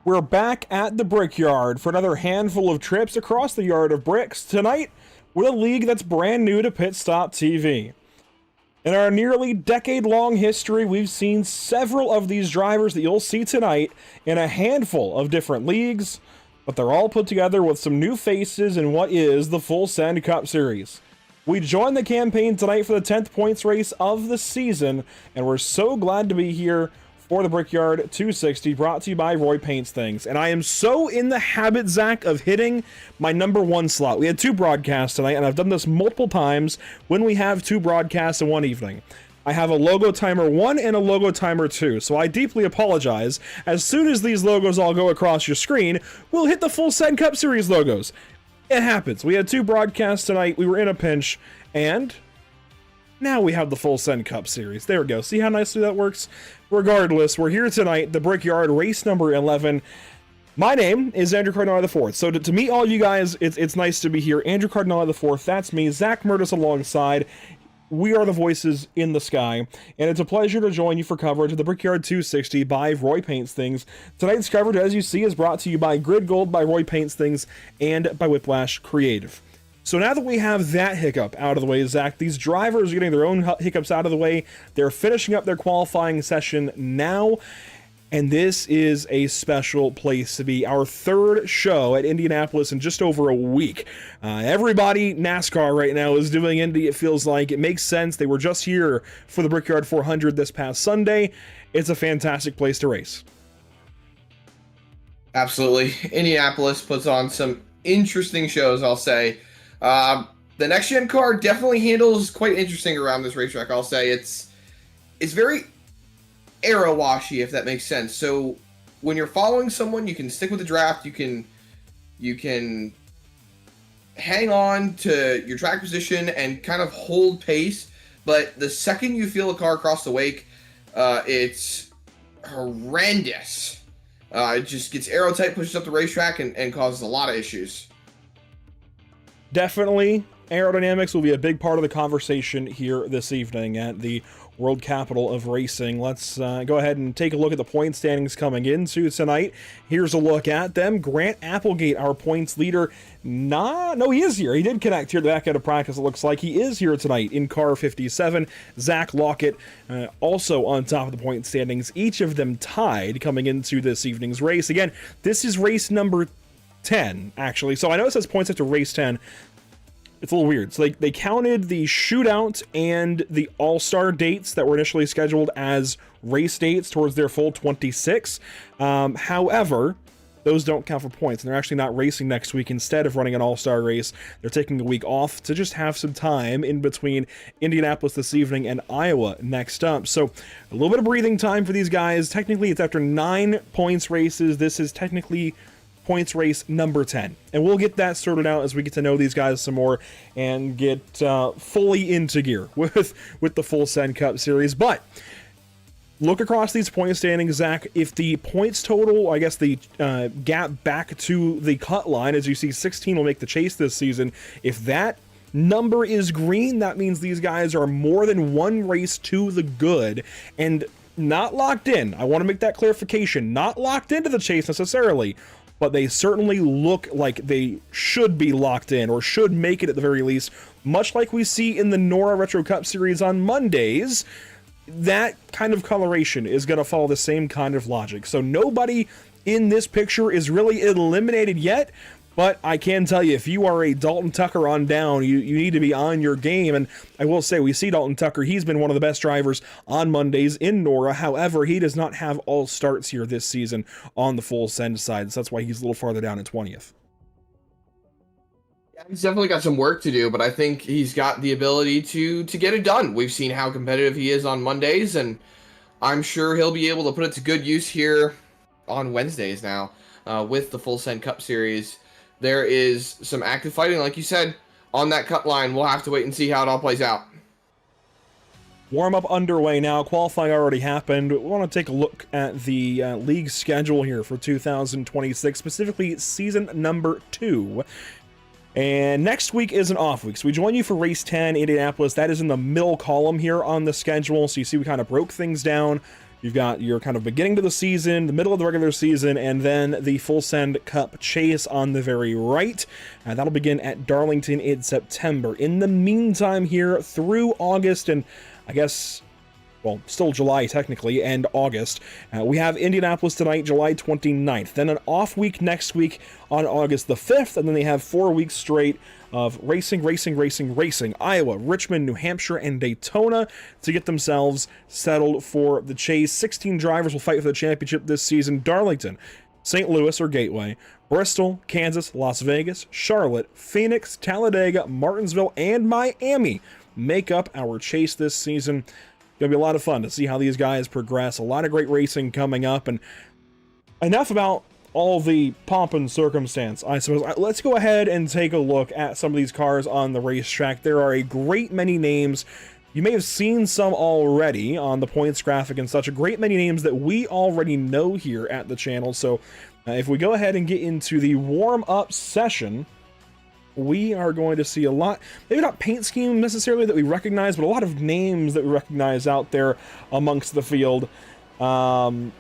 We're back at the Brickyard for another handful of trips across the yard of bricks, tonight with a league that's brand new to Pit Stop TV. In our nearly decade-long history, we've seen several of these drivers that you'll see tonight in a handful of different leagues, but they're all put together with some new faces in what is the Full Send Cup Series. We joined the campaign tonight for the 10th points race of the season, and we're so glad to be here for the Brickyard 260, brought to you by Roy Paints Things. And I am so in the habit, Zach, of hitting my number one slot. We had two broadcasts tonight, and I've done this multiple times when we have two broadcasts in one evening. I have a logo timer 1 and a logo timer 2, so I deeply apologize. As soon as these logos all go across your screen, we'll hit the Full Send Cup Series logos. It happens. We had two broadcasts tonight, we were in a pinch, and now we have the Full Send Cup Series. There we go. See how nicely that works? Regardless, we're here tonight, the Brickyard, race number 11. My name is Andrew Cardinale IV. So to meet all you guys, it's nice to be here. Andrew Cardinale IV, that's me. Zach Murtis alongside. We are the voices in the sky, and it's a pleasure to join you for coverage of the Brickyard 260 by Roy Paints Things. Tonight's coverage, as you see, is brought to you by Grid Gold, by Roy Paints Things, and by Whiplash Creative. So now that we have that hiccup out of the way, Zach, these drivers are getting their own hiccups out of the way. They're finishing up their qualifying session now, and this is a special place to be. Our third show at Indianapolis in just over a week. Everybody NASCAR right now is doing Indy, it feels like. It makes sense. They were just here for the Brickyard 400 this past Sunday. It's a fantastic place to race. Absolutely. Indianapolis puts on some interesting shows, I'll say. The next gen car definitely handles quite interesting around this racetrack. I'll say it's very aero washy, if that makes sense. So when you're following someone, you can stick with the draft. You can hang on to your track position and kind of hold pace. But the second you feel a car across the wake, it's horrendous. It just gets aero tight, pushes up the racetrack, and causes a lot of issues. Definitely, aerodynamics will be a big part of the conversation here this evening at the World Capital of Racing. Let's go ahead and take a look at the point standings coming into tonight. Here's a look at them. Grant Applegate, our points leader. No, he is here. He did connect here at the back end of practice, it looks like. He is here tonight in car 57. Zach Lockett also on top of the point standings. Each of them tied coming into this evening's race. Again, this is race number 10, actually. So I know it says points after race 10. It's a little weird. So they counted the shootout and the all-star dates that were initially scheduled as race dates towards their full 26. However, those don't count for points, and they're actually not racing next week. Instead of running an all-star race, they're taking a week off to just have some time in between Indianapolis this evening and Iowa next up. So a little bit of breathing time for these guys. Technically, it's after 9 points races. This is technically points race number 10, and we'll get that sorted out as we get to know these guys some more and get fully into gear with the Full Send Cup Series. But look across these point standings, Zach. If the points total, I guess the gap back to the cut line, as you see 16 will make the chase this season, if that number is green, that means these guys are more than one race to the good and not locked in. I want to make that clarification. Not locked into the chase necessarily, but they certainly look like they should be locked in, or should make it at the very least, much like we see in the NORA Retro Cup Series on Mondays. That kind of coloration is going to follow the same kind of logic. So nobody in this picture is really eliminated yet, but I can tell you, if you are a Dalton Tucker on down, you need to be on your game. And I will say, we see Dalton Tucker, he's been one of the best drivers on Mondays in NORA. However, he does not have all starts here this season on the Full Send side, so that's why he's a little farther down in 20th. Yeah, he's definitely got some work to do, but I think he's got the ability to get it done. We've seen how competitive he is on Mondays, and I'm sure he'll be able to put it to good use here on Wednesdays now with the Full Send Cup Series. There is some active fighting, like you said, on that cut line. We'll have to wait and see how it all plays out. Warm-up underway now. Qualifying already happened. We want to take a look at the league schedule here for 2026, specifically season number 2. And next week is an off week. So we join you for race 10, Indianapolis. That is in the middle column here on the schedule. So you see we kind of broke things down. You've got your kind of beginning to the season, the middle of the regular season, and then the Full Send Cup chase on the very right. That'll begin at Darlington in September. In the meantime here through August and I guess, well, still July technically, and August. We have Indianapolis tonight, July 29th. Then an off week next week on August the 5th, and then they have 4 weeks straight of racing, Iowa, Richmond, New Hampshire, and Daytona to get themselves settled for the chase. 16 drivers will fight for the championship this season. Darlington, St. Louis or Gateway, Bristol, Kansas, Las Vegas, Charlotte, Phoenix, Talladega, Martinsville, and Miami make up our chase this season. Gonna be a lot of fun to see how these guys progress. A lot of great racing coming up, and enough about all the pomp and circumstance, I suppose. Let's go ahead and take a look at some of these cars on the racetrack. There are a great many names. You may have seen some already on the points graphic and such. A great many names that we already know here at the channel. So if we go ahead and get into the warm-up session, we are going to see a lot, maybe not paint scheme necessarily that we recognize, but a lot of names that we recognize out there amongst the field. And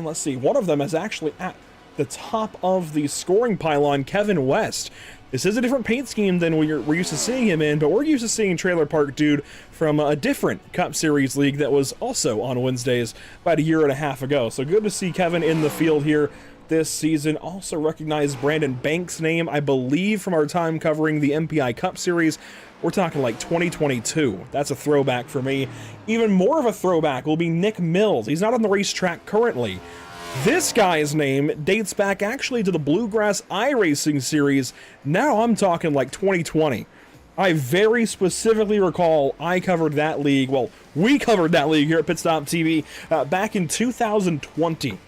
let's see, one of them is actually at the top of the scoring pylon, Kevin West. This is a different paint scheme than we're used to seeing him in, but we're used to seeing Trailer Park Dude from a different Cup Series league that was also on Wednesdays about a year and a half ago. So good to see Kevin in the field here this season. Also recognize Brandon Banks' name, I believe, from our time covering the MPI Cup Series. We're talking like 2022. That's a throwback for me. Even more of a throwback will be Nick Mills. He's not on the racetrack currently. This guy's name dates back actually to the Bluegrass iRacing series. Now I'm talking like 2020. I very specifically recall I covered that league. Well, we covered that league here at Pit Stop TV back in 2020.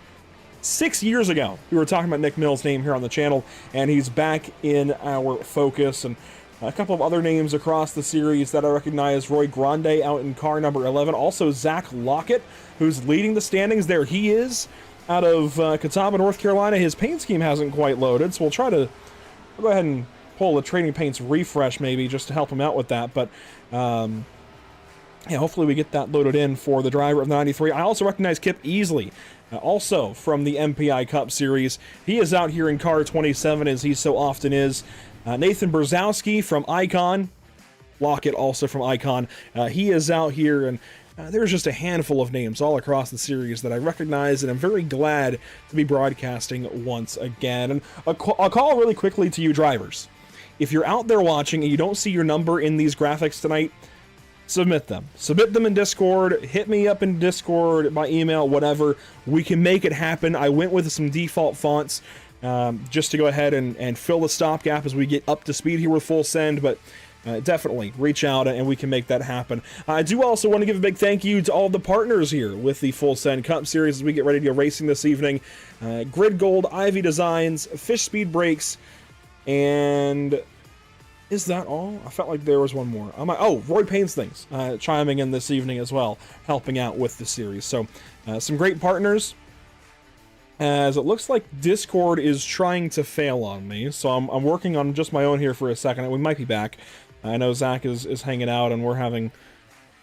6 years ago, we were talking about Nick Mills' name here on the channel, and he's back in our focus. And a couple of other names across the series that I recognize: Roy Grande out in car number 11. Also, Zach Lockett, who's leading the standings there. He is out of Catawba, North Carolina. His paint scheme hasn't quite loaded, so we'll go ahead and pull the Trading Paints refresh maybe just to help him out with that. But yeah, hopefully we get that loaded in for the driver of the 93. I also recognize Kip Easley, also from the MPI Cup Series. He is out here in car 27, as he so often is. Nathan Brzezowski from Icon. Lockett also from Icon. He is out here, and there's just a handful of names all across the series that I recognize, and I'm very glad to be broadcasting once again. And I'll call really quickly to you drivers. If you're out there watching and you don't see your number in these graphics tonight, submit them. Submit them in Discord. Hit me up in Discord, by email, whatever. We can make it happen. I went with some default fonts just to go ahead and fill the stopgap as we get up to speed here with Full Send, but definitely reach out and we can make that happen. I do also want to give a big thank you to all the partners here with the Full Send Cup Series as we get ready to go racing this evening. Grid Gold, Ivy Designs, Fish Speed Brakes, and is that all? I felt like there was one more. Roy Paints Things chiming in this evening as well, helping out with the series. So some great partners. As it looks like Discord is trying to fail on me, so I'm working on just my own here for a second. We might be back. I know Zach is hanging out, and we're having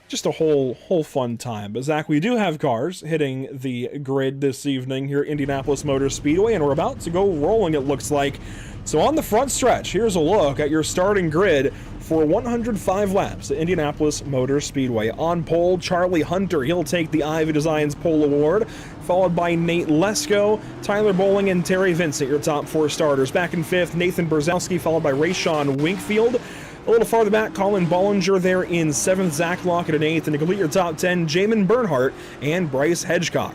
just a whole fun time. But Zach, we do have cars hitting the grid this evening here at Indianapolis Motor Speedway, and we're about to go rolling, it looks like. So on the front stretch, here's a look at your starting grid for 105 laps at Indianapolis Motor Speedway. On pole, Charlie Hunter. He'll take the Ivy Designs Pole Award, followed by Nate Lesko, Tyler Bowling, and Terry Vincent, your top 4 starters. Back in 5th, Nathan Brzezowski, followed by Rayshawn Winkfield. A little farther back, Colin Bollinger there in 7th, Zach Lockett in 8th, and to complete your top 10, Jamin Bernhardt and Bryce Hedgecock.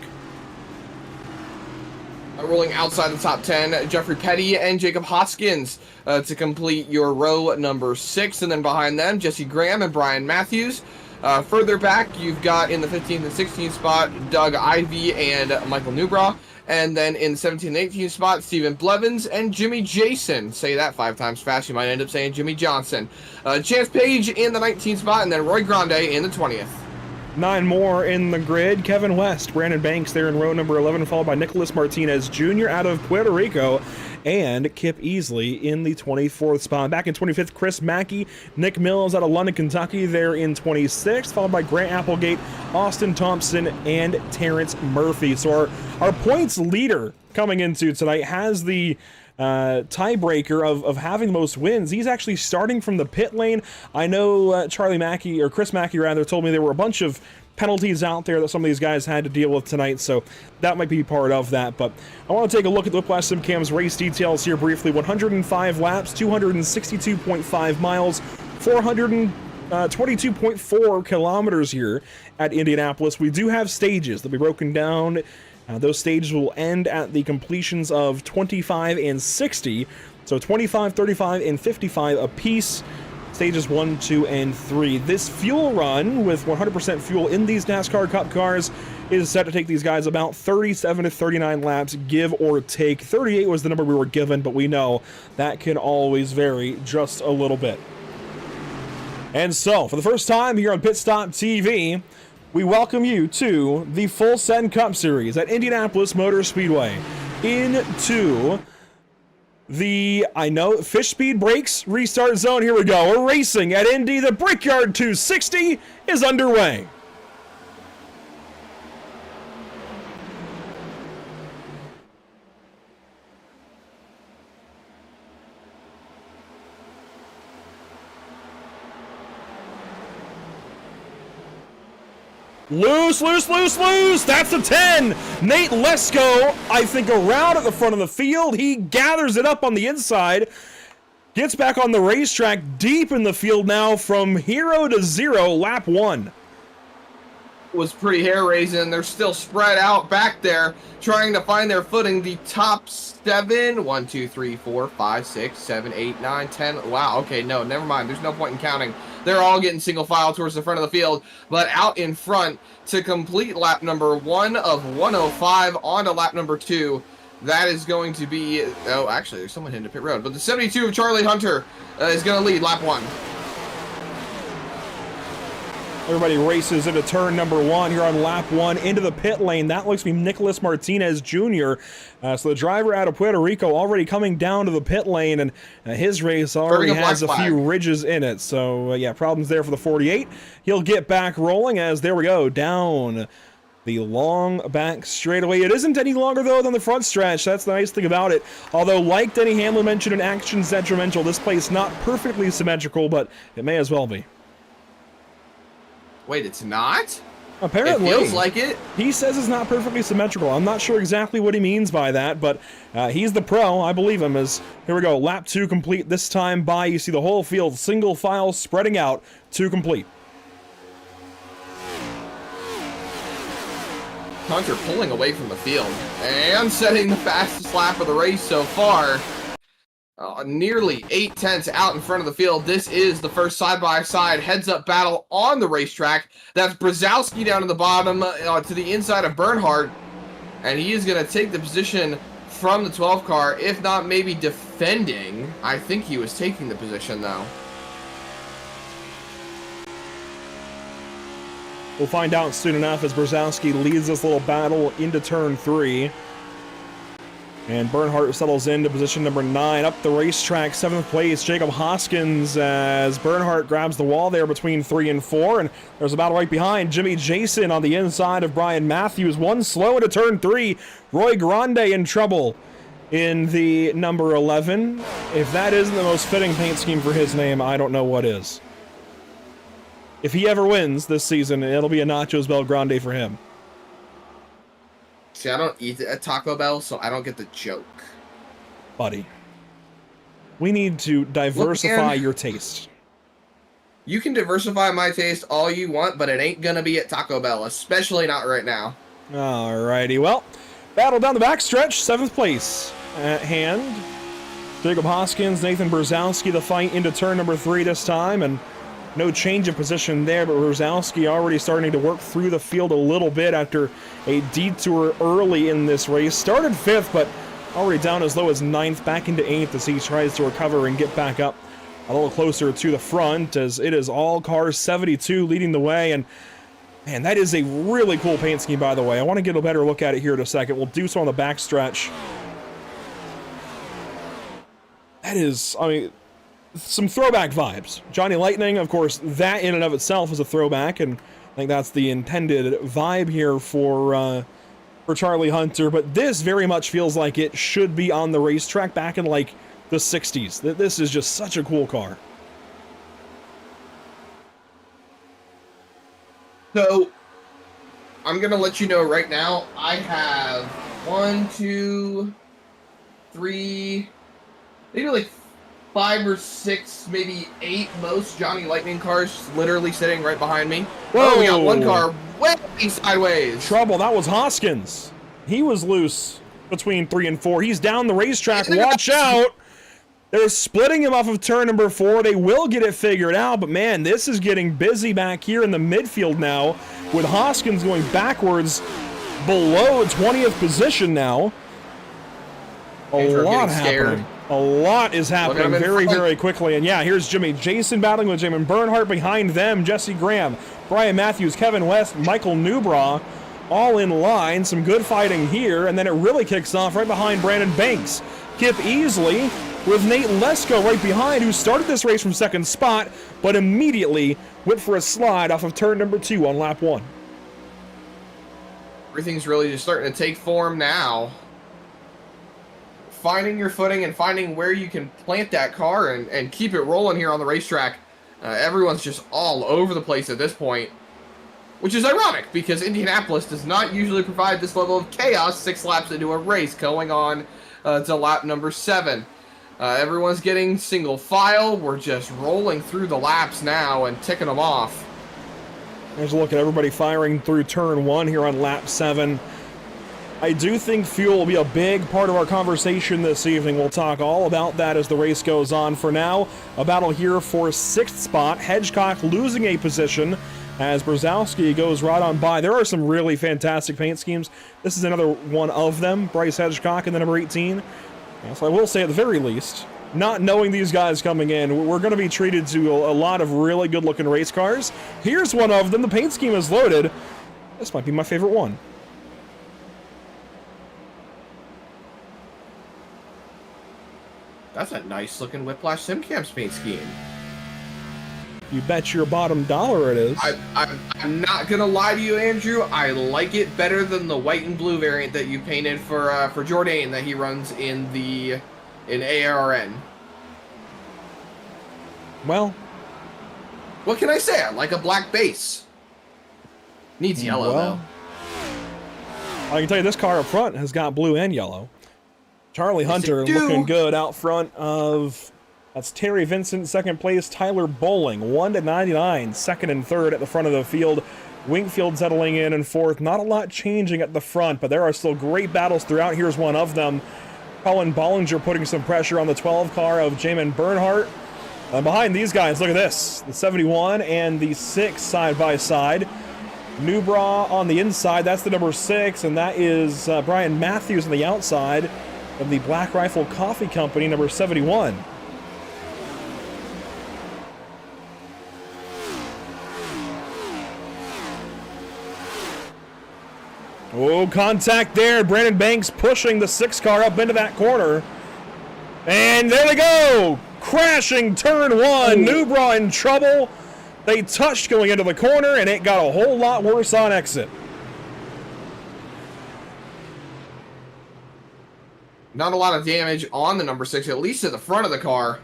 Rolling outside the top 10, Jeffrey Petty and Jacob Hoskins to complete your row number 6. And then behind them, Jesse Graham and Brian Matthews. Further back, you've got in the 15th and 16th spot, Doug Ivey and Michael Newbra. And then in the 17th and 18th spot, Stephen Blevins and Jimmy Jason. Say that 5 times fast, you might end up saying Jimmy Johnson. Chance Page in the 19th spot, and then Roy Grande in the 20th. 9 more in the grid. Kevin West, Brandon Banks there in row number 11, followed by Nicholas Martinez Jr. out of Puerto Rico, and Kip Easley in the 24th spot. Back in 25th, Chris Mackey, Nick Mills out of London, Kentucky there in 26th, followed by Grant Applegate, Austin Thompson, and Terrence Murphy. So our points leader coming into tonight has the tiebreaker of having the most wins. He's actually starting from the pit lane. I know Chris Mackey rather, told me there were a bunch of penalties out there that some of these guys had to deal with tonight, so that might be part of that. But I want to take a look at the Whiplash SimCam's race details here briefly. 105 laps, 262.5 miles, 422.4 kilometers here at Indianapolis. We do have stages that'll be broken down. Those stages will end at the completions of 25 and 60, so 25, 35, and 55 apiece. Stages 1, 2, and 3. This fuel run with 100% fuel in these NASCAR Cup cars is set to take these guys about 37 to 39 laps, give or take. 38 was the number we were given, but we know that can always vary just a little bit. And so, for the first time here on Pit Stop TV, we welcome you to the Full Send Cup Series at Indianapolis Motor Speedway into the, Fish Speed Brakes restart zone. Here we go. We're racing at Indy. The Brickyard 260 is underway. Loose. That's a 10. Nate Lesko, I think, around at the front of the field. He gathers it up on the inside. Gets back on the racetrack deep in the field now from hero to zero, lap 1. Was pretty hair-raising. They're still spread out back there, trying to find their footing. The top 7, 1, 2, 3, 4, 5, 6, 7, 8, 9, 10. Wow, okay, no, never mind. There's no point in counting. They're all getting single file towards the front of the field, but out in front to complete lap number 1 of 105 on to lap number 2. That is going to be, oh, actually, there's someone hitting the pit road, but the 72 of Charlie Hunter is going to lead lap 1. Everybody races into turn number 1 here on lap 1 into the pit lane. That looks to be Nicholas Martinez Jr. So the driver out of Puerto Rico already coming down to the pit lane, and his race already has a few ridges in it. So yeah, problems there for the 48. He'll get back rolling as, there we go, down the long back straightaway. It isn't any longer, though, than the front stretch. That's the nice thing about it. Although, like Denny Hamlin mentioned in Actions Detrimental, this place not perfectly symmetrical, but it may as well be. Wait, it's not? Apparently. It feels like it. He says it's not perfectly symmetrical. I'm not sure exactly what he means by that, but he's the pro. I believe him. As here we go, lap 2 complete. This time by, you see the whole field, single file spreading out to complete. Hunter pulling away from the field and setting the fastest lap of the race so far. Nearly 8/10 out in front of the field. This is the first side-by-side heads-up battle on the racetrack. That's Brzezowski down to the bottom to the inside of Bernhardt, and he is going to take the position from the 12 car, if not maybe defending. I think he was taking the position, though. We'll find out soon enough as Brzezowski leads this little battle into turn 3. And Bernhardt settles into position number 9. Up the racetrack, 7th place, Jacob Hoskins, as Bernhardt grabs the wall there between 3 and 4. And there's a battle right behind. Jimmy Jason on the inside of Brian Matthews. One slow into turn 3. Roy Grande in trouble in the number 11. If that isn't the most fitting paint scheme for his name, I don't know what is. If he ever wins this season, it'll be a Nachos Bel Grande for him. See, I don't eat at Taco Bell, so I don't get the joke. Buddy, we need to diversify your taste. You can diversify my taste all you want, but it ain't gonna be at Taco Bell, especially not right now. Alrighty, well, battle down the backstretch, 7th place at hand. Jacob Hoskins, Nathan Brzezowski, the fight into turn number 3 this time, and no change of position there, but Brzezowski already starting to work through the field a little bit after a detour early in this race. Started 5th, but already down as low as 9th, back into 8th as he tries to recover and get back up a little closer to the front, as it is all car 72 leading the way. And Man, that is a really cool paint scheme, by the way. I want to get a better look at it here in a second. We'll do so on the backstretch. That is, I mean, some throwback vibes. Johnny Lightning, of course, that in and of itself is a throwback, and I think that's the intended vibe here for Charlie Hunter. But this very much feels like it should be on the racetrack back in like the 60s. This is just such a cool car. So, I'm going to let you know right now, I have 1, 2, 3, maybe like 5 or 6, maybe 8 most Johnny Lightning cars literally sitting right behind me. Whoa. Oh, we got one car way sideways. Trouble, that was Hoskins. He was loose between 3 and 4. He's down the racetrack. Watch out. They're splitting him off of turn number 4. They will get it figured out, but man, this is getting busy back here in the midfield now with Hoskins going backwards below 20th position now. A lot happening. A lot is happening very quickly. And yeah, here's Jimmy Jason battling with Jamin Bernhardt. Behind them, Jesse Graham, Brian Matthews, Kevin West, Michael Newbraw, all in line. Some good fighting here. And then it really kicks off right behind Brandon Banks. Kip Easley with Nate Lesko right behind, who started this race from second spot, but immediately went for a slide off of turn number 2 on lap 1. Everything's really just starting to take form now. Finding your footing and finding where you can plant that car and keep it rolling here on the racetrack. Everyone's just all over the place at this point, which is ironic because Indianapolis does not usually provide this level of chaos 6 laps into a race, going on to lap number 7. Everyone's getting single file. We're just rolling through the laps now and ticking them off. There's a look at everybody firing through turn 1 here on lap 7. I do think fuel will be a big part of our conversation this evening. We'll talk all about that as the race goes on. For now, a battle here for 6th spot. Hedgecock losing a position as Brzezowski goes right on by. There are some really fantastic paint schemes. This is another one of them. Bryce Hedgecock in the number 18. So I will say, at the very least, not knowing these guys coming in, we're going to be treated to a lot of really good-looking race cars. Here's one of them. The paint scheme is loaded. This might be my favorite one. That's a nice-looking Whiplash SimCamps paint scheme. You bet your bottom dollar it is. I'm not gonna lie to you, Andrew. I like it better than the white and blue variant that you painted for Jourdain that he runs in ARN. Well, what can I say? I like a black base. Needs yellow though. I can tell you this car up front has got blue and yellow. Charlie Hunter looking good out front of. That's Terry Vincent, second place. Tyler Bowling, 1-99, second and third at the front of the field. Wingfield settling in and fourth. Not a lot changing at the front, but there are still great battles throughout. Here's one of them. Colin Bollinger putting some pressure on the 12 car of Jamin Bernhardt. Behind these guys, look at this. The 71 and the 6 side by side. Newbraw on the inside, that's the number 6, and that is Brian Matthews on the outside of the Black Rifle Coffee Company, number 71. Oh, contact there. Brandon Banks pushing the 6 car up into that corner. And there they go. Crashing turn 1. Newbraw in trouble. They touched going into the corner, and it got a whole lot worse on exit. Not a lot of damage on the number 6, at least at the front of the car.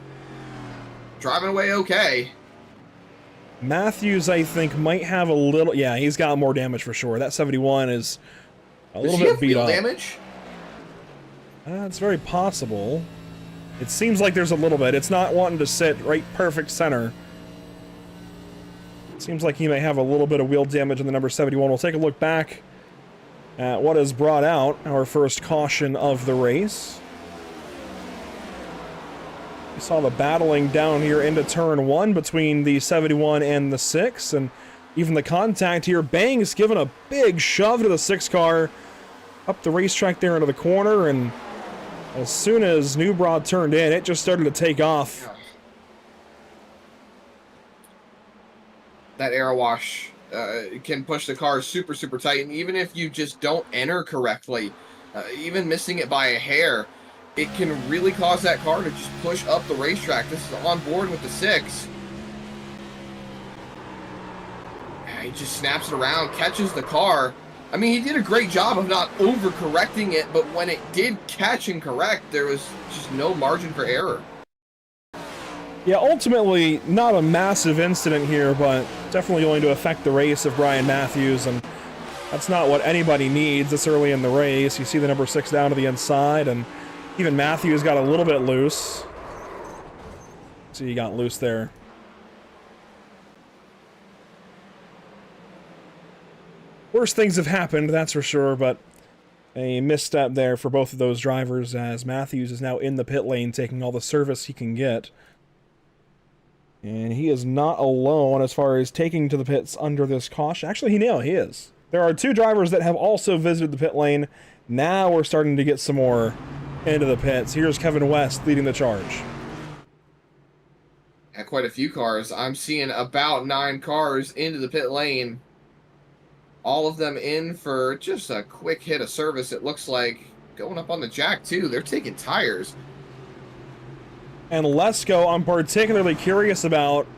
Driving away okay. Matthews, I think, might have a little. Yeah, he's got more damage for sure. That 71 is a little bit beat up. Damage? It's very possible. It seems like there's a little bit. It's not wanting to sit right perfect center. It seems like he may have a little bit of wheel damage in the number 71. We'll take a look back at what has brought out our first caution of the race. We saw the battling down here into turn 1 between the 71 and the 6, and even the contact here. Bangs giving a big shove to the 6 car up the racetrack there into the corner, and as soon as Newbraw turned in, it just started to take off. That air wash can push the car super, super tight. And even if you just don't enter correctly, even missing it by a hair, it can really cause that car to just push up the racetrack. This is on board with the 6. He just snaps it around, catches the car. I mean, he did a great job of not overcorrecting it, but when it did catch and correct, there was just no margin for error. Yeah, ultimately, not a massive incident here, but definitely going to affect the race of Brian Matthews, and that's not what anybody needs this early in the race. You see the number 6 down to the inside, and even Matthews got a little bit loose. See, he got loose there. Worse things have happened, that's for sure, but a misstep there for both of those drivers as Matthews is now in the pit lane taking all the service he can get. And he is not alone as far as taking to the pits under this caution. Actually, he is. There are 2 drivers that have also visited the pit lane. Now we're starting to get some more into the pits. Here's Kevin West leading the charge. At quite a few cars. I'm seeing about 9 cars into the pit lane. All of them in for just a quick hit of service, it looks like. Going up on the jack, too. They're taking tires. And Lesko, I'm particularly curious about.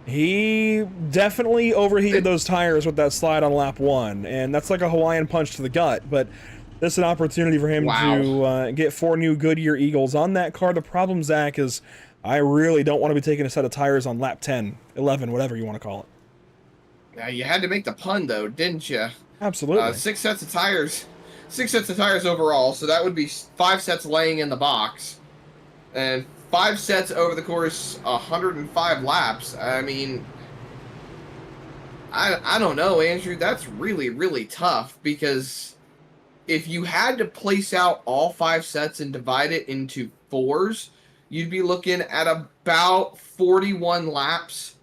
He definitely overheated those tires with that slide on lap 1. And that's like a Hawaiian punch to the gut. But this is an opportunity for him to get 4 new Goodyear Eagles on that car. The problem, Zach, is I really don't want to be taking a set of tires on lap 10, 11, whatever you want to call it. Now, you had to make the pun, though, didn't you? Absolutely. 6 sets of tires. 6 sets of tires overall, so that would be 5 sets laying in the box. And 5 sets over the course, 105 laps. I mean, I don't know, Andrew. That's really, really tough because if you had to place out all 5 sets and divide it into 4s, you'd be looking at about 41 laps.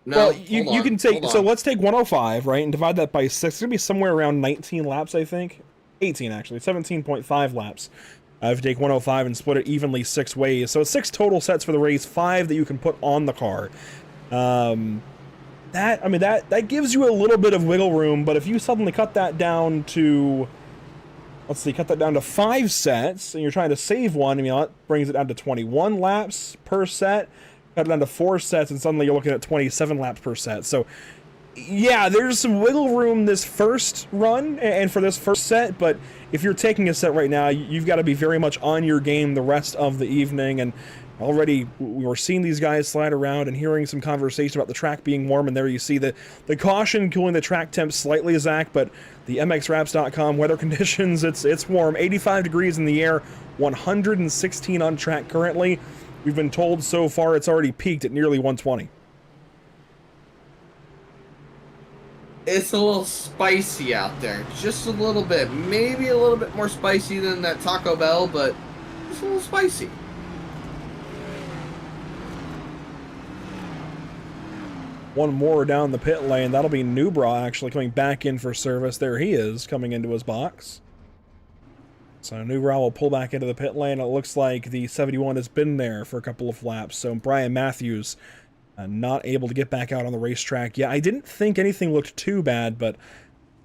No, well, you can take, so let's take 105, right, and divide that by 6. It's going to be somewhere around 19 laps, I think. 18, actually. 17.5 laps. If you take 105 and split it evenly 6 ways. So it's 6 total sets for the race, 5 that you can put on the car. That gives you a little bit of wiggle room, but if you suddenly cut that down to, cut that down to 5 sets, and you're trying to save one, I mean, that brings it down to 21 laps per set. Cut it down to 4 sets, and suddenly you're looking at 27 laps per set. So, yeah, there's some wiggle room this first run and for this first set, but if you're taking a set right now, you've got to be very much on your game the rest of the evening. And already we were seeing these guys slide around and hearing some conversation about the track being warm, and there you see the caution cooling the track temp slightly, Zach, but the MXWraps.com weather conditions, it's warm. 85 degrees in the air, 116 on track currently. We've been told so far it's already peaked at nearly 120. It's a little spicy out there. Just a little bit. Maybe a little bit more spicy than that Taco Bell, but just a little spicy. One more down the pit lane. That'll be Newbra actually coming back in for service. There he is, coming into his box. So Newbra will pull back into the pit lane. It looks like the 71 has been there for a couple of laps. So Brian Matthews not able to get back out on the racetrack. Yeah, I didn't think anything looked too bad, but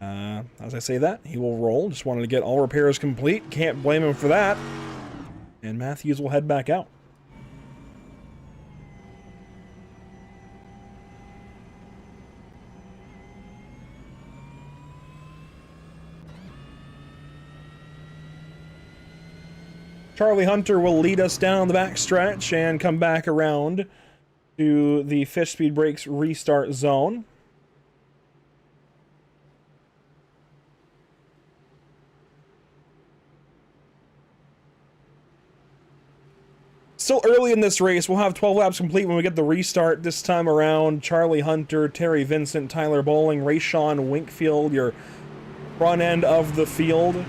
as I say that, he will roll. Just wanted to get all repairs complete. Can't blame him for that. And Matthews will head back out. Charlie Hunter will lead us down the backstretch and come back around to the Fish Speed Brakes restart zone. Still early in this race. We'll have 12 laps complete when we get the restart this time around. Charlie Hunter, Terry Vincent, Tyler Bowling, Rayshawn Winkfield, your front end of the field.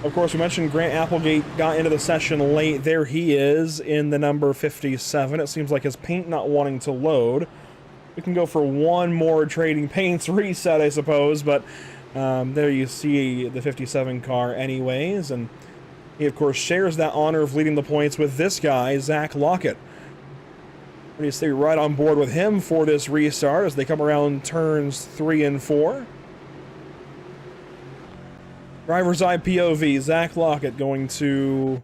Of course, we mentioned Grant Applegate got into the session late. There he is in the number 57. It seems like his paint not wanting to load. We can go for one more trading paints reset, I suppose, but there you see the 57 car anyways, and he, of course, shares that honor of leading the points with this guy, Zach Lockett. We stay right on board with him for this restart as they come around turns 3 and 4. Driver's eye POV, Zach Lockett going to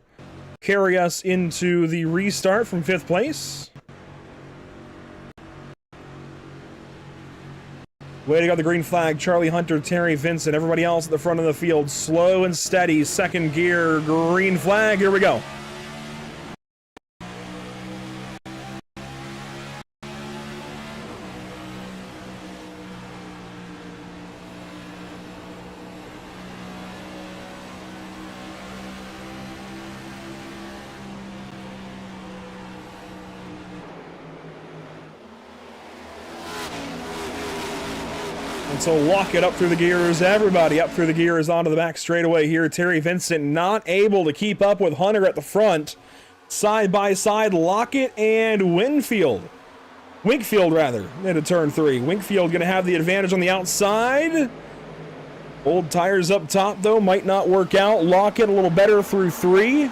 carry us into the restart from 5th place. Way to go, the green flag. Charlie Hunter, Terry Vincent, everybody else at the front of the field. Slow and steady, 2nd gear, green flag. Here we go. And so lock it up through the gears. Everybody up through the gears onto the back straightaway here. Terry Vincent not able to keep up with Hunter at the front. Side by side, Lockett and Winkfield rather, into turn 3. Winkfield going to have the advantage on the outside. Old tires up top, though, might not work out. Lockett a little better through 3.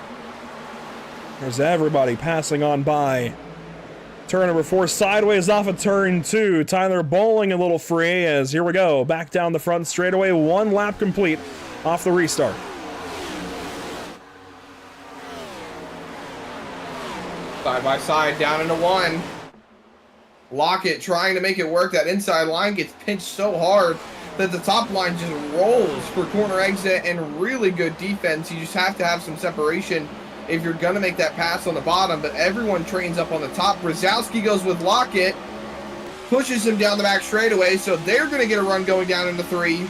There's everybody passing on by. Turn number 4 sideways off of turn 2. Tyler Bowling a little free as here we go. Back down the front straightaway. 1 lap complete off the restart. Side by side down into 1. Lockett trying to make it work. That inside line gets pinched so hard that the top line just rolls for corner exit and really good defense. You just have to have some separation if you're going to make that pass on the bottom, but everyone trains up on the top. Brzezowski goes with Lockett, pushes him down the back straightaway, so they're going to get a run going down into 3.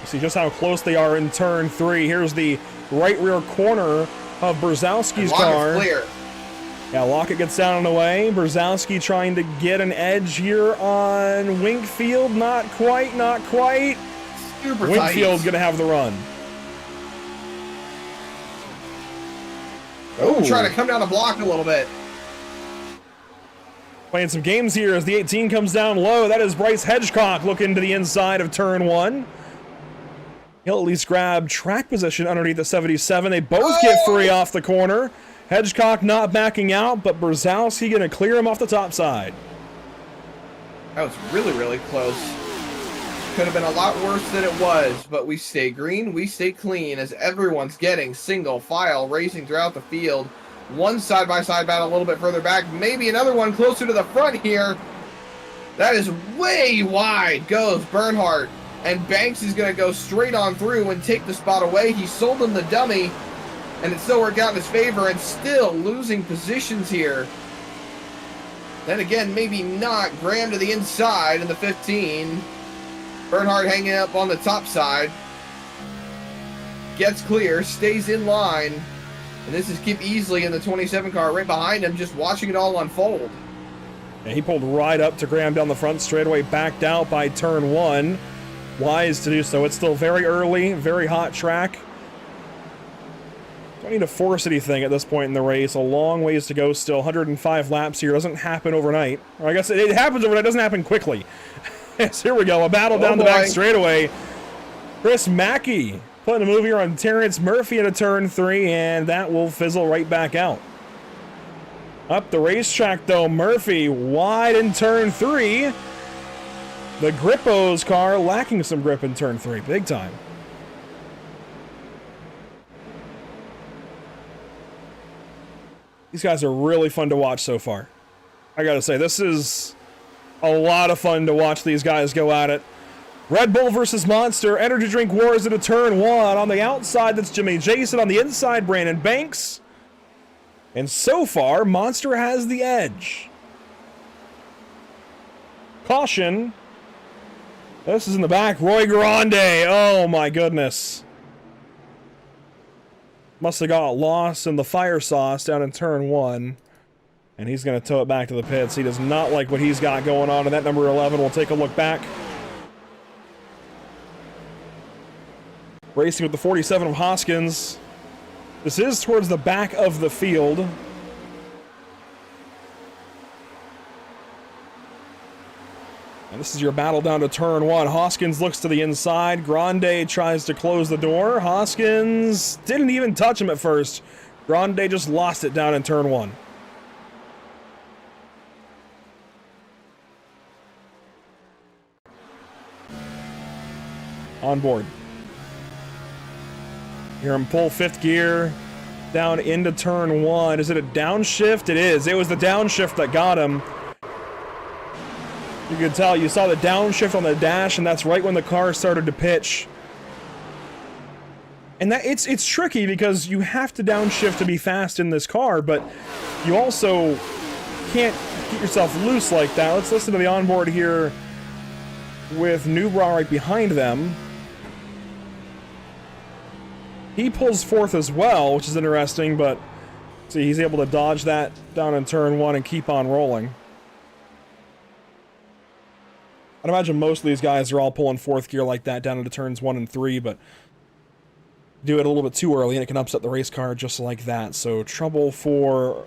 See just how close they are in turn 3. Here's the right rear corner of Brzezowski's car. Clear. Yeah, Lockett gets down and away. Brzezowski trying to get an edge here on Winkfield. Not quite, not quite. Super Winkfield tight. gonna have the run. Oh, trying to come down the block a little bit. Playing some games here as the 18 comes down low. That is Bryce Hedgecock looking to the inside of turn 1. He'll at least grab track position underneath the 77. They both get free off the corner. Hedgecock not backing out, but Brzezowski gonna clear him off the top side. That was really, really close. Could have been a lot worse than it was, but we stay green, we stay clean as everyone's getting single file racing throughout the field. 1 side-by-side battle a little bit further back, maybe another one closer to the front here. That is way wide, goes Bernhardt, and Banks is going to go straight on through and take the spot away. He sold him the dummy, and it still worked out in his favor, and still losing positions here. Then again, maybe not. Graham to the inside in the 15. Bernhardt hanging up on the top side. Gets clear, stays in line. And this is Kip Easley in the 27 car right behind him, just watching it all unfold. And he pulled right up to Graham down the front straightaway, backed out by turn 1. Wise to do so. It's still very early, very hot track. Don't need to force anything at this point in the race. A long ways to go still. 105 laps here. Doesn't happen overnight. Or I guess it happens overnight. It doesn't happen quickly. Yes, here we go. A battle down the back straightaway. Chris Mackey putting a move here on Terrence Murphy into turn 3, and that will fizzle right back out. Up the racetrack, though, Murphy wide in turn 3. The Grippo's car lacking some grip in turn 3. Big time. These guys are really fun to watch so far. I gotta say, this is a lot of fun to watch these guys go at it. Red Bull versus Monster. Energy drink wars into turn 1. On the outside, that's Jimmy Jason. On the inside, Brandon Banks. And so far, Monster has the edge. Caution. This is in the back. Roy Grande. Oh my goodness. Must have got lost in the fire sauce down in turn 1. And he's going to tow it back to the pits. He does not like what he's got going on. And that number 11 will take a look back. Racing with the 47 of Hoskins. This is towards the back of the field. And this is your battle down to turn 1. Hoskins looks to the inside. Grande tries to close the door. Hoskins didn't even touch him at first. Grande just lost it down in turn 1. On board. Hear him pull 5th gear down into turn 1. Is it a downshift? It is. It was the downshift that got him. You could tell, you saw the downshift on the dash, and that's right when the car started to pitch. And that it's tricky because you have to downshift to be fast in this car, but you also can't get yourself loose like that. Let's listen to the onboard here with Newbra right behind them. He pulls 4th as well, which is interesting, but see, he's able to dodge that down in turn 1 and keep on rolling. I'd imagine most of these guys are all pulling 4th gear like that down into turns 1 and 3, but do it a little bit too early and it can upset the race car just like that. So trouble for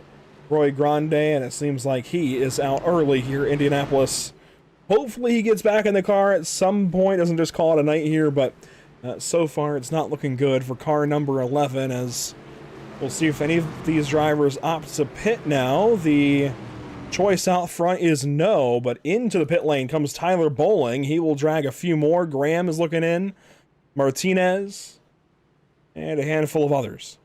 Roy Grande, and it seems like he is out early here in Indianapolis. Hopefully he gets back in the car at some point, doesn't just call it a night here, but so far it's not looking good for car number 11, as we'll see if any of these drivers opt to pit now. The choice out front is no, but into the pit lane comes Tyler Bowling. He will drag a few more. Graham is looking in, Martinez, and a handful of others.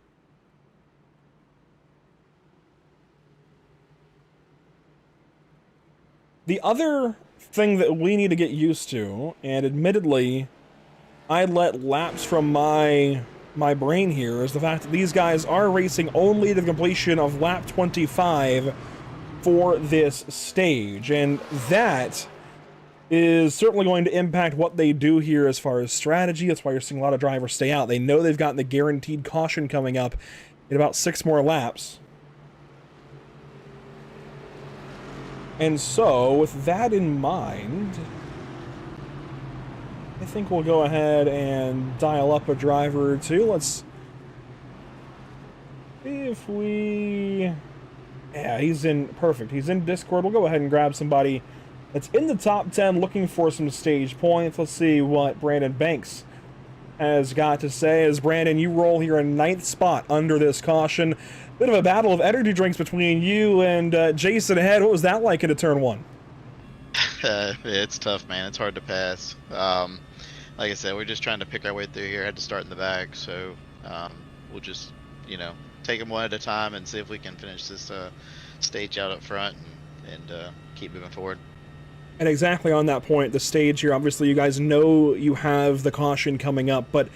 The other thing that we need to get used to, and admittedly I let lapse from my brain here, is the fact that these guys are racing only to the completion of lap 25 for this stage, and that is certainly going to impact what they do here as far as strategy. That's why you're seeing a lot of drivers stay out. They know they've got the guaranteed caution coming up in about 6 more laps. And so, with that in mind, I think we'll go ahead and dial up a driver or two. Let's see if we... Yeah, he's in... Perfect. He's in Discord. We'll go ahead and grab somebody that's in the top 10 looking for some stage points. Let's see what Brandon Banks has got to say. As Brandon, you roll here in 9th spot under this caution. Bit of a battle of energy drinks between you and Jason ahead. What was that like into turn 1? It's tough, man. It's hard to pass. Like I said, we're just trying to pick our way through here. I had to start in the back, so we'll just, take them one at a time and see if we can finish this stage out up front and keep moving forward. And exactly on that point, the stage here, obviously you guys know you have the caution coming up, but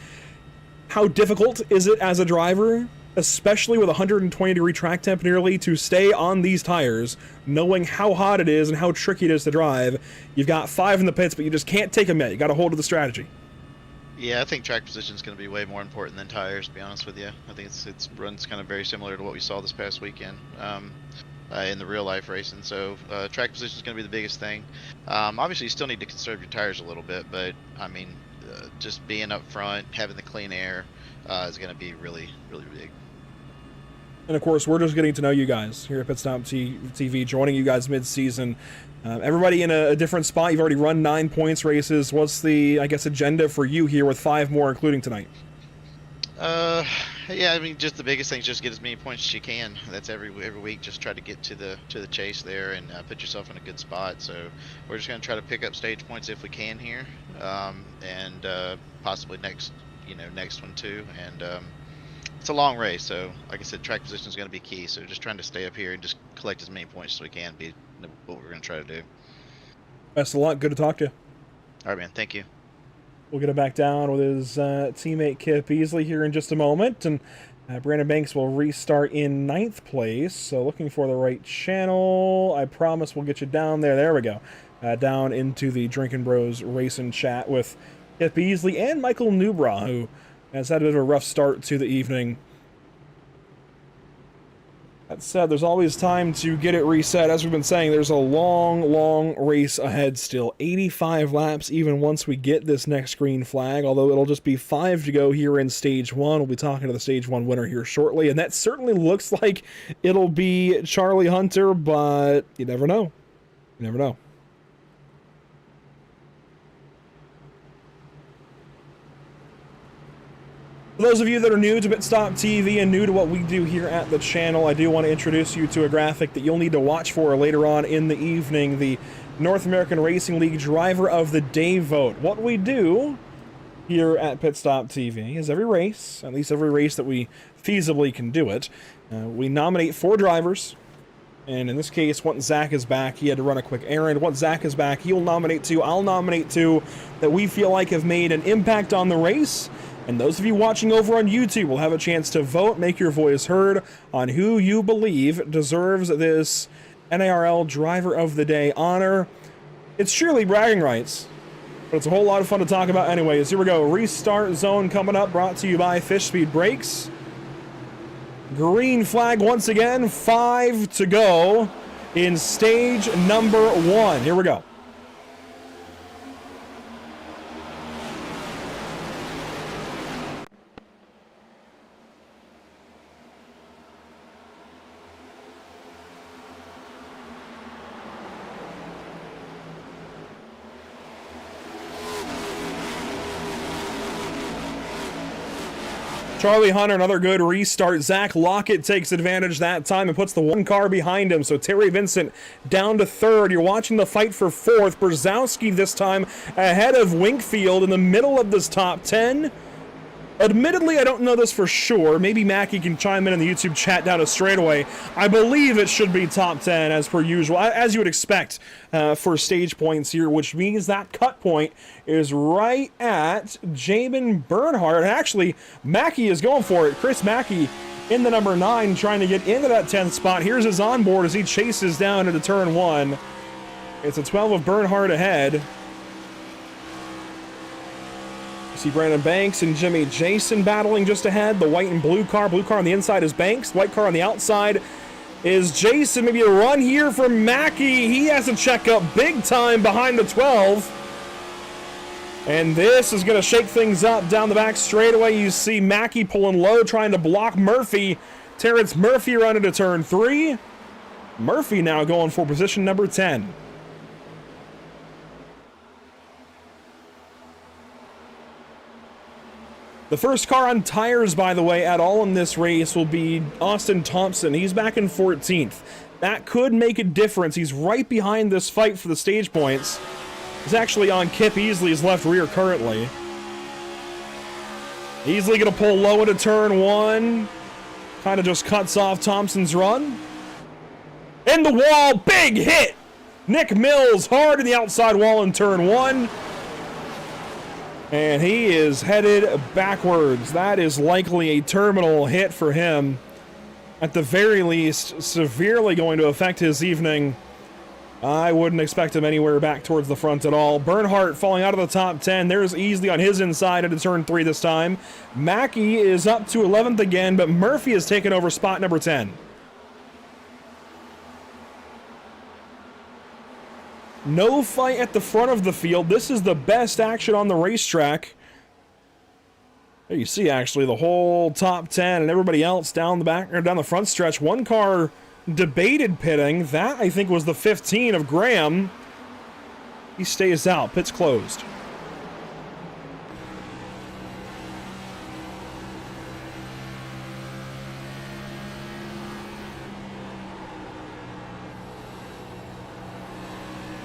how difficult is it as a driver, especially with 120-degree track temp nearly, to stay on these tires, knowing how hot it is and how tricky it is to drive? You've got 5 in the pits, but you just can't take them yet. You got to hold to the strategy. Yeah, I think track position is going to be way more important than tires, to be honest with you. I think it's runs kind of very similar to what we saw this past weekend in the real life racing. So track position is going to be the biggest thing. Obviously, you still need to conserve your tires a little bit, but I mean, just being up front, having the clean air is going to be really, really big. And of course, we're just getting to know you guys here at Pit Stop TV, joining you guys mid-season. Everybody in a different spot. You've already run 9 points races. What's the, I guess, agenda for you here with 5 more, including tonight? Yeah, I mean, just the biggest thing is just get as many points as you can. That's every week. Just try to get to the chase there and put yourself in a good spot. So we're just going to try to pick up stage points if we can here, and possibly next one too. And it's a long race, so like I said, track position is going to be key. So just trying to stay up here and just collect as many points as we can. Be what we're going to try to do. Best of luck. Good to talk to you. All right, man. Thank you. We'll get it back down with his teammate Kip Beasley here in just a moment, and Brandon Banks will restart in 9th place. So looking for the right channel. I promise we'll get you down there. There we go. Down into the Drinkin' Bros Racing chat with Kip Beasley and Michael Newbra, who has had a bit of a rough start to the evening. That said, there's always time to get it reset. As we've been saying, there's a long race ahead still. 85 laps even once we get this next green flag, although it'll just be 5 to go here in Stage 1. We'll be talking to the Stage 1 winner here shortly, and that certainly looks like it'll be Charlie Hunter, but you never know. You never know. For those of you that are new to Pitstop TV and new to what we do here at the channel, I do want to introduce you to a graphic that you'll need to watch for later on in the evening, the North American Racing League Driver of the Day vote. What we do here at Pitstop TV is every race, at least every race that we feasibly can do it, we nominate 4 drivers. And in this case, once Zach is back, he had to run a quick errand. Once Zach is back, he'll nominate 2. I'll nominate 2 that we feel like have made an impact on the race. And those of you watching over on YouTube will have a chance to vote, make your voice heard on who you believe deserves this NARL Driver of the Day honor. It's surely bragging rights, but it's a whole lot of fun to talk about anyways. Here we go. Restart zone coming up, brought to you by Fish Speed Brakes. Green flag once again, 5 to go in stage number 1. Here we go. Charlie Hunter, another good restart. Zach Lockett takes advantage that time and puts the 1 car behind him. So Terry Vincent down to 3rd. You're watching the fight for 4th. Brzezowski this time ahead of Winkfield in the middle of this top 10. Admittedly, I don't know this for sure. Maybe Mackie can chime in the YouTube chat down a straightaway. I believe it should be top 10 as per usual, as you would expect for stage points here, which means that cut point is right at Jamin Bernhardt. Actually, Mackie is going for it. Chris Mackie in the number 9 trying to get into that 10th spot. Here's his onboard as he chases down into turn 1. It's a 12 of Bernhardt ahead. See Brandon Banks and Jimmy Jason battling just ahead. The white and blue car. Blue car on the inside is Banks. White car on the outside is Jason. Maybe a run here for Mackie. He has to check up big time behind the 12. And this is going to shake things up down the back straightaway. You see Mackie pulling low, trying to block Murphy. Terrence Murphy running to turn 3. Murphy now going for position number 10. The first car on tires, by the way, at all in this race will be Austin Thompson. He's back in 14th. That could make a difference. He's right behind this fight for the stage points. He's actually on Kip Easley's left rear currently. Easley going to pull low into turn 1. Kind of just cuts off Thompson's run. In the wall, big hit! Nick Mills hard in the outside wall in turn 1. And he is headed backwards. That is likely a terminal hit for him. At the very least, severely going to affect his evening. I wouldn't expect him anywhere back towards the front at all. Bernhardt falling out of the top 10. There's Easley on his inside into turn 3 this time. Mackie is up to 11th again, but Murphy has taken over spot number 10. No fight at the front of the field. This is the best action on the racetrack. There you see actually the whole top 10 and everybody else down the back or down the front stretch. 1 car debated pitting. That I think was the 15 of Graham. He stays out. Pit's closed.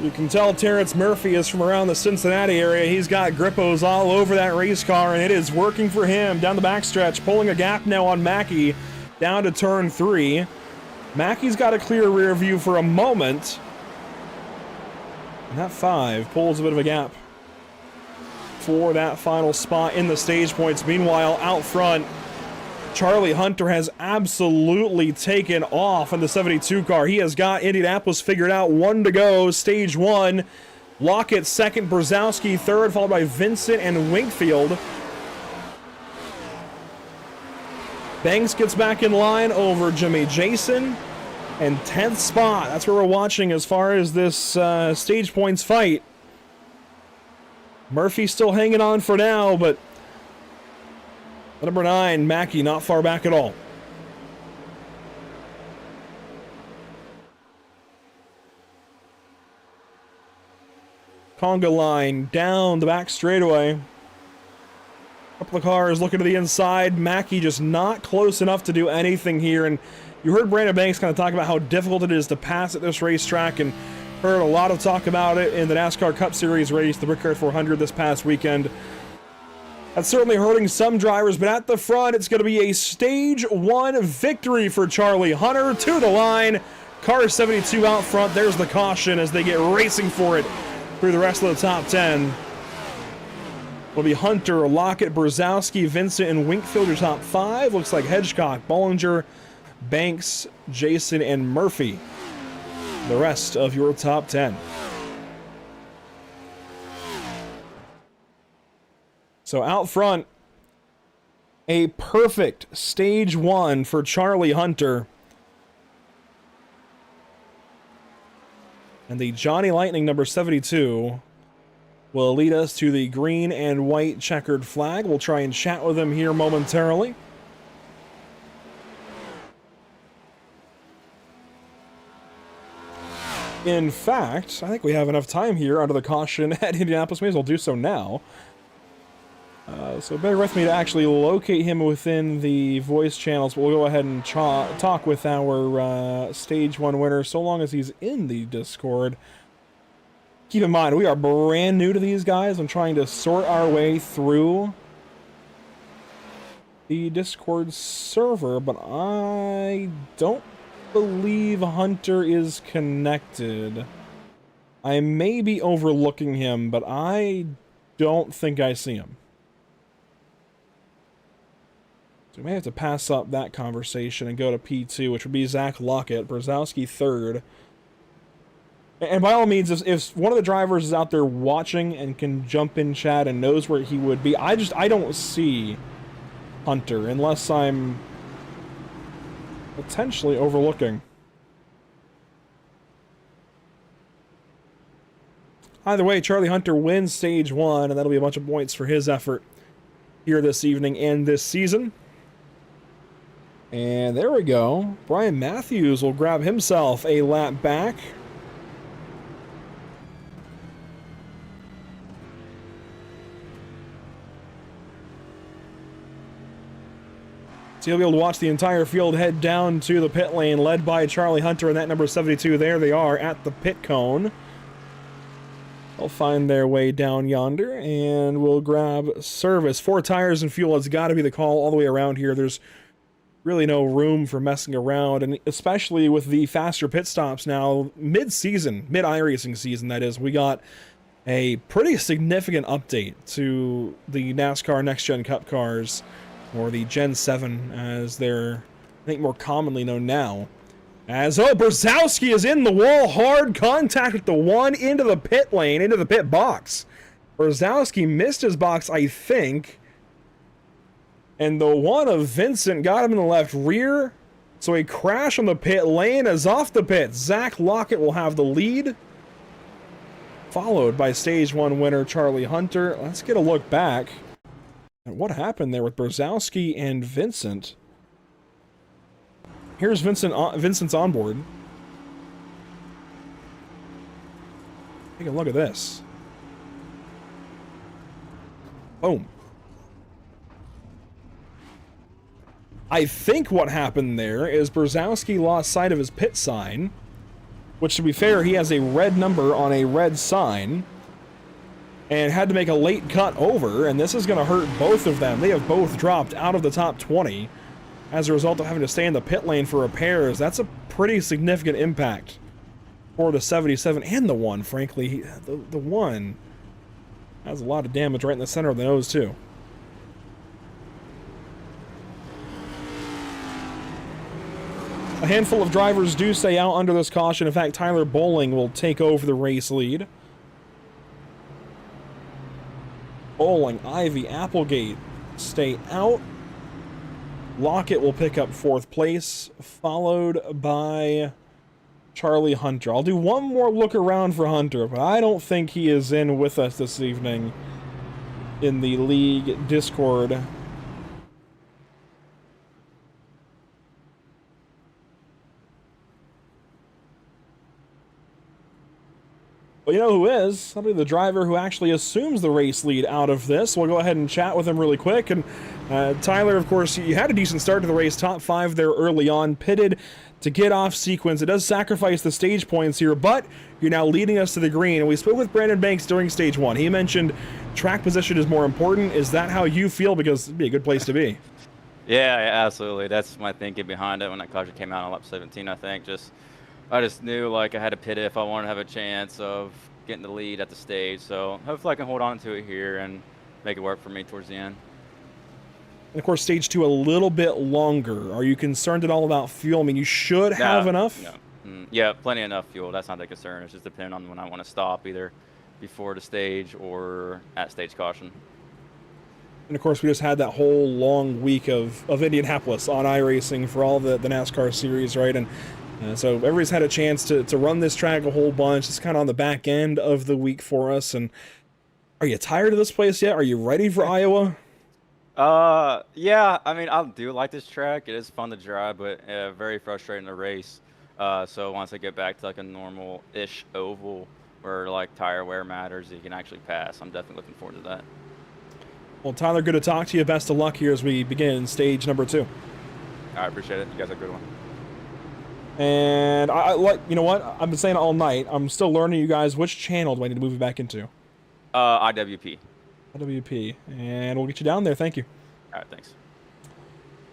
You can tell Terrence Murphy is from around the Cincinnati area. He's got grippos all over that race car, and it is working for him down the backstretch, pulling a gap now on Mackie down to turn 3. Mackie's got a clear rear view for a moment. And that 5 pulls a bit of a gap for that final spot in the stage points. Meanwhile, out front, Charlie Hunter has absolutely taken off in the 72 car. He has got Indianapolis figured out. 1 to go, stage 1. Lockett second, Brzezowski third, followed by Vincent and Winkfield. Banks gets back in line over Jimmy Jason. And 10th spot, that's where we're watching as far as this stage points fight. Murphy still hanging on for now, but number 9, Mackie, not far back at all. Conga line down the back straightaway. Couple of cars looking to the inside. Mackey just not close enough to do anything here. And you heard Brandon Banks kind of talk about how difficult it is to pass at this racetrack, and heard a lot of talk about it in the NASCAR Cup Series race, the Brickyard 400 this past weekend. That's certainly hurting some drivers, but at the front, it's going to be a Stage 1 victory for Charlie Hunter to the line. Car 72 out front. There's the caution as they get racing for it through the rest of the top 10. Will be Hunter, Lockett, Brzezowski, Vincent, and Winkfield your top 5. Looks like Hedgecock, Bollinger, Banks, Jason, and Murphy the rest of your top 10. So out front, a perfect Stage 1 for Charlie Hunter. And the Johnny Lightning number 72 will lead us to the green and white checkered flag. We'll try and chat with him here momentarily. In fact, I think we have enough time here under the caution at Indianapolis. May as well do so now. So bear with me to actually locate him within the voice channels. But we'll go ahead and talk with our Stage 1 winner, so long as he's in the Discord. Keep in mind, we are brand new to these guys. I'm trying to sort our way through the Discord server, but I don't believe Hunter is connected. I may be overlooking him, but I don't think I see him. So we may have to pass up that conversation and go to P2, which would be Zach Lockett, Brzezowski third. And by all means, if one of the drivers is out there watching and can jump in chat and knows where he would be, I don't see Hunter unless I'm potentially overlooking. Either way, Charlie Hunter wins Stage 1, and that'll be a bunch of points for his effort here this evening and this season. And there we go. Brian Matthews will grab himself a lap back. So you'll be able to watch the entire field head down to the pit lane, led by Charlie Hunter and that number 72. There they are at the pit cone. They'll find their way down yonder, and we'll grab service. 4 tires and fuel has got to be the call all the way around here. There's really no room for messing around, and especially with the faster pit stops now, mid-season, mid-iRacing season, that is, we got a pretty significant update to the NASCAR Next Gen Cup cars, or the Gen 7, as they're, I think, more commonly known now. As, Brzezowski is in the wall, hard contact with the one into the pit lane, into the pit box. Brzezowski missed his box, I think, and the one of Vincent got him in the left rear, so a crash on the pit lane is off the pit. Zach Lockett will have the lead, followed by Stage 1 winner Charlie Hunter. Let's get a look back at what happened there with Brzezowski and Vincent. Here's Vincent's onboard. Take a look at this. Boom. I think what happened there is Brzezowski lost sight of his pit sign, which, to be fair, he has a red number on a red sign, and had to make a late cut over, and this is going to hurt both of them. They have both dropped out of the top 20 as a result of having to stay in the pit lane for repairs. That's a pretty significant impact for the 77 and the 1, frankly. The 1 has a lot of damage right in the center of the nose, too. A handful of drivers do stay out under this caution. In fact, Tyler Bowling will take over the race lead. Bowling, Ivy, Applegate stay out. Lockett will pick up 4th place, followed by Charlie Hunter. I'll do one more look around for Hunter, but I don't think he is in with us this evening in the league Discord. But you know who is? That'll be the driver who actually assumes the race lead out of this. We'll go ahead and chat with him really quick. And Tyler, of course, you had a decent start to the race, top 5 there early on, pitted to get off sequence. It does sacrifice the stage points here, but you're now leading us to the green. And we spoke with Brandon Banks during stage 1. He mentioned track position is more important. Is that how you feel? Because it'd be a good place to be. Yeah, absolutely. That's my thinking behind it when that caution came out on lap 17, I think. I just knew like I had to pit it if I wanted to have a chance of getting the lead at the stage. So hopefully I can hold on to it here and make it work for me towards the end. And of course, stage 2 a little bit longer. Are you concerned at all about fuel? I mean, you should have enough. No. Yeah, plenty enough fuel. That's not the concern. It's just depending on when I want to stop, either before the stage or at stage caution. And of course, we just had that whole long week of Indianapolis on iRacing for all the NASCAR series, right? And so everybody's had a chance to run this track a whole bunch. It's kind of on the back end of the week for us. And are you tired of this place yet? Are you ready for Iowa? Yeah, I mean, I do like this track. It is fun to drive, but very frustrating to race. So once I get back to like a normal-ish oval where like tire wear matters, you can actually pass. I'm definitely looking forward to that. Well, Tyler, good to talk to you. Best of luck here as we begin stage number 2. I appreciate it. You guys have a good one. And I like, you know what? I've been saying it all night. I'm still learning, you guys. Which channel do I need to move you back into? IWP. IWP. And we'll get you down there. Thank you. All right, thanks.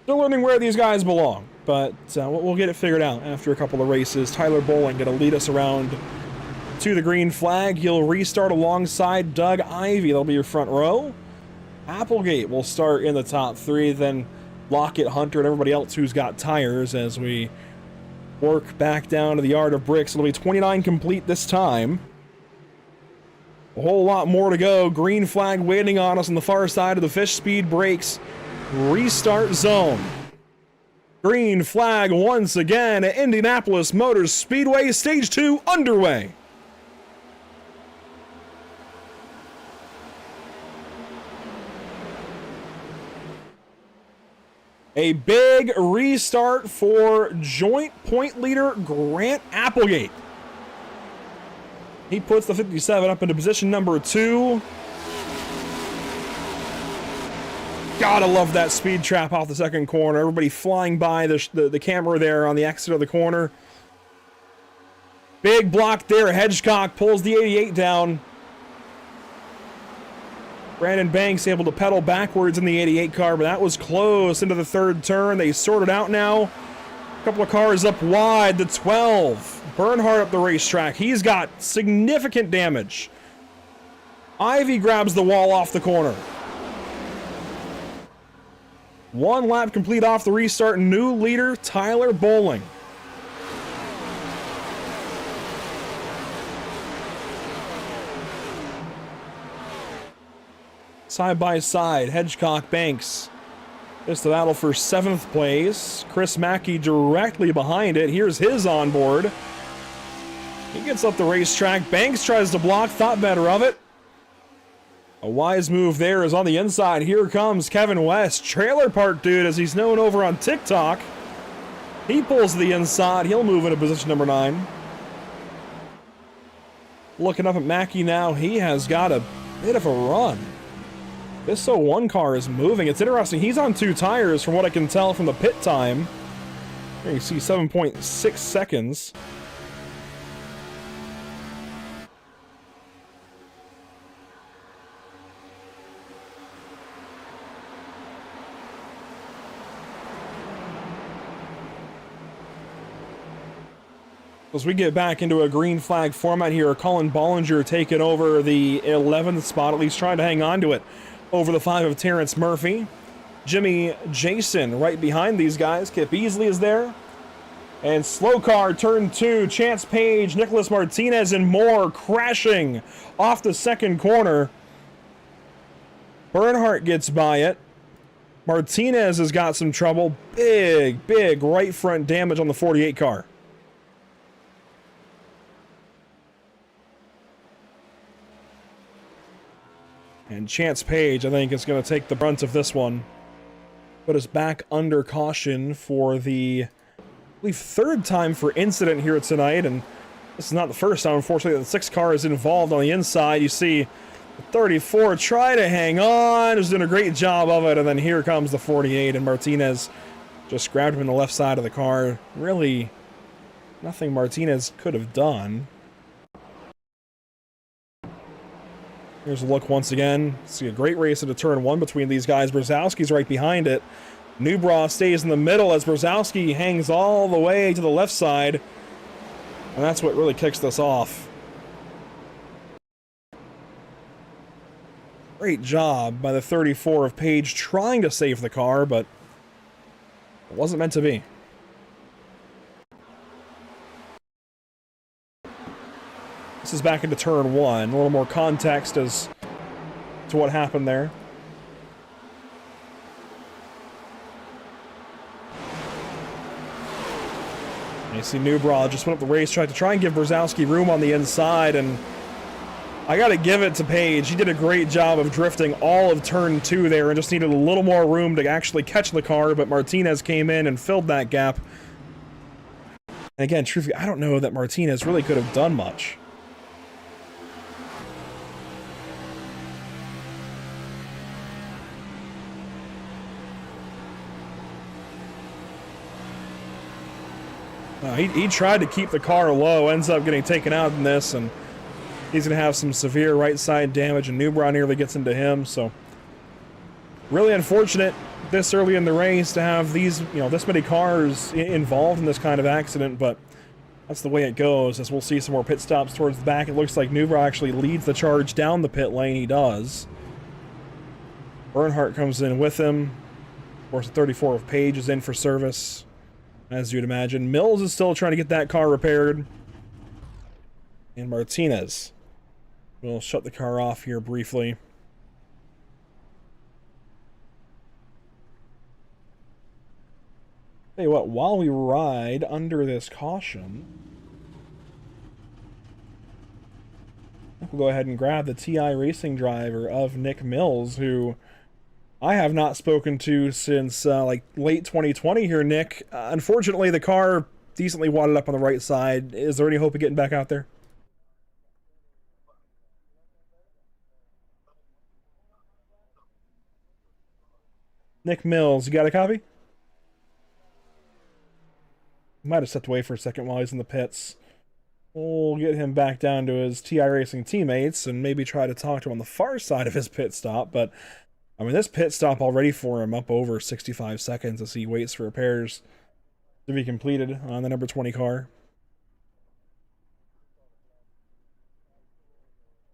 Still learning where these guys belong, but we'll get it figured out after a couple of races. Tyler Bowling going to lead us around to the green flag. He'll restart alongside Doug Ivey. That'll be your front row. Applegate will start in the top 3, then Lockett, Hunter, and everybody else who's got tires as we work back down to the yard of bricks. It'll be 29 complete this time. A whole lot more to go. Green flag waiting on us on the far side of the fish speed brakes restart zone. Green flag once again at Indianapolis Motor Speedway, stage 2 underway. A big restart for joint point leader Grant Applegate. He puts the 57 up into position number 2. Gotta love that speed trap off the second corner. Everybody flying by the camera there on the exit of the corner. Big block there. Hedgecock pulls the 88 down. Brandon Banks able to pedal backwards in the 88 car, but that was close into the third turn. They sorted out now. A couple of cars up wide. The 12. Bernhardt up the racetrack. He's got significant damage. Ivy grabs the wall off the corner. 1 lap complete off the restart. New leader, Tyler Bowling. Side by side, Hedgecock Banks. It's the battle for 7th place. Chris Mackey directly behind it. Here's his onboard. He gets up the racetrack. Banks tries to block, thought better of it. A wise move there is on the inside. Here comes Kevin West, Trailer Park Dude, as he's known over on TikTok. He pulls to the inside. He'll move into position number 9. Looking up at Mackey now. He has got a bit of a run. This 01 car is moving. It's interesting. He's on 2 tires from what I can tell from the pit time. Here you see 7.6 seconds. As we get back into a green flag format here, Colin Bollinger taking over the 11th spot, at least trying to hang on to it over the 5 of Terrence Murphy. Jimmy Jason right behind these guys. Kip Beasley is there. And slow car, turn 2, Chance Page, Nicholas Martinez, and more crashing off the second corner. Bernhardt gets by it. Martinez has got some trouble. Big right front damage on the 48 car. And Chance Page, I think, is going to take the brunt of this one. Put us back under caution for the, I believe, 3rd time for incident here tonight. And This is not the first time, unfortunately, that the 6 car is involved on the inside. You see the 34 try to hang on, is doing a great job of it, and then here comes the 48, and Martinez just grabbed him in the left side of the car. Really, nothing Martinez could have done. Here's a look once again. See a great race into turn 1 between these guys. Brzezowski's right behind it. Newbra stays in the middle as Brzezowski hangs all the way to the left side. And that's what really kicks this off. Great job by the 34 of Page trying to save the car, but it wasn't meant to be. This is back into turn 1. A little more context as to what happened there. You see Newbra just went up the racetrack to try and give Brzezowski room on the inside, and I gotta give it to Page. He did a great job of drifting all of turn 2 there and just needed a little more room to actually catch the car, but Martinez came in and filled that gap. And again, truthfully, I don't know that Martinez really could have done much. He tried to keep the car low, ends up getting taken out in this, and he's going to have some severe right side damage, and Newbra nearly gets into him, so really unfortunate this early in the race to have these, this many cars involved in this kind of accident, but that's the way it goes, as we'll see some more pit stops towards the back. It looks like Newbra actually leads the charge down the pit lane. He does. Earnhardt comes in with him. Of course, the 34 of Page is in for service, as you'd imagine. Mills is still trying to get that car repaired. And Martinez will shut the car off here briefly. Tell you what, while we ride under this caution, we'll go ahead and grab the TI Racing driver of Nick Mills, who I have not spoken to since like late 2020 here, Nick. Unfortunately, the car decently wadded up on the right side. Is there any hope of getting back out there? Nick Mills, you got a copy? Might have stepped away for a second while he's in the pits. We'll get him back down to his TI Racing teammates and maybe try to talk to him on the far side of his pit stop, but I mean, this pit stop already for him up over 65 seconds as he waits for repairs to be completed on the number 20 car.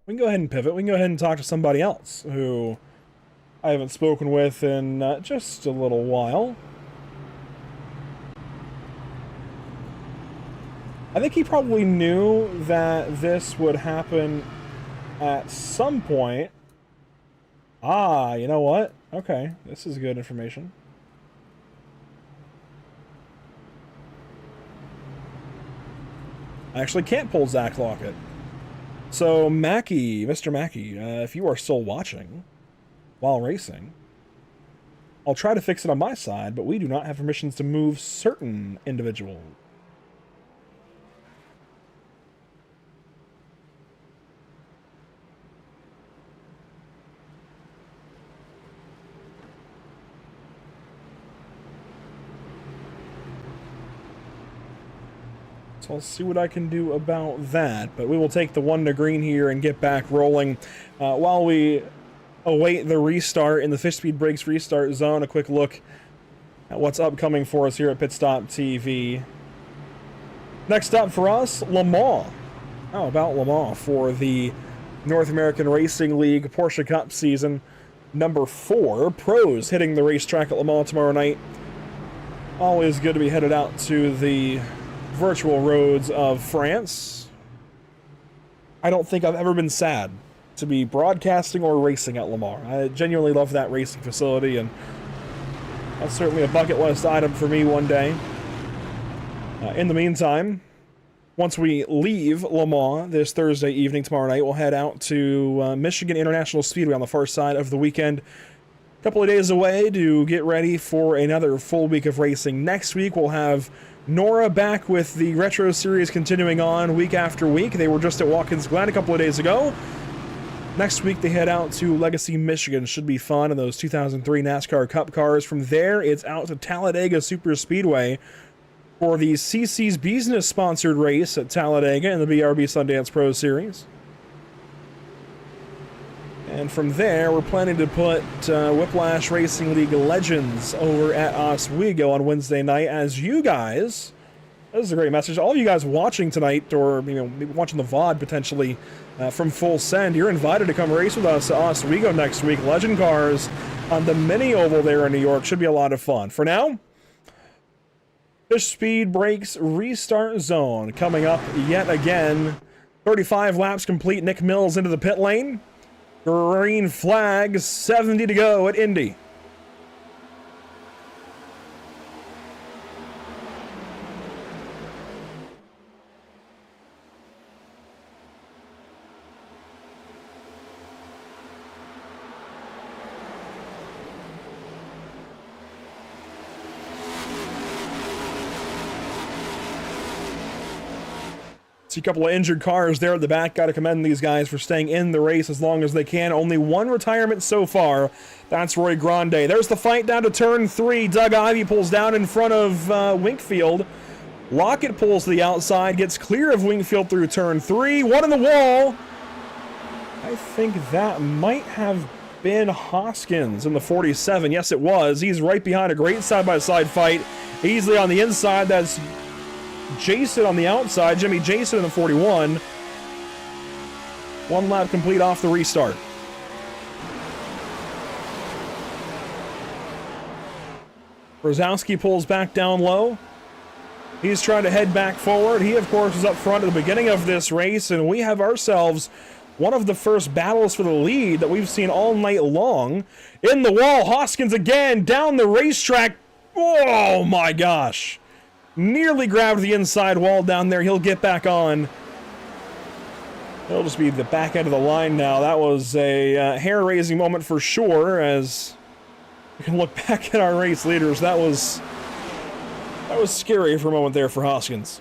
We can go ahead and pivot. We can go ahead and talk to somebody else who I haven't spoken with in just a little while. I think he probably knew that this would happen at some point. Ah, you know what? Okay, this is good information. I actually can't pull Zach Lockett. So, Mackey, Mr. Mackey, if you are still watching while racing, I'll try to fix it on my side, but we do not have permissions to move certain individuals. So I'll see what I can do about that, but we will take the 1 to green here and get back rolling. While we await the restart in the Fish Speed Brakes restart zone, a quick look at what's upcoming for us here at Pit Stop TV. Next up for us, Le Mans. How about Le Mans for the North American Racing League Porsche Cup season number 4. Pros hitting the racetrack at Le Mans tomorrow night. Always good to be headed out to the virtual roads of France. I don't think I've ever been sad to be broadcasting or racing at Le Mans. I genuinely love that racing facility, and that's certainly a bucket list item for me one day. In the meantime, once we leave Le Mans this Thursday evening, tomorrow night, we'll head out to Michigan International Speedway on the far side of the weekend. A couple of days away to get ready for another full week of racing. Next week, we'll have Nora back with the Retro Series continuing on week after week. They were just at Watkins Glen a couple of days ago. Next week, they head out to Legacy, Michigan. Should be fun in those 2003 NASCAR Cup cars. From there, it's out to Talladega Super Speedway for the CC's Business-sponsored race at Talladega in the BRB Sundance Pro Series. And from there, we're planning to put Whiplash Racing League Legends over at Oswego on Wednesday night as you guys, this is a great message, all of you guys watching tonight, or maybe watching the VOD potentially from Full Send, you're invited to come race with us at Oswego next week. Legend cars on the mini oval there in New York. Should be a lot of fun. For now, Fish Speed Brakes Restart Zone coming up yet again. 35 laps complete. Nick Mills into the pit lane. Green flag, 70 to go at Indy. See a couple of injured cars there at the back. Got to commend these guys for staying in the race as long as they can. Only one retirement so far. That's Roy Grande. There's the fight down to turn 3. Doug Ivey pulls down in front of Wingfield. Lockett pulls to the outside, gets clear of Wingfield through turn 3. One in the wall. I think that might have been Hoskins in the 47. Yes, it was. He's right behind a great side-by-side fight. Easily on the inside. That's Jason on the outside, Jimmy Jason in the 41. One lap complete off the restart. Brzezowski pulls back down low. He's trying to head back forward. He, of course, was up front at the beginning of this race, and we have ourselves one of the first battles for the lead that we've seen all night long. In the wall, Hoskins again, down the racetrack. Oh, my gosh. Nearly grabbed the inside wall down there. He'll get back on. It'll just be the back end of the line now. That was a hair-raising moment for sure, as we can look back at our race leaders. That was scary for a moment there for Hoskins.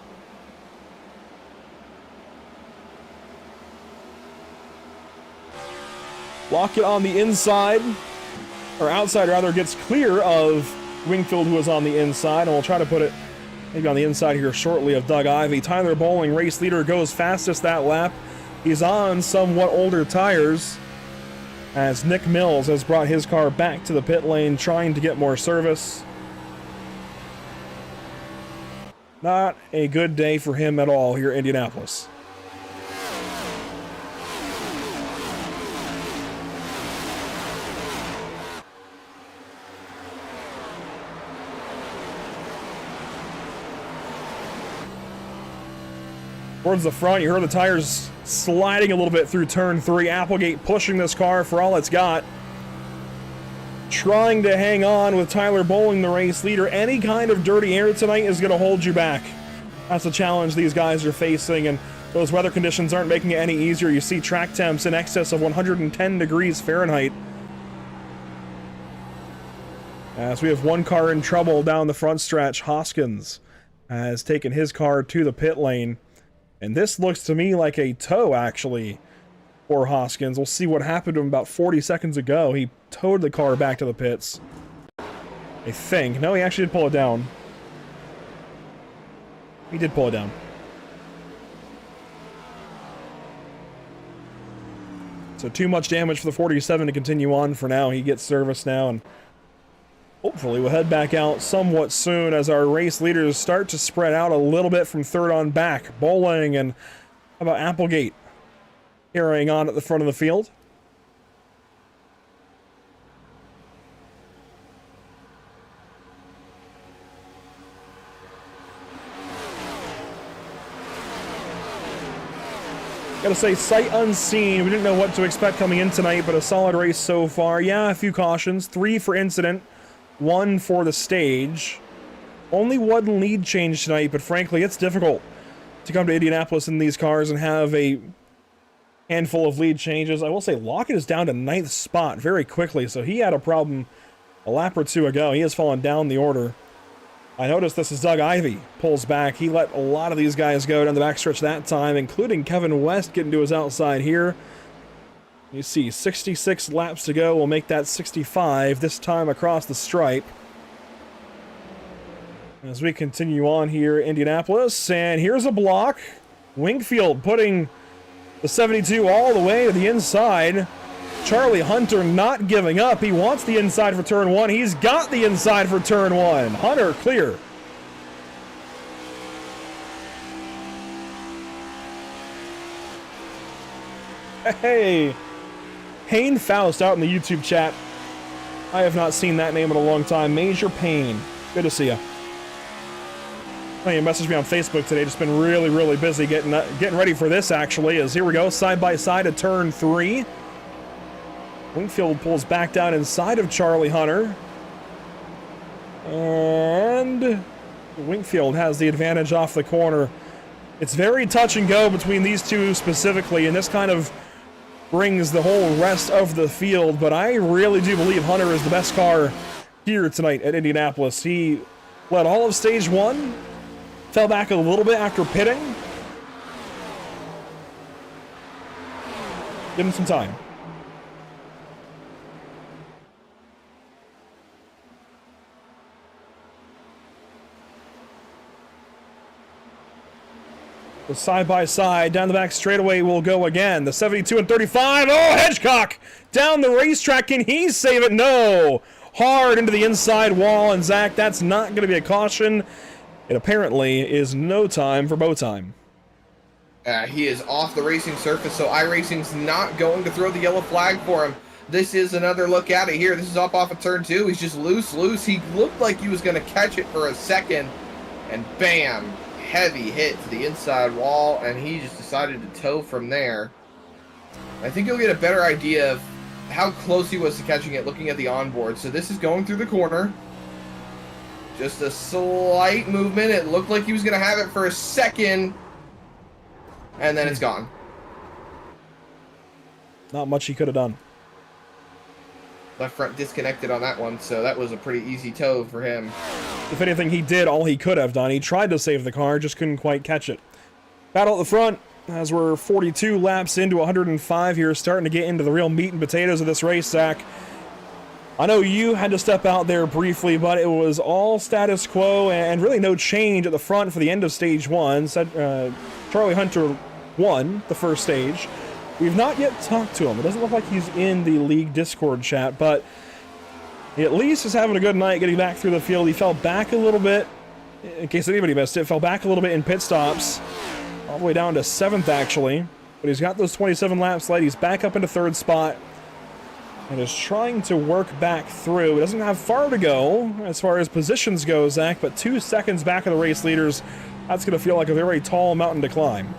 Lockett on the inside, or outside rather, gets clear of Wingfield, who was on the inside, and we'll try to put it maybe on the inside here shortly of Doug Ivey. Tyler Bowling, race leader, goes fastest that lap. He's on somewhat older tires, as Nick Mills has brought his car back to the pit lane, trying to get more service. Not a good day for him at all here in Indianapolis. Towards the front, you heard the tires sliding a little bit through turn 3. Applegate pushing this car for all it's got. Trying to hang on with Tyler Bowling, the race leader. Any kind of dirty air tonight is going to hold you back. That's the challenge these guys are facing, and those weather conditions aren't making it any easier. You see track temps in excess of 110 degrees Fahrenheit. As we have one car in trouble down the front stretch, Hoskins has taken his car to the pit lane. And this looks to me like a tow, actually, for Hoskins. We'll see what happened to him about 40 seconds ago. He towed the car back to the pits, I think. No, he actually did pull it down. He did pull it down. So too much damage for the 47 to continue on for now. He gets service now, and hopefully we'll head back out somewhat soon as our race leaders start to spread out a little bit from third on back. Bowling and how about Applegate carrying on at the front of the field. Gotta say, sight unseen. We didn't know what to expect coming in tonight, but a solid race so far. Yeah, a few cautions. 3 for incident. 1 for the stage. Only 1 lead change tonight, but frankly, it's difficult to come to Indianapolis in these cars and have a handful of lead changes. I will say Lockett is down to 9th spot very quickly, so he had a problem a lap or 2 ago. He has fallen down the order. I noticed this is Doug Ivey pulls back. He let a lot of these guys go down the backstretch that time, including Kevin West getting to his outside here. You see 66 laps to go. We'll make that 65 this time across the stripe. As we continue on here, Indianapolis, and here's a block. Wingfield putting the 72 all the way to the inside. Charlie Hunter not giving up. He wants the inside for turn 1. He's got the inside for turn 1. Hunter clear. Hey, Payne Faust out in the YouTube chat. I have not seen that name in a long time. Major Payne. Good to see you. Oh, you messaged me on Facebook today. Just been really, really busy getting ready for this, actually. As here we go, side by side at turn 3. Wingfield pulls back down inside of Charlie Hunter. And Wingfield has the advantage off the corner. It's very touch and go between these two specifically, and this kind of brings the whole rest of the field. But I really do believe Hunter is the best car here tonight at Indianapolis. He led all of stage 1. Fell back a little bit after pitting. Give him some time. The side by side down the back straightaway will go again. The 72 and 35. Oh, Hedgecock down the racetrack. Can he save it? No. Hard into the inside wall. And Zach, that's not going to be a caution. It apparently is no time for bow time. He is off the racing surface, so iRacing's not going to throw the yellow flag for him. This is another look at it here. This is up off of turn 2. He's just loose. He looked like he was going to catch it for a second, and bam, heavy hit to the inside wall, and he just decided to tow from there. I think you'll get a better idea of how close he was to catching it looking at the onboard. So this is going through the corner. Just a slight movement. It looked like he was going to have it for a second, and then it's gone. Not much he could have done. Left front disconnected on that one, so that was a pretty easy tow for him. If anything, he did all he could have done. He tried to save the car, just couldn't quite catch it. Battle at the front, as we're 42 laps into 105 here, starting to get into the real meat and potatoes of this race, Zach. I know you had to step out there briefly, but it was all status quo and really no change at the front for the end of stage 1. Charlie Hunter won the first stage. We've not yet talked to him. It doesn't look like he's in the league Discord chat, but he at least is having a good night getting back through the field. He fell back a little bit, in case anybody missed it, fell back a little bit in pit stops, all the way down to 7th actually. But he's got those 27 laps left. He's back up into 3rd spot. And is trying to work back through. He doesn't have far to go as far as positions go, Zach, but 2 seconds back of the race leaders. That's going to feel like a very tall mountain to climb.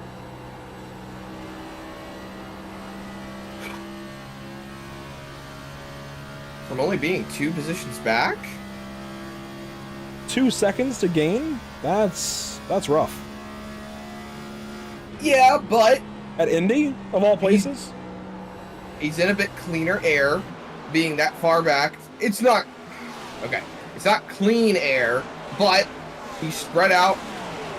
From only being 2 positions back? 2 seconds to gain? That's rough. Yeah, but at Indy, of all places? He's in a bit cleaner air, being that far back. It's not clean air, but he's spread out.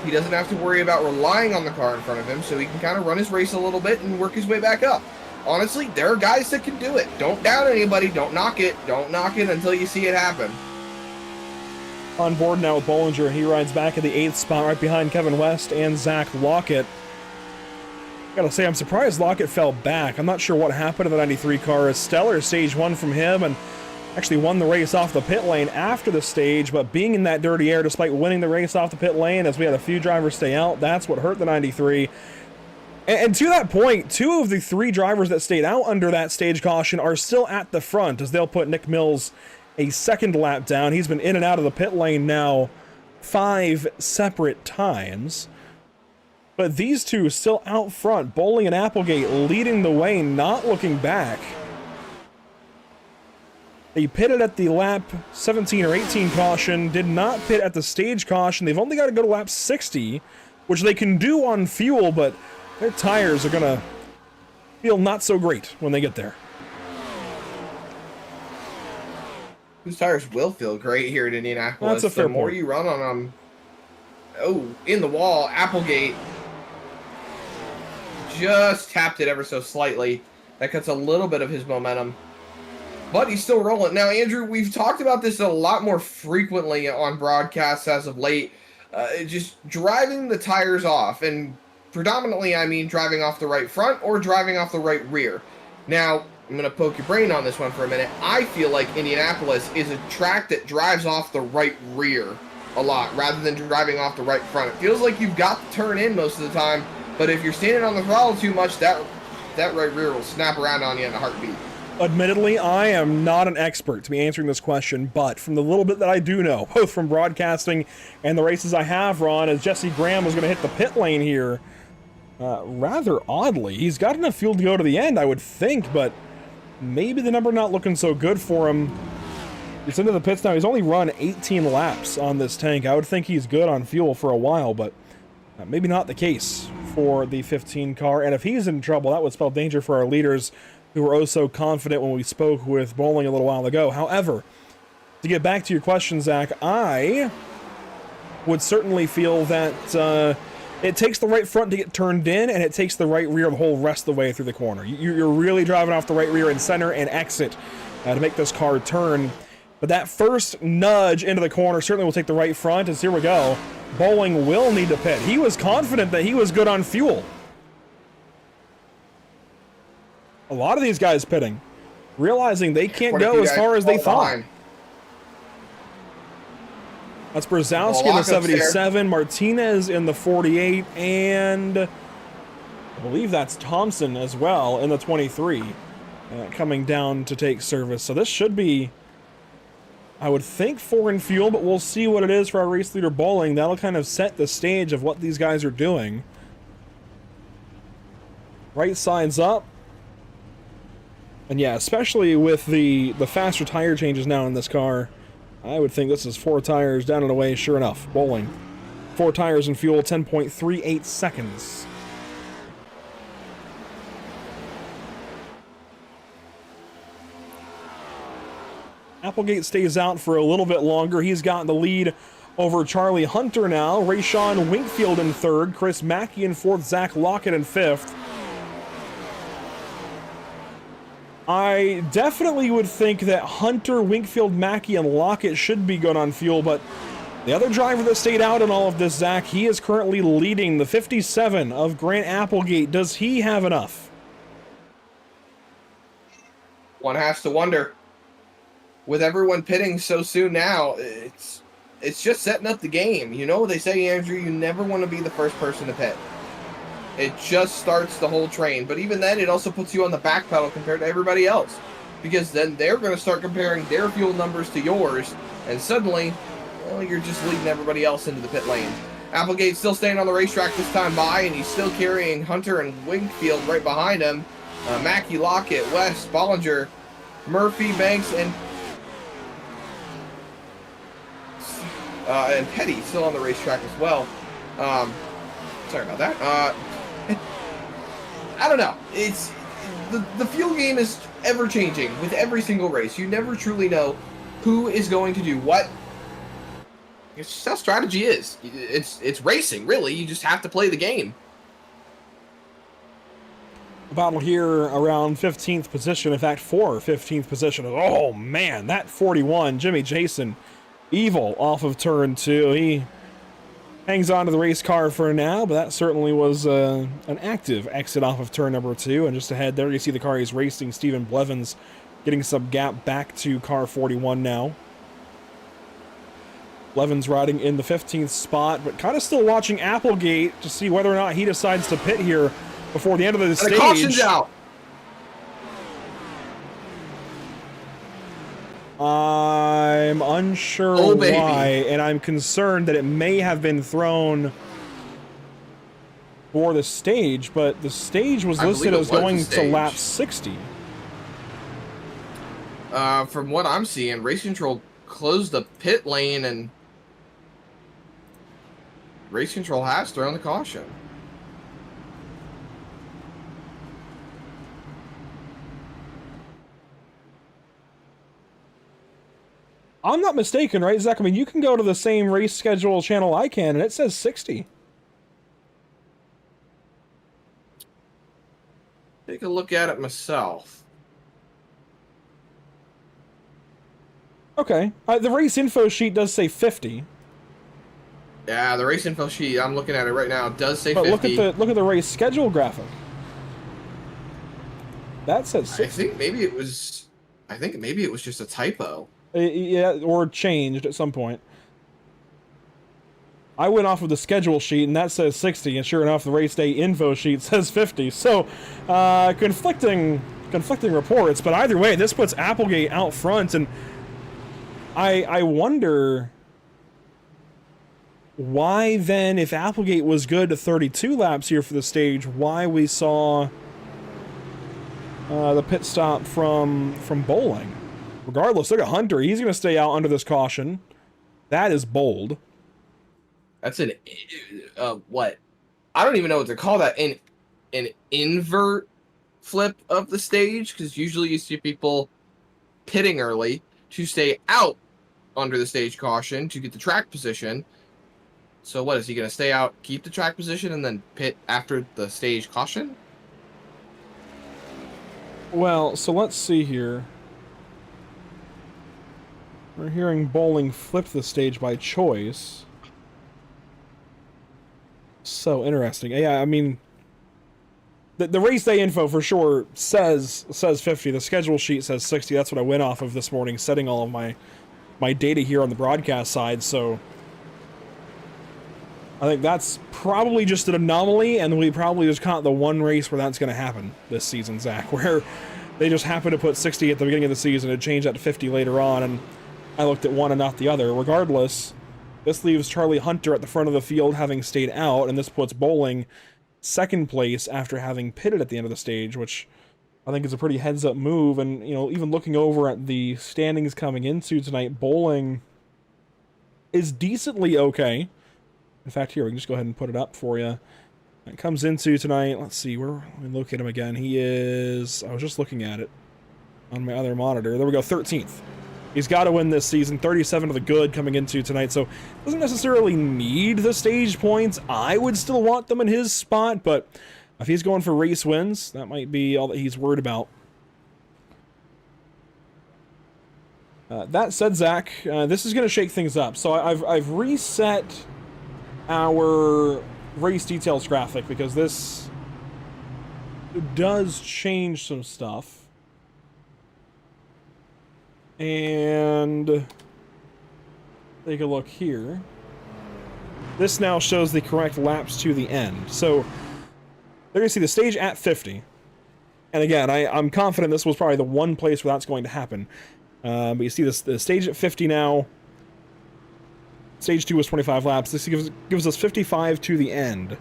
He doesn't have to worry about relying on the car in front of him, so he can kind of run his race a little bit and work his way back up. Honestly, there are guys that can do it. Don't doubt anybody. Don't knock it. Don't knock it until you see it happen. On board now with Bollinger. He rides back at the 8th spot right behind Kevin West and Zach Lockett. Gotta say, I'm surprised Lockett fell back. I'm not sure what happened to the 93 car. A stellar stage 1 from him, and actually won the race off the pit lane after the stage, but being in that dirty air despite winning the race off the pit lane, as we had a few drivers stay out, that's what hurt the 93. And to that point, 2 of the 3 drivers that stayed out under that stage caution are still at the front, as they'll put Nick Mills a 2nd lap down. He's been in and out of the pit lane now 5 separate times. But these 2 still out front, Bowling and Applegate leading the way, not looking back. They pitted at the lap 17 or 18 caution, did not pit at the stage caution. They've only got to go to lap 60, which they can do on fuel, but their tires are going to feel not so great when they get there. Whose tires will feel great here at Indianapolis. That's a fair the more point. you run on them. Oh, in the wall. Applegate just tapped it ever so slightly. That cuts a little bit of his momentum. But he's still rolling. Now, Andrew, we've talked about this a lot more frequently on broadcasts as of late. Just driving the tires off. And predominantly, I mean driving off the right front or driving off the right rear. Now, I'm going to poke your brain on this one for a minute. I feel like Indianapolis is a track that drives off the right rear a lot rather than driving off the right front. It feels like you've got to turn in most of the time, but if you're standing on the throttle too much, that right rear will snap around on you in a heartbeat. Admittedly, I am not an expert to be answering this question, but from the little bit that I do know, both from broadcasting and the races I have run, as Jesse Graham was going to hit the pit lane here, rather oddly. He's got enough fuel to go to the end, I would think, but maybe the number not looking so good for him. He's into the pits now. He's only run 18 laps on this tank. I would think he's good on fuel for a while, but maybe not the case for the 15 car. And if he's in trouble, that would spell danger for our leaders, who were oh so confident when we spoke with Bowling a little while ago. However, to get back to your question, Zach, I would certainly feel that it takes the right front to get turned in, and it takes the right rear the whole rest of the way through the corner. You're really driving off the right rear and center and exit to make this car turn. But that first nudge into the corner certainly will take the right front, as here we go. Bowling will need to pit. He was confident that he was good on fuel. A lot of these guys pitting, realizing they can't go as far as they thought. That's Brzezowski in the 77, Martinez in the 48, and I believe that's Thompson as well in the 23, coming down to take service. So this should be, I would think, foreign fuel, but we'll see what it is for our race leader Bowling. That'll kind of set the stage of what these guys are doing. Right side's up. And yeah, especially with the faster tire changes now in this car, I would think this is 4 tires down and away. Sure enough, Bowling. 4 tires and fuel, 10.38 seconds. Applegate stays out for a little bit longer. He's gotten the lead over Charlie Hunter now. Rayshawn Winkfield in 3rd. Chris Mackey in 4th. Zach Lockett in 5th. I definitely would think that Hunter, Winkfield, Mackey, and Lockett should be good on fuel, but the other driver that stayed out in all of this, Zach, he is currently leading the 57 of Grant Applegate. Does he have enough? One has to wonder. With everyone pitting so soon now, it's just setting up the game. You know what they say, Andrew, you never want to be the first person to pit. It just starts the whole train. But even then, it also puts you on the back pedal compared to everybody else. Because then they're going to start comparing their fuel numbers to yours. And suddenly, well, you're just leading everybody else into the pit lane. Applegate's still staying on the racetrack this time by, and he's still carrying Hunter and Wingfield right behind him. Mackey, Lockett, West, Bollinger, Murphy, Banks, and Petty still on the racetrack as well. Sorry about that. I don't know. It's the fuel game is ever changing with every single race. You never truly know who is going to do what. It's just how strategy is. It's racing, really. You just have to play the game. Battle here around 15th position. In fact, for 15th position. Oh man, that 41, Jimmy Jason, evil off of turn 2. He hangs on to the race car for now, but that certainly was an active exit off of turn number 2. And just ahead there, you see the car he's racing, Stephen Blevins, getting some gap back to car 41 now. Blevins riding in the 15th spot, but kind of still watching Applegate to see whether or not he decides to pit here before the end of the stage. The caution's out. I'm unsure why, and I'm concerned that it may have been thrown for the stage, but the stage was listed as going to lap 60. From what I'm seeing, Race Control closed the pit lane, and Race Control has thrown the caution. I'm not mistaken, right, Zach? I mean, you can go to the same race schedule channel I can, and it says 60. Take a look at it myself. Okay. The race info sheet does say 50. Yeah, the race info sheet, I'm looking at it right now, does say But 50. look at the race schedule graphic. That says 60. I think maybe it was just a typo. Yeah, or changed at some point. I went off of the schedule sheet, and that says 60, and sure enough, the race day info sheet says 50. So, conflicting reports, but either way, this puts Applegate out front, and I wonder why then, if Applegate was good to 32 laps here for the stage, why we saw the pit stop from Bowling. Regardless, look at Hunter. He's going to stay out under this caution. That is bold. That's an what? I don't even know what to call that. An invert flip of the stage, because usually you see people pitting early to stay out under the stage caution to get the track position. So what, is he going to stay out, keep the track position, and then pit after the stage caution? Well, so let's see here. We're hearing Bowling flip the stage by choice. So interesting. Yeah, I mean, the race day info for sure says 50. The schedule sheet says 60. That's what I went off of this morning, setting all of my data here on the broadcast side. So I think that's probably just an anomaly, and we probably just caught the one race where that's going to happen this season, Zach, where they just happened to put 60 at the beginning of the season and change that to 50 later on, and I looked at one and not the other. Regardless, this leaves Charlie Hunter at the front of the field having stayed out, and this puts Bowling second place after having pitted at the end of the stage, which I think is a pretty heads-up move. And, you know, even looking over at the standings coming into tonight, Bowling is decently okay. In fact, here, we can just go ahead and put it up for you. It comes into tonight, let's see, let me locate him again. He is, I was just looking at it on my other monitor. There we go, 13th. He's got to win this season, 37 to the good coming into tonight, so doesn't necessarily need the stage points. I would still want them in his spot, but if he's going for race wins, that might be all that he's worried about. That said, Zach, this is going to shake things up. So I've reset our race details graphic because this does change some stuff. And take a look here. This now shows the correct laps to the end. So they're going to see the stage at 50. And again, I'm confident this was probably the one place where that's going to happen. But you see the stage at 50 now. Stage 2 was 25 laps. This gives us 55 to the end.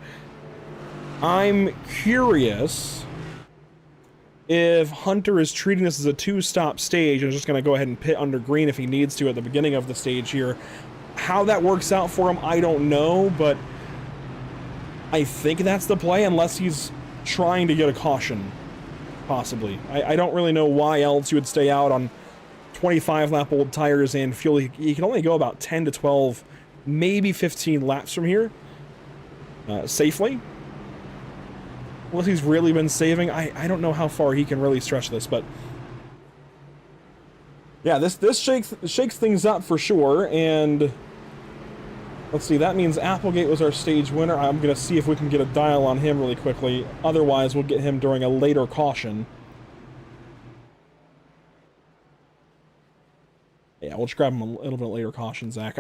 I'm curious if Hunter is treating this as a two-stop stage and is just going to go ahead and pit under green if he needs to at the beginning of the stage here. How that works out for him, I don't know, but I think that's the play, unless he's trying to get a caution, possibly. I don't really know why else you would stay out on 25-lap-old tires and fuel. He can only go about 10 to 12, maybe 15 laps from here, safely. Unless he's really been saving. I don't know how far he can really stretch this, but yeah, this shakes things up for sure. And let's see, that means Applegate was our stage winner. I'm going to see if we can get a dial on him really quickly. Otherwise, we'll get him during a later caution. Yeah, we'll just grab him a little bit later caution, Zach.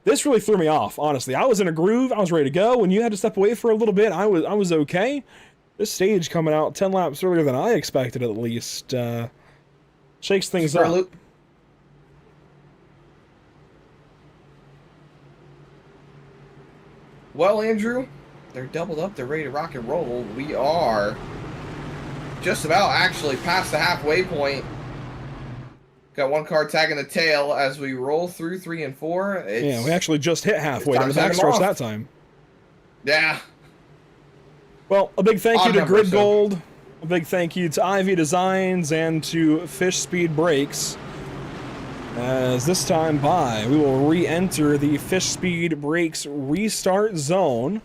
This really threw me off, honestly. I was in a groove. I was ready to go. When you had to step away for a little bit, I was okay. This stage coming out 10 laps earlier than I expected, at least, shakes things up. Luke. Well, Andrew, they're doubled up. They're ready to rock and roll. We are just about actually past the halfway point. Got one car tagging the tail as we roll through 3 and 4. Yeah, we actually just hit halfway on the backstretch that time. Yeah. Well, a big thank you to Grid Gold, a big thank you to Ivy Designs, and to Fish Speed Brakes. As this time by, we will re-enter the Fish Speed Brakes restart zone.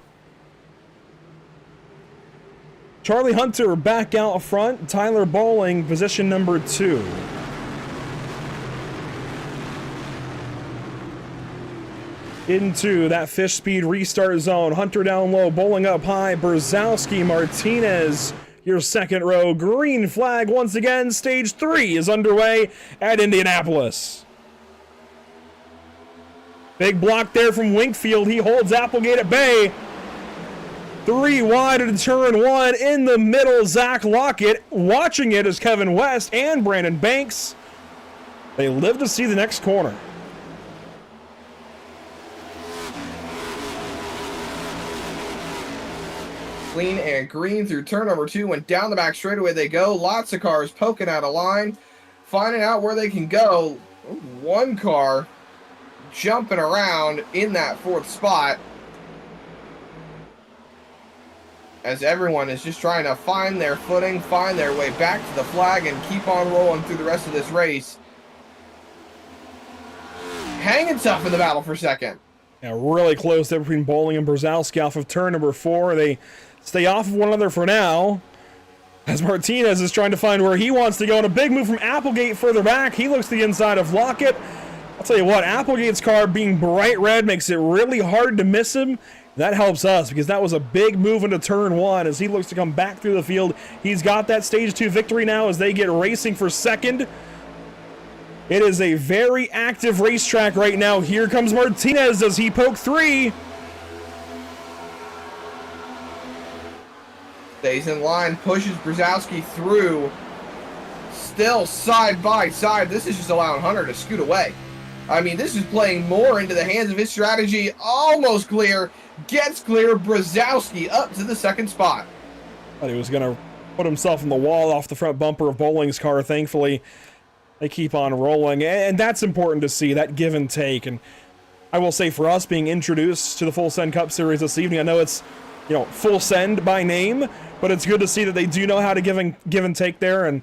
Charlie Hunter back out front. Tyler Bowling, position number 2. Into that Fish Speed restart zone. Hunter down low, Bowling up high. Brzezowski, Martinez, your second row. Green flag once again. Stage 3 is underway at Indianapolis. Big block there from Winkfield. He holds Applegate at bay. 3 wide into turn 1 in the middle. Zach Lockett watching it as Kevin West and Brandon Banks. They live to see the next corner. Clean and green through turn number 2, and down the back straightaway they go. Lots of cars poking out of line, finding out where they can go. One car jumping around in that 4th spot, as everyone is just trying to find their footing, find their way back to the flag, and keep on rolling through the rest of this race. Hanging tough in the battle for second. Yeah, really close there between Bowling and Brzezowski off of turn number 4. They stay off of one another for now, as Martinez is trying to find where he wants to go. And a big move from Applegate further back. He looks to the inside of Lockett. I'll tell you what, Applegate's car being bright red makes it really hard to miss him. That helps us because that was a big move into turn 1 as he looks to come back through the field. He's got that stage 2 victory now as they get racing for second. It is a very active racetrack right now. Here comes Martinez. Does he poke 3? Stays in line, pushes Brzezowski through. Still side by side. This is just allowing Hunter to scoot away. I mean, this is playing more into the hands of his strategy. Almost clear. Gets clear. Brzezowski up to the 2nd spot. Thought he was going to put himself in the wall off the front bumper of Bowling's car. Thankfully, they keep on rolling. And that's important to see, that give and take. And I will say for us being introduced to the Full Send Cup Series this evening, I know it's, you know, Full Send by name, but it's good to see that they do know how to give and take there. And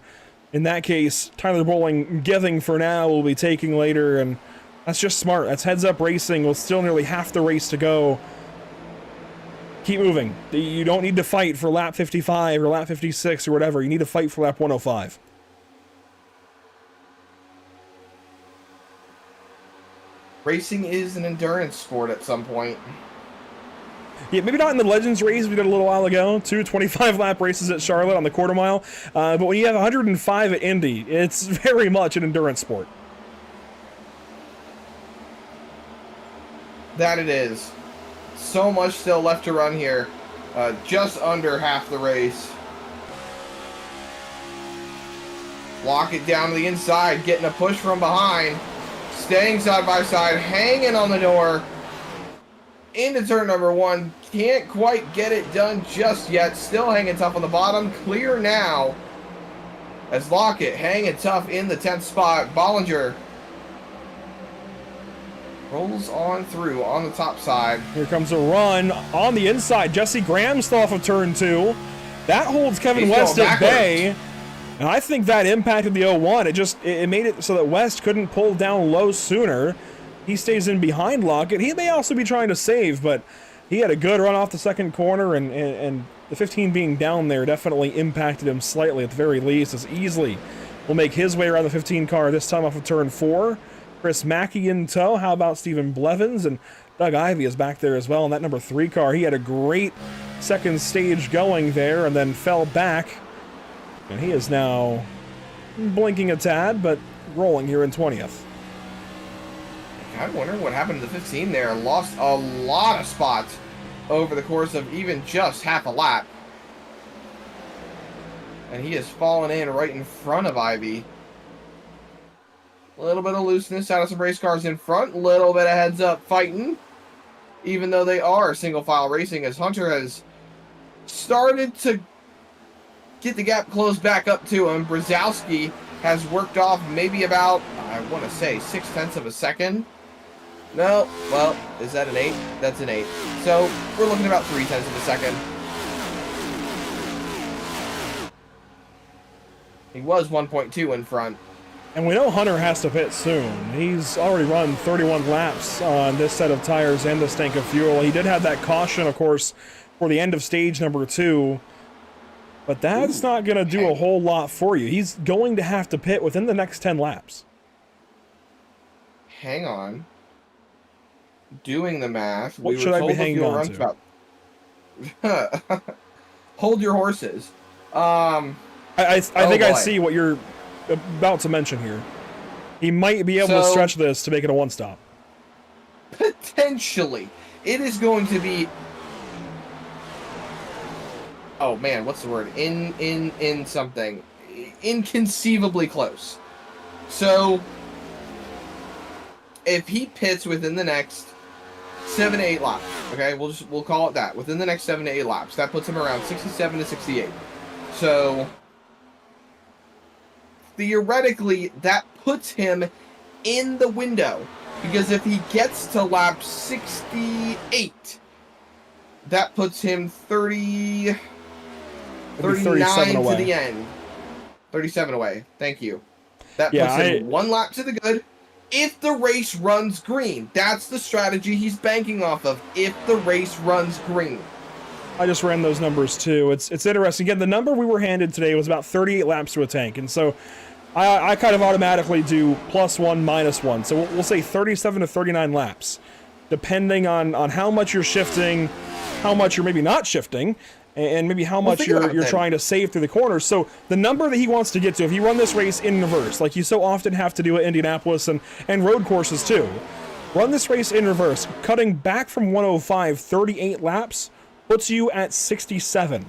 in that case, Tyler Bowling giving for now, will be taking later. And that's just smart. That's heads up racing with still nearly half the race to go. Keep moving. You don't need to fight for lap 55 or lap 56 or whatever. You need to fight for lap 105. Racing is an endurance sport at some point. Yeah, maybe not in the Legends race we did a little while ago. 2 25-lap races at Charlotte on the quarter mile. But when you have 105 at Indy, it's very much an endurance sport. That it is. So much still left to run here. Just under half the race. Lock it down to the inside, getting a push from behind. Staying side by side, hanging on the door. Into turn number 1. Can't quite get it done just yet. Still hanging tough on the bottom. Clear now. As Lockett hanging tough in the 10th spot. Bollinger rolls on through on the top side. Here comes a run on the inside. Jesse Graham still off of turn 2. That holds Kevin West at bay. And I think that impacted the 01. It made it so that West couldn't pull down low sooner. He stays in behind Lockett. He may also be trying to save, but he had a good run off the second corner, and the 15 being down there definitely impacted him slightly at the very least, as Easley will make his way around the 15 car, this time off of turn 4. Chris Mackey in tow. How about Stephen Blevins? And Doug Ivey is back there as well in that number 3 car. He had a great second stage going there and then fell back. And he is now blinking a tad, but rolling here in 20th. I'm wondering what happened to the 15 there. Lost a lot of spots over the course of even just half a lap. And he has fallen in right in front of Ivy. A little bit of looseness out of some race cars in front. A little bit of heads up fighting. Even though they are single file racing, as Hunter has started to get the gap closed back up to him. Brzezowski has worked off maybe about, I want to say, 0.6 of a second. No, well, is that an 8? That's an 8. So we're looking at about 0.3 of a second. He was 1.2 in front. And we know Hunter has to pit soon. He's already run 31 laps on this set of tires and this tank of fuel. He did have that caution, of course, for the end of stage number 2. But that's not going to do a whole lot for you. He's going to have to pit within the next 10 laps. Hang on. Doing the math. What should I be hanging on to? Hold your horses. I think I see what you're about to mention here. He might be able to stretch this to make it a one-stop. Potentially. It is going to be... Oh man, what's the word? In something. Inconceivably close. So, if he pits within the next 7 to 8 laps, okay, we'll call it that. Within the next 7 to 8 laps, that puts him around 67 to 68. So, theoretically, that puts him in the window. Because if he gets to lap 68, that puts him 39 to the end. 37 away. Thank you. That puts him 1 lap to the good. If the race runs green, that's the strategy he's banking off of. If the race runs green. I just ran those numbers too. It's interesting. Again, the number we were handed today was about 38 laps to a tank, and so I kind of automatically do +1, -1. So we'll say 37 to 39 laps, depending on how much you're shifting, how much you're maybe not shifting, and maybe how much you're trying to save through the corners. So the number that he wants to get to, if he run this race in reverse, like you so often have to do at Indianapolis and road courses too, run this race in reverse, cutting back from 105, 38 laps, puts you at 67.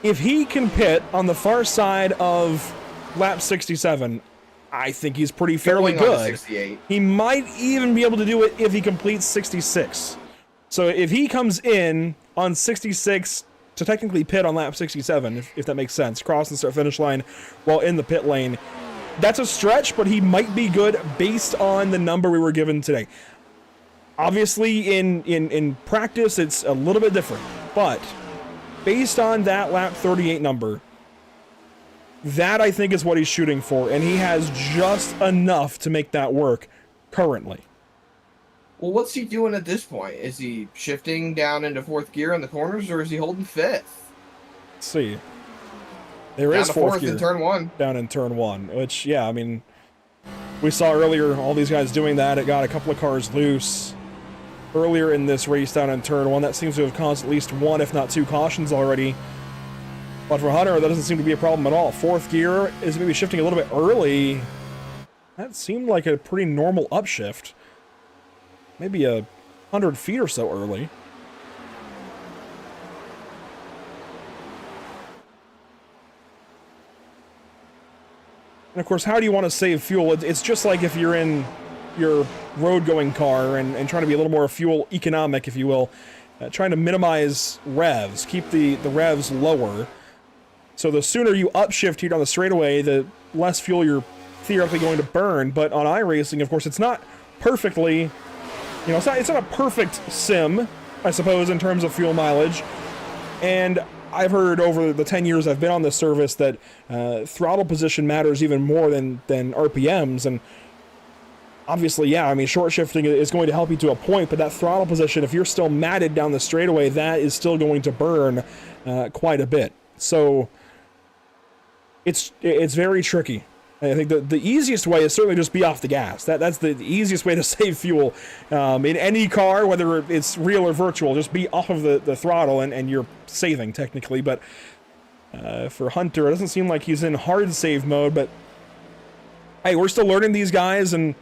If he can pit on the far side of lap 67, I think he's pretty fairly good. He might even be able to do it if he completes 66. So if he comes in on 66 to technically pit on lap 67, if that makes sense, cross and start finish line while in the pit lane, that's a stretch, but he might be good based on the number we were given today. Obviously, in practice, it's a little bit different, but based on that lap 38 number, that I think is what he's shooting for, and he has just enough to make that work currently. Well, what's he doing at this point? Is he shifting down into 4th gear in the corners, or is he holding 5th? Let's see. There is 4th gear in turn 1. Down in turn 1, which, yeah, I mean, we saw earlier all these guys doing that. It got a couple of cars loose earlier in this race down in turn 1. That seems to have caused at least 1, if not 2 cautions already. But for Hunter, that doesn't seem to be a problem at all. 4th gear is maybe shifting a little bit early. That seemed like a pretty normal upshift. Maybe 100 feet or so early. And of course, how do you want to save fuel? It's just like if you're in your road-going car and trying to be a little more fuel economic, if you will. Trying to minimize revs, keep the revs lower. So the sooner you upshift here on the straightaway, the less fuel you're theoretically going to burn. But on iRacing, of course, it's not perfectly... You know, it's not a perfect sim, I suppose, in terms of fuel mileage. And I've heard over the 10 years I've been on this service that throttle position matters even more than RPMs. And obviously, yeah, I mean, short shifting is going to help you to a point, but that throttle position, if you're still matted down the straightaway, that is still going to burn quite a bit. So it's very tricky. I think the easiest way is certainly just be off the gas. That's the easiest way to save fuel in any car, whether it's real or virtual. Just be off of the throttle and you're saving technically. But for Hunter, it doesn't seem like he's in hard save mode. But hey, we're still learning these guys, and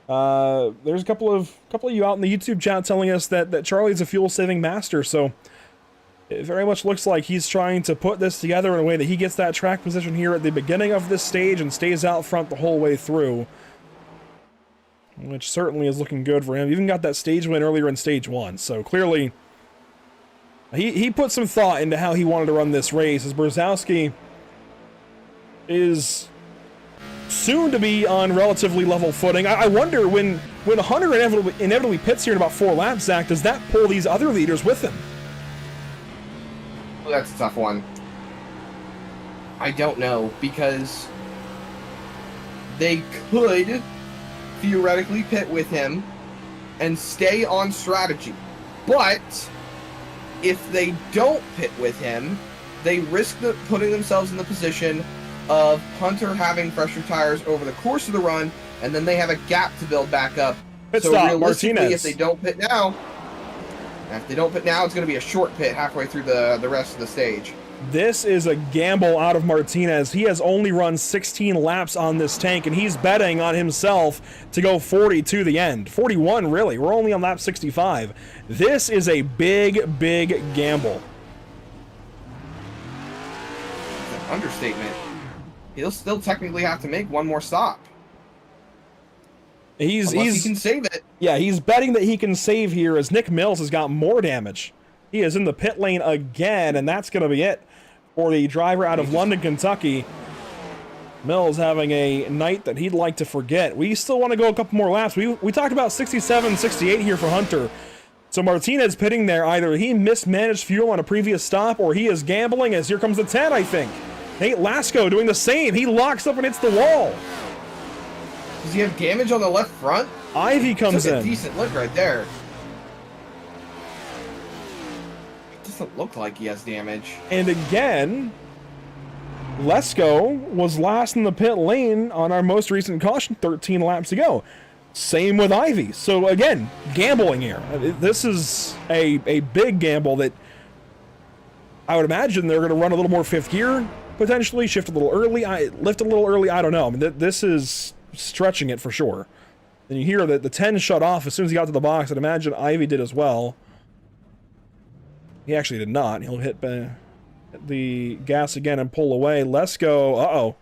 there's a couple of you out in the YouTube chat telling us that Charlie's a fuel saving master. So it very much looks like he's trying to put this together in a way that he gets that track position here at the beginning of this stage and stays out front the whole way through, which certainly is looking good for him. Even got that stage win earlier in stage 1, so clearly he put some thought into how he wanted to run this race, as Brzezowski is soon to be on relatively level footing. I wonder when Hunter inevitably pits here in about 4 laps, Zach, does that pull these other leaders with him? Well, that's a tough one. I don't know, because they could theoretically pit with him and stay on strategy. But if they don't pit with him, they risk putting themselves in the position of Hunter having fresher tires over the course of the run, and then they have a gap to build back up. Pit So stop, realistically, Martinez. if they don't pit now, it's going to be a short pit halfway through the rest of the stage. This is a gamble out of Martinez. He has only run 16 laps on this tank, and he's betting on himself to go 40 to the end. 41, really. We're only on lap 65. This is a big, big gamble. It's an understatement. He'll still technically have to make one more stop. Unless he can save it. Yeah, he's betting that he can save here as Nick Mills has got more damage. He is in the pit lane again, and that's going to be it for the driver out of London, Kentucky. Mills having a night that he'd like to forget. We still want to go a couple more laps. We talked about 67, 68 here for Hunter. So Martinez pitting there. Either he mismanaged fuel on a previous stop, or he is gambling as here comes the 10, I think. Nate Lasco doing the same. He locks up and hits the wall. Does he have damage on the left front? Ivy comes in. A decent look right there. It doesn't look like he has damage. And again, Lesko was last in the pit lane on our most recent caution 13 laps ago. Same with Ivy. So again, gambling here. This is a big gamble that I would imagine they're going to run a little more fifth gear, potentially shift a little early, lift a little early. I don't know. I mean, this is stretching it for sure. And you hear that the 10 shut off as soon as he got to the box. I'd imagine Ivy did as well. He actually did not. He'll hit the gas again and pull away. Lesko, uh-oh.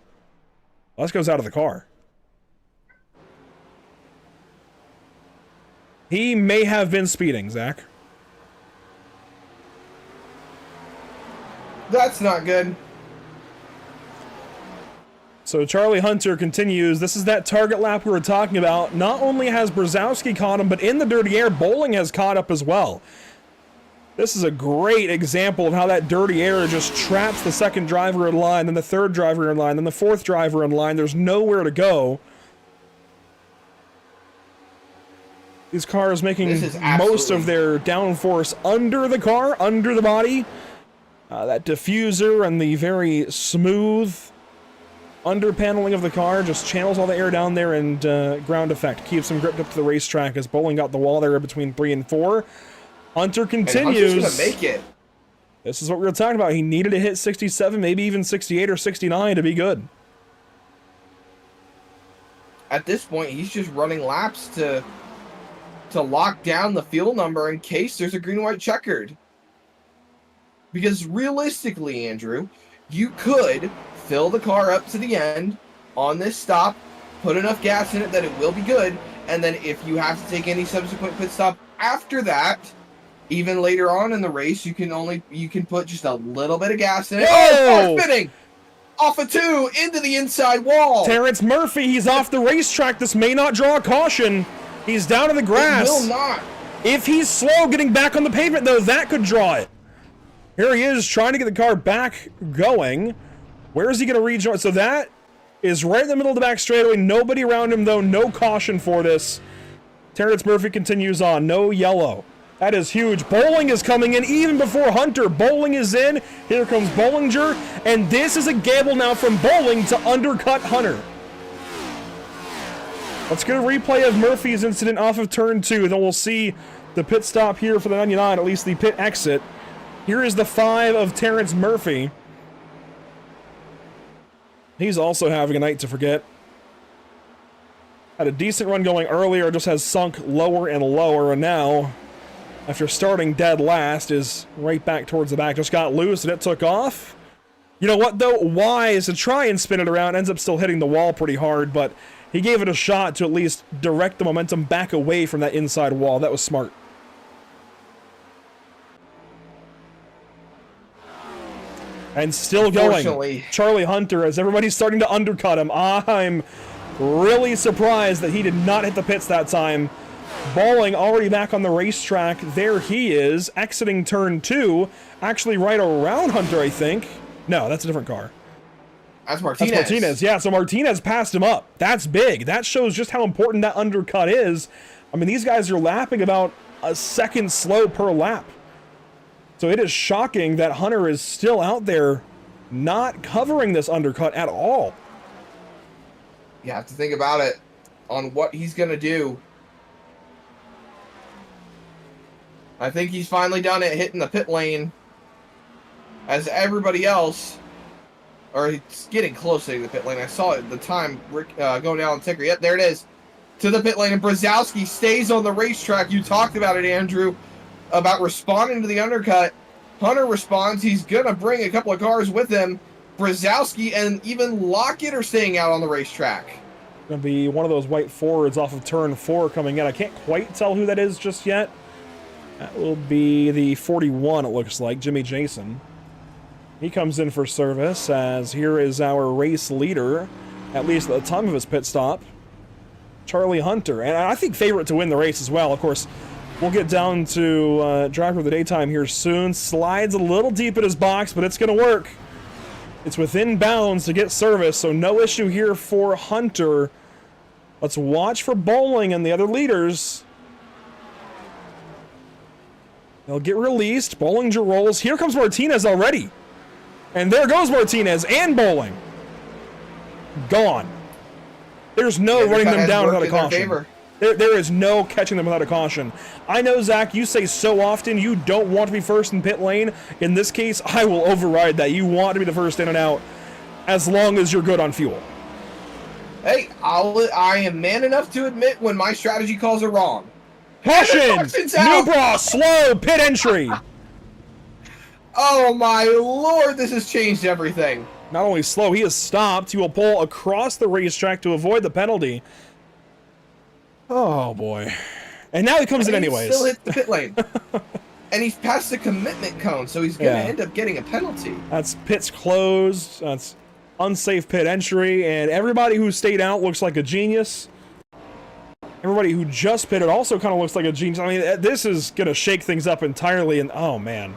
Lesko's out of the car. He may have been speeding, Zach. That's not good. So Charlie Hunter continues. This is that target lap we were talking about. Not only has Brzezowski caught him, but in the dirty air, Bowling has caught up as well. This is a great example of how that dirty air just traps the second driver in line, then the third driver in line, then the fourth driver in line. There's nowhere to go. These cars making most of their downforce under the car, under the body. That diffuser and the very smooth under paneling of the car just channels all the air down there, and ground effect keeps him gripped up to the racetrack as Bowling got the wall there between 3 and 4. Hunter continues. And Hunter's gonna make it. This is what we were talking about. He needed to hit 67, maybe even 68 or 69 to be good. At this point, he's just running laps to lock down the fuel number in case there's a green-white checkered. Because realistically, Andrew, you could fill the car up to the end on this stop, put enough gas in it that it will be good, and then if you have to take any subsequent pit stop after that, even later on in the race, you can put just a little bit of gas in it. Oh, spinning! Off a 2 into the inside wall. Terrence Murphy, he's off the racetrack. This may not draw a caution. He's down in the grass. It will not. If he's slow getting back on the pavement, though, that could draw it. Here he is trying to get the car back going. Where is he going to rejoin? So that is right in the middle of the back straightaway. Nobody around him, though. No caution for this. Terrence Murphy continues on. No yellow. That is huge. Bowling is coming in even before Hunter. Bowling is in. Here comes Bollinger. And this is a gamble now from Bowling to undercut Hunter. Let's get a replay of Murphy's incident off of turn 2. Then we'll see the pit stop here for the 99, at least the pit exit. Here is the 5 of Terrence Murphy. He's also having a night to forget. Had a decent run going earlier, just has sunk lower and lower, and now, after starting dead last, is right back towards the back. Just got loose and it took off. You know what, though? Wise to try and spin it around, ends up still hitting the wall pretty hard, but he gave it a shot to at least direct the momentum back away from that inside wall. That was smart. And still going. Charlie Hunter, as everybody's starting to undercut him. I'm really surprised that he did not hit the pits that time. Bowling already back on the racetrack. There he is, exiting turn 2. Actually right around Hunter, I think. No, that's a different car. That's Martinez. That's Martinez, yeah. So Martinez passed him up. That's big. That shows just how important that undercut is. I mean, these guys are lapping about a second slow per lap. So it is shocking that Hunter is still out there not covering this undercut at all. You have to think about it on what he's going to do. I think he's finally done it, hitting the pit lane. As everybody else, or he's getting close to the pit lane. I saw it at the time going down the ticker. Yep, there it is. To the pit lane, and Brzezowski stays on the racetrack. You talked about it, Andrew, about responding to the undercut. Hunter responds. He's going to bring a couple of cars with him. Brzezowski and even Lockett are staying out on the racetrack. Going to be one of those white Fords off of turn 4 coming in. I can't quite tell who that is just yet. That will be the 41, it looks like, Jimmy Jason. He comes in for service, as here is our race leader, at least at the time of his pit stop, Charlie Hunter. And I think favorite to win the race as well. Of course, we'll get down to driver of the daytime here soon. Slides a little deep in his box, but it's going to work. It's within bounds to get service, so no issue here for Hunter. Let's watch for Bowling and the other leaders. They'll get released. Bollinger rolls. Here comes Martinez already. And there goes Martinez and Bowling. Gone. There's no running them down without a caution. There is no catching them without a caution. I know, Zach, you say so often you don't want to be first in pit lane. In this case, I will override that. You want to be the first in and out as long as you're good on fuel. Hey, I am man enough to admit when my strategy calls are wrong. Caution! Nubra, slow pit entry. Oh my lord, this has changed everything. Not only slow, he is stopped. He will pull across the racetrack to avoid the penalty. Oh boy. And now he comes in anyways. He still hit the pit lane. And he's past the commitment cone, so he's going to end up getting a penalty. That's pits closed. That's unsafe pit entry. And everybody who stayed out looks like a genius. Everybody who just pitted also kind of looks like a genius. I mean, this is going to shake things up entirely. And oh man.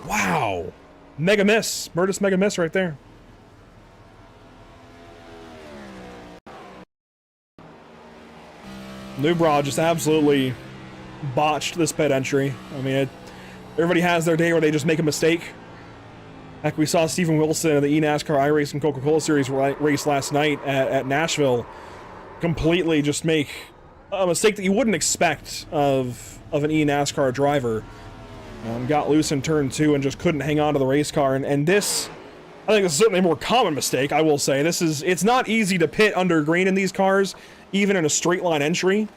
Wow. Mega miss. Murtis mega miss right there. Nubra just absolutely botched this pit entry. I mean, everybody has their day where they just make a mistake. Heck, we saw Stephen Wilson in the eNASCAR iRacing Coca-Cola Series race last night at Nashville completely just make a mistake that you wouldn't expect of an eNASCAR driver. Got loose in turn 2 and just couldn't hang on to the race car. And this, I think this is certainly a more common mistake, I will say. It's not easy to pit under green in these cars, even in a straight line entry.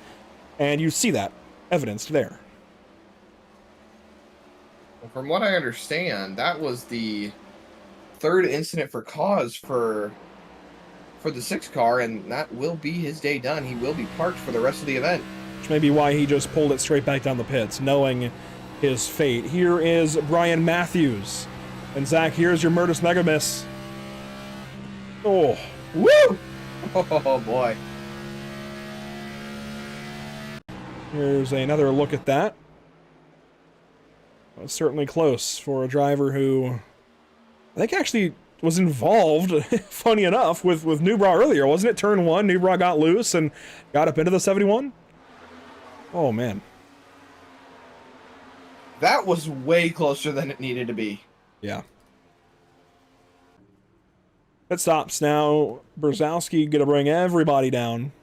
And you see that evidenced there. Well, from what I understand, that was the third incident for cause for the 6 car, and that will be his day done. He will be parked for the rest of the event. Which may be why he just pulled it straight back down the pits, knowing his fate. Here is Brian Matthews. And Zach, here's your Murtis Mega Miss. Oh. Woo! Oh, boy. Here's another look at that. Well, certainly close for a driver who I think actually was involved, funny enough, with Nubra earlier, wasn't it? Turn 1, Nubra got loose and got up into the 71. Oh, man. That was way closer than it needed to be. Yeah. Pit stops now. Brzezowski going to bring everybody down.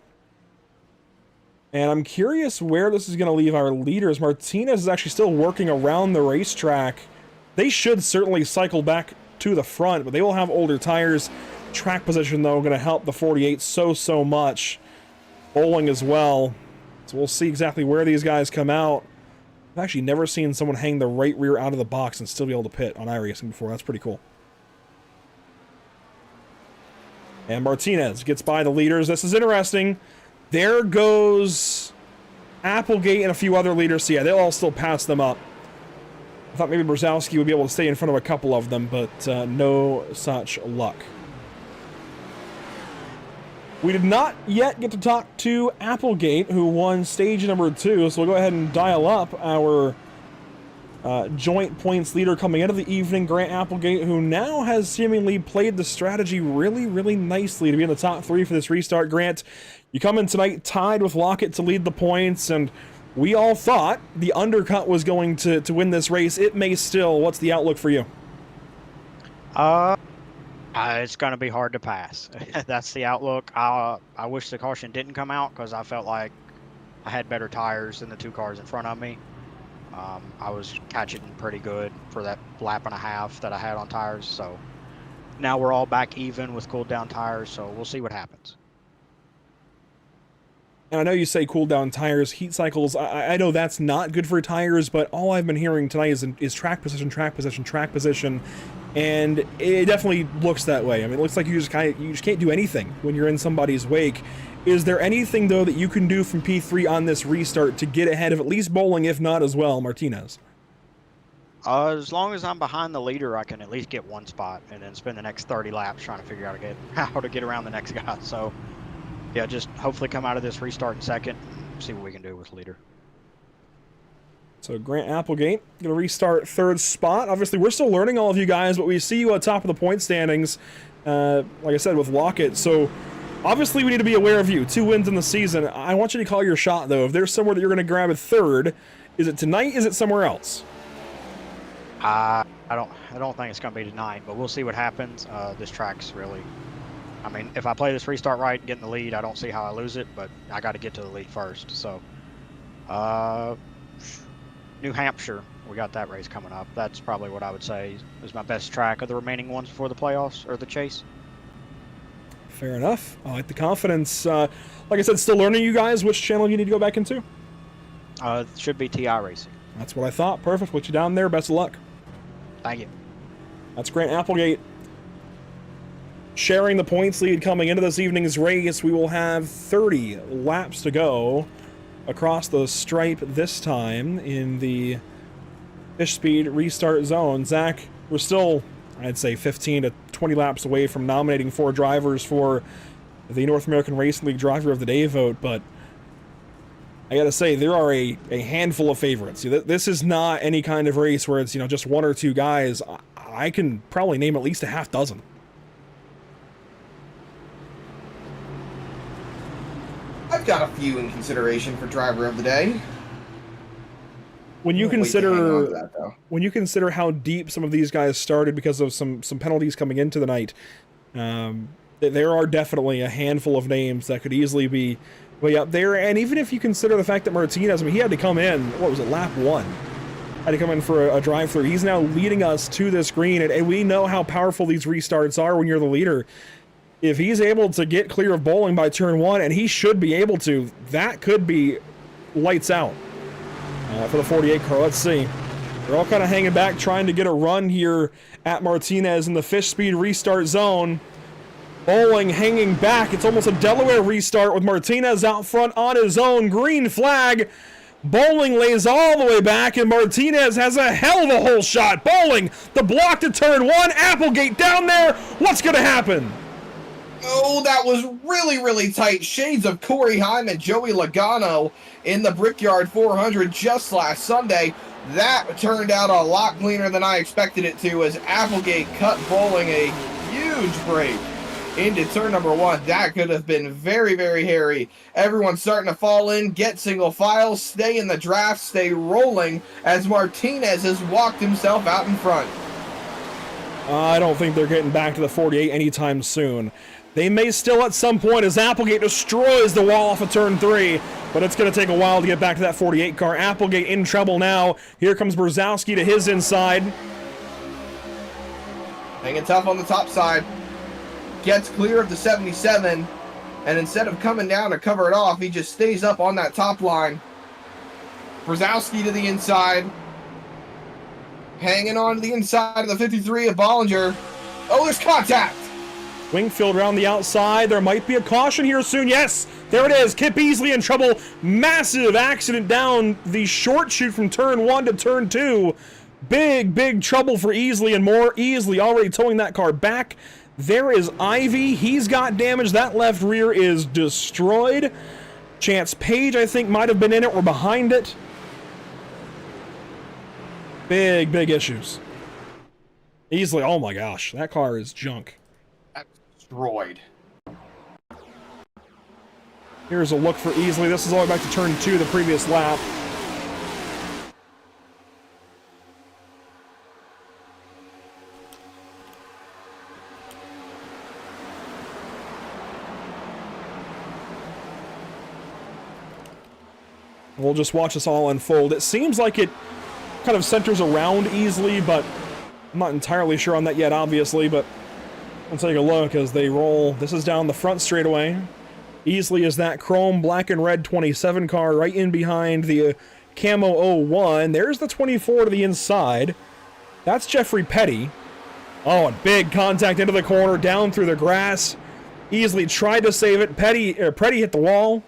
And I'm curious where this is going to leave our leaders. Martinez is actually still working around the racetrack. They should certainly cycle back to the front, but they will have older tires. Track position, though, going to help the 48 so much. Bowling as well. So we'll see exactly where these guys come out. I've actually never seen someone hang the right rear out of the box and still be able to pit on iRacing before. That's pretty cool. And Martinez gets by the leaders. This is interesting. There goes Applegate and a few other leaders. So yeah, they'll all still pass them up. I thought maybe Brzezowski would be able to stay in front of a couple of them, but no such luck. We did not yet get to talk to Applegate, who won stage number 2, so we'll go ahead and dial up our joint points leader coming into the evening, Grant Applegate, who now has seemingly played the strategy really, really nicely to be in the top 3 for this restart. Grant, you come in tonight tied with Lockett to lead the points, and we all thought the undercut was going to win this race. It may still. What's the outlook for you? It's going to be hard to pass. That's the outlook. I wish the caution didn't come out because I felt like I had better tires than the 2 cars in front of me. I was catching pretty good for that lap and a half that I had on tires. So now we're all back even with cooled down tires. So we'll see what happens. And I know you say cool down tires, heat cycles. I know that's not good for tires, but all I've been hearing tonight is track position, track position, track position, and it definitely looks that way. I mean, it looks like you just can't do anything when you're in somebody's wake. Is there anything though that you can do from P3 on this restart to get ahead of at least Bowling, if not as well, Martinez? As long as I'm behind the leader, I can at least get 1 spot and then spend the next 30 laps trying to figure out how to get around the next guy. So yeah, just hopefully come out of this restart in second and see what we can do with leader. So Grant Applegate going to restart 3rd spot. Obviously, we're still learning, all of you guys, but we see you at top of the point standings, like I said, with Lockett. So obviously, we need to be aware of you. 2 wins in the season. I want you to call your shot, though. If there's somewhere that you're going to grab a 3rd, is it tonight? Is it somewhere else? I don't think it's going to be tonight, but we'll see what happens. This track's really, I mean, if I play this restart right and get in the lead, I don't see how I lose it, but I got to get to the lead first. So, New Hampshire, we got that race coming up. That's probably what I would say is my best track of the remaining ones before the playoffs or the chase. Fair enough. I like the confidence. Like I said, still learning, you guys. Which channel you need to go back into? It should be TI Racing. That's what I thought. Perfect. Put you down there. Best of luck. Thank you. That's Grant Applegate sharing the points lead coming into this evening's race. We will have 30 laps to go across the stripe this time in the fish speed restart zone. Zach, we're still, I'd say, 15 to 20 laps away from nominating 4 drivers for the North American Racing League Driver of the Day vote, but I gotta say, there are a handful of favorites. This is not any kind of race where it's, just 1 or 2 guys. I can probably name at least a half dozen. I've got a few in consideration for driver of the day. When you Wait to hang on consider to that, though. when you consider how deep some of these guys started because of some penalties coming into the night, there are definitely a handful of names that could easily be way up there. And even if you consider the fact that Martinez, I mean, he had to come in, what was it, lap 1? Had to come in for a drive-through. He's now leading us to this green, and we know how powerful these restarts are when you're the leader. If he's able to get clear of Bowling by turn 1, and he should be able to, that could be lights out for the 48 car. Let's see. They're all kind of hanging back, trying to get a run here at Martinez in the fish speed restart zone. Bowling hanging back. It's almost a Delaware restart with Martinez out front on his own. Green flag. Bowling lays all the way back, and Martinez has a hell of a hole shot. Bowling, the block to turn 1. Applegate down there. What's going to happen? Oh, that was really, really tight. Shades of Corey Heim and Joey Logano in the Brickyard 400 just last Sunday. That turned out a lot cleaner than I expected it to as Applegate cut Bowling a huge break into turn number 1. That could have been very, very hairy. Everyone's starting to fall in, get single file, stay in the draft, stay rolling as Martinez has walked himself out in front. I don't think they're getting back to the 48 anytime soon. They may still at some point as Applegate destroys the wall off of turn 3, but it's going to take a while to get back to that 48 car. Applegate in trouble now. Here comes Brzezowski to his inside. Hanging tough on the top side. Gets clear of the 77, and instead of coming down to cover it off, he just stays up on that top line. Brzezowski to the inside. Hanging on to the inside of the 53 of Bollinger. Oh, there's contact! Wingfield around the outside. There might be a caution here soon. Yes, there it is. Kip Easley in trouble. Massive accident down the short chute from turn 1 to turn 2. Big, big trouble for Easley and more. Easley already towing that car back. There is Ivy. He's got damage. That left rear is destroyed. Chance Page, I think, might have been in it or behind it. Big issues. Easily, oh my gosh, that car is junk. That's destroyed. Here's a look for Easily. This is all the way back to turn 2, the previous lap. We'll just watch this all unfold. It seems like it kind of centers around Easily, but I'm not entirely sure on that yet, obviously, but we'll take a look as they roll. This is down the front straightaway. Easily is that chrome black and red 27 car right in behind the camo 01. There's the 24 to the inside. That's Jeffrey Petty. Oh, and big contact into the corner, down through the grass. Easily tried to save it. Petty hit the wall.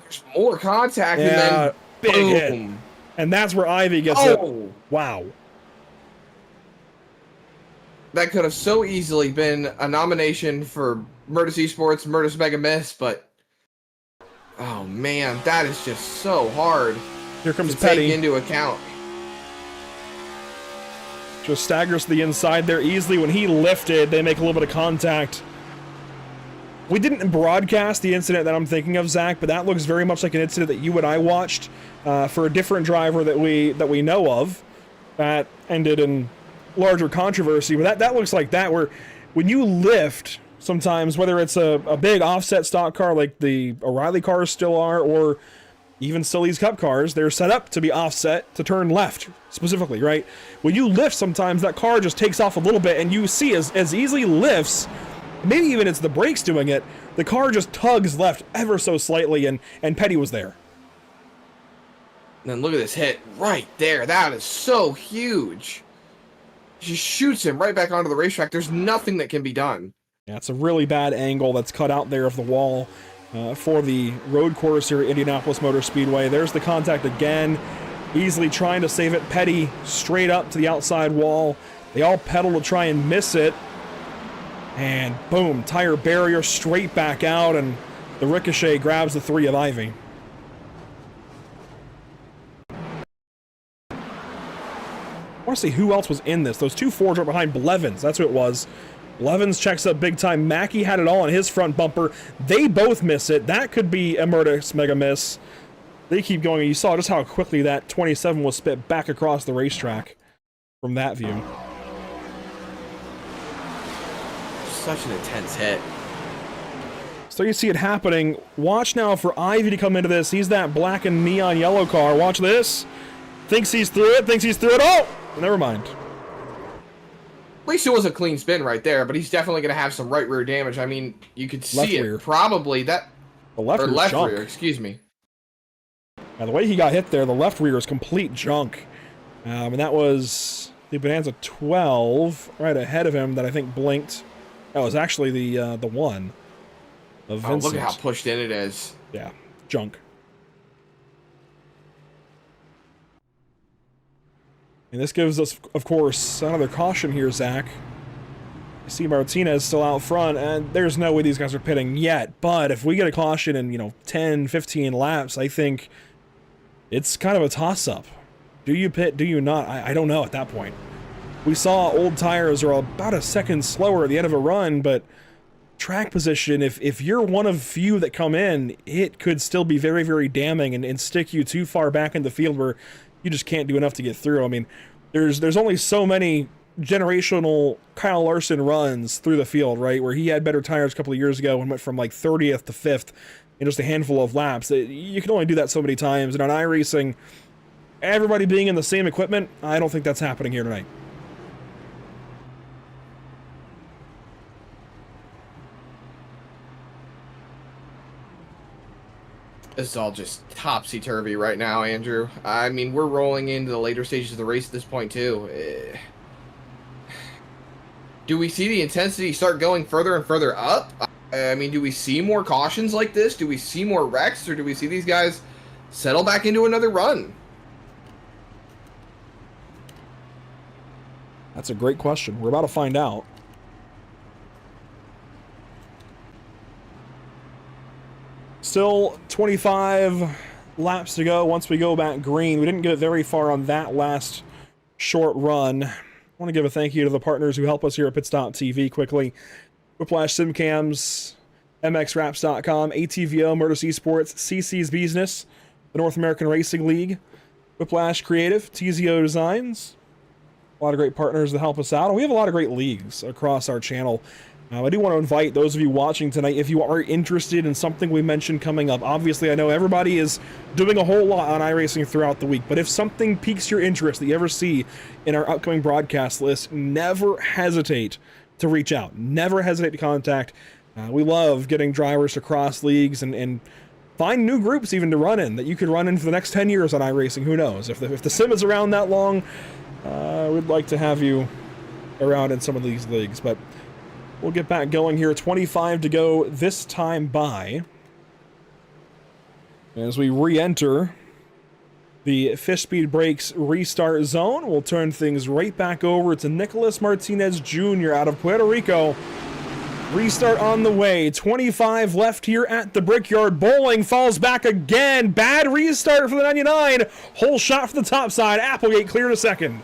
There's more contact, Yeah, and then big boom. hit. And that's where Ivy gets it. Oh, Wow. that could have so easily been a nomination for Murtis Esports, Murtis Mega Miss, but oh man, that is just so hard Here comes to Petty. take into account. Just staggers to the inside there easily. When he lifted, they make a little bit of contact. We didn't broadcast the incident that I'm thinking of, Zach, but that looks very much like an incident that you and I watched for a different driver that we know of that ended in larger controversy. But that looks like that, where when you lift, sometimes, whether it's a big offset stock car like the O'Reilly cars still are, or even still these Cup cars, they're set up to be offset to turn left, specifically, right? When you lift, sometimes that car just takes off a little bit, and you see as Easily lifts, maybe even it's the brakes doing it, the car just tugs left ever so slightly, and Petty was there. And then look at this hit right there. That is so huge. Just shoots him right back onto the racetrack. There's nothing that can be done. Yeah, it's a really bad angle that's cut out there of the wall for the road course here at Indianapolis Motor Speedway. There's the contact again. Easily trying to save it. Petty straight up to the outside wall. They all pedal to try and miss it. And boom, tire barrier straight back out, and the ricochet grabs the 3 of Ivy. I want to see who else was in this. Those 2 Fords right behind Blevins. That's who it was. Blevins checks up big time. Mackey had it all on his front bumper. They both miss it. That could be a Murtis Mega Miss. They keep going. You saw just how quickly that 27 was spit back across the racetrack from that view. Such an intense hit. So you see it happening. Watch now for Ivy to come into this. He's that black and neon yellow car. Watch this. Thinks he's through it. Oh! Never mind. At least it was a clean spin right there, but he's definitely going to have some right rear damage. I mean, you could Left see rear. it. Probably that. The left Or rear left junk. rear, excuse me. Now, the way he got hit there, the left rear is complete junk. And that was the Bonanza 12 right ahead of him that I think blinked. That was actually the 1 of Oh, Vincent. look at how pushed in it is. Yeah, junk. And this gives us, of course, another caution here, Zach. You see Martinez still out front, and there's no way these guys are pitting yet. But if we get a caution in, 10, 15 laps, I think it's kind of a toss-up. Do you pit, do you not? I don't know at that point. We saw old tires are about a second slower at the end of a run, but track position, if you're one of few that come in, it could still be very, very damning and stick you too far back in the field where you just can't do enough to get through. I mean, there's only so many generational Kyle Larson runs through the field, right? Where he had better tires a couple of years ago and went from like 30th to 5th in just a handful of laps. You can only do that so many times. And on iRacing, everybody being in the same equipment, I don't think that's happening here tonight. This is all just topsy-turvy right now, Andrew. I mean, we're rolling into the later stages of the race at this point, too. Do we see the intensity start going further and further up? I mean, do we see more cautions like this? Do we see more wrecks? Or do we see these guys settle back into another run? That's a great question. We're about to find out. Still 25 laps to go once we go back green. We didn't get very far on that last short run. I want to give a thank you to the partners who help us here at Pit Stop TV quickly. Whiplash Simcams, MXWraps.com, ATVO, Murder's Esports, CC's Business, the North American Racing League, Whiplash Creative, TZO Designs. A lot of great partners that help us out. And we have a lot of great leagues across our channel. I do want to invite those of you watching tonight, if you are interested in something we mentioned coming up. Obviously, I know everybody is doing a whole lot on iRacing throughout the week, but if something piques your interest that you ever see in our upcoming broadcast list, never hesitate to reach out. Never hesitate to contact. We love getting drivers to cross leagues and find new groups even to run in that you could run in for the next 10 years on iRacing. Who knows? If the sim is around that long, we'd like to have you around in some of these leagues, but we'll get back going here. 25 to go this time by. As we re-enter the Fish Speed Brakes restart zone, we'll turn things right back over to Nicholas Martinez Jr. out of Puerto Rico. Restart on the way. 25 left here at the Brickyard. Bowling falls back again. Bad restart for the 99. Whole shot for the top side. Applegate clear to second.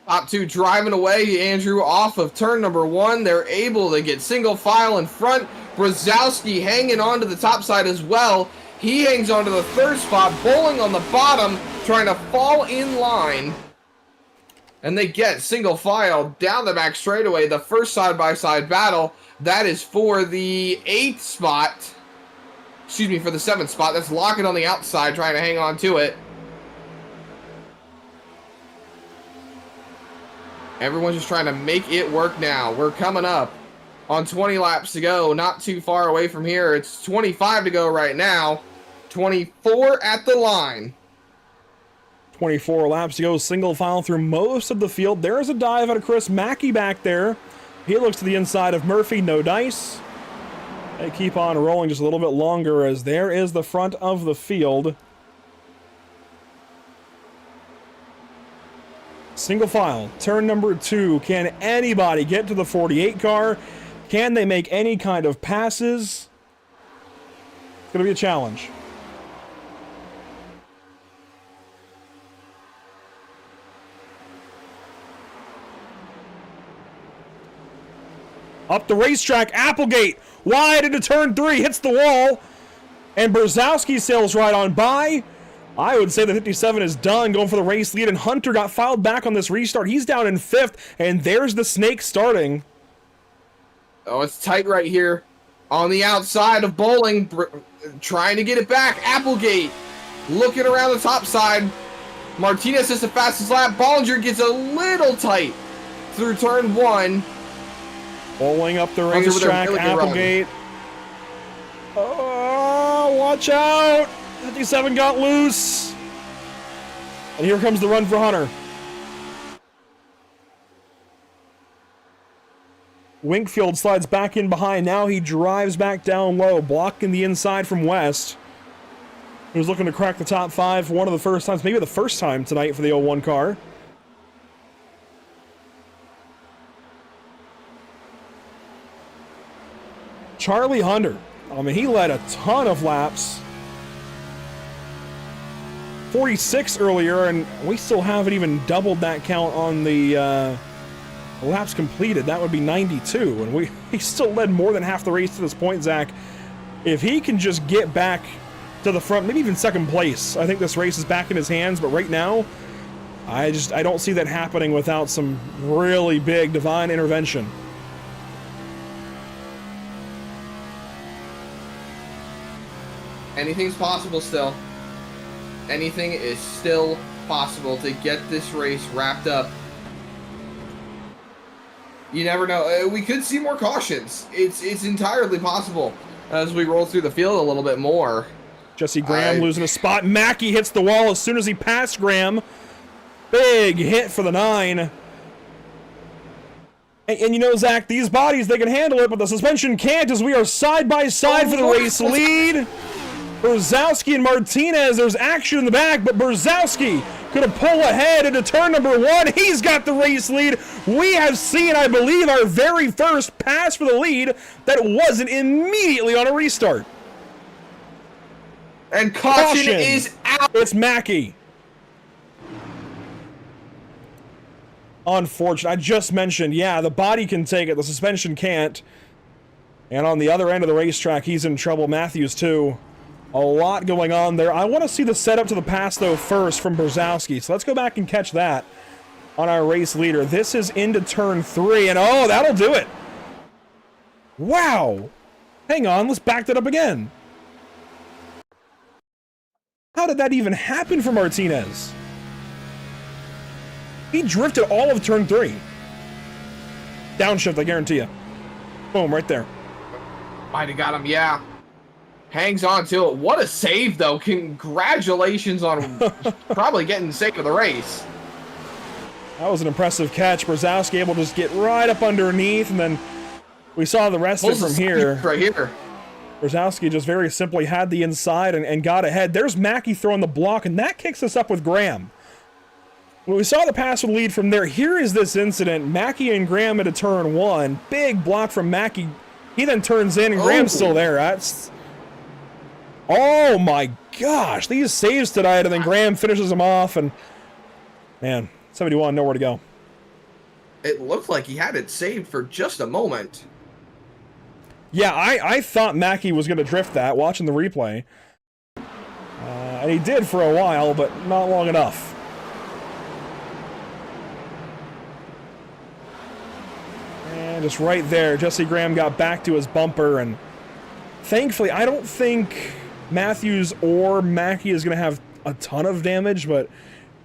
Top two driving away, Andrew, off of turn number 1. They're able to get single file in front. Brzezowski hanging on to the top side as well. He hangs on to the third spot. Bowling on the bottom, trying to fall in line. And they get single file down the back straightaway. The first side-by-side battle, that is for the 8th spot. Excuse me, for the 7th spot. That's Lockett on the outside, trying to hang on to it. Everyone's just trying to make it work now. We're coming up on 20 laps to go. Not too far away from here. It's 25 to go right now. 24 at the line. 24 laps to go. Single file through most of the field. There is a dive out of Chris Mackey back there. He looks to the inside of Murphy. No dice. They keep on rolling just a little bit longer as there is the front of the field. Single file, turn number 2. Can anybody get to the 48 car? Can they make any kind of passes? It's going to be a challenge. Up the racetrack, Applegate, wide into turn 3, hits the wall, and Brzezowski sails right on by. I would say the 57 is done, going for the race lead, and Hunter got filed back on this restart. He's down in 5th, and there's the snake starting. Oh, it's tight right here on the outside of Bowling, trying to get it back. Applegate looking around the top side. Martinez is the fastest lap. Bollinger gets a little tight through turn 1. Bowling up the racetrack, Applegate. Oh, watch out! 57 got loose. And here comes the run for Hunter. Winkfield slides back in behind. Now he drives back down low, blocking the inside from West. He was looking to crack the top 5 for one of the first times, maybe the first time tonight for the 01 car. Charlie Hunter. I mean, he led a ton of laps. 46 earlier, and we still haven't even doubled that count on the laps completed. That would be 92, and he still led more than half the race to this point, Zach. If he can just get back to the front, maybe even second place, I think this race is back in his hands, but right now, I don't see that happening without some really big divine intervention. Anything's possible still. Anything is still possible to get this race wrapped up. You never know. We could see more cautions. It's entirely possible as we roll through the field a little bit more. Jesse Graham losing a spot. Mackey hits the wall as soon as he passed Graham. Big hit for the 9. And you know, Zach, these bodies, they can handle it, but the suspension can't, as we are side by side for the race lead. Brzezowski and Martinez, there's action in the back, but Brzezowski Gonna pull ahead into turn number 1. He's got the race lead. We have seen, I believe, our very first pass for the lead that wasn't immediately on a restart. And caution is out. It's Mackey. Unfortunate. I just mentioned, yeah, the body can take it, the suspension can't. And on the other end of the racetrack, he's in trouble. Matthews, too. A lot going on there. I want to see the setup to the pass, though, first from Brzezowski. So let's go back and catch that on our race leader. This is into turn 3, and oh, that'll do it. Wow. Hang on, let's back that up again. How did that even happen for Martinez? He drifted all of turn 3. Downshift, I guarantee you. Boom, right there. Might have got him, yeah. Hangs on to it. What a save, though. Congratulations on probably getting the save of the race. That was an impressive catch. Brzezowski able to just get right up underneath, and then we saw the rest of it from here. Right here. Brzezowski just very simply had the inside and got ahead. There's Mackey throwing the block, and that kicks us up with Graham. When we saw the pass with lead from there, here is this incident. Mackey and Graham into turn 1. Big block from Mackey. He then turns in, and Graham's still there. That's... Oh my gosh, these saves tonight, and then Graham finishes them off, and man, 71, nowhere to go. It looked like he had it saved for just a moment. Yeah, I thought Mackey was going to drift that, watching the replay. And he did for a while, but not long enough. And just right there, Jesse Graham got back to his bumper, and thankfully, I don't think Matthews or Mackey is going to have a ton of damage, but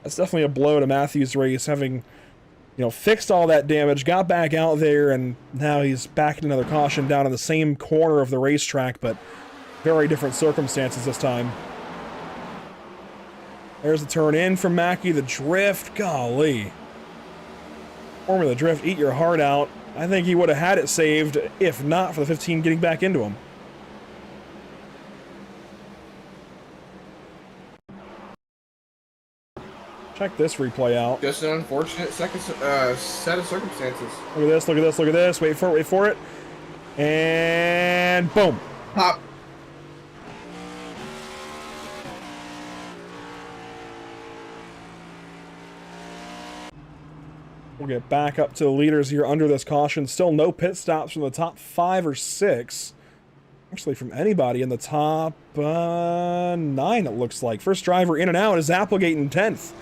that's definitely a blow to Matthews' race, having, fixed all that damage, got back out there, and now he's back in another caution down in the same corner of the racetrack, but very different circumstances this time. There's the turn in from Mackey, the drift, golly. Formula drift, eat your heart out. I think he would have had it saved, if not for the 15 getting back into him. Check this replay out. Just an unfortunate set of circumstances. Look at this, look at this, look at this. Wait for it, wait for it. And boom. Pop. We'll get back up to the leaders here under this caution. Still no pit stops from the top 5 or 6. Actually, from anybody in the top 9, it looks like. First driver in and out is Applegate in 10th.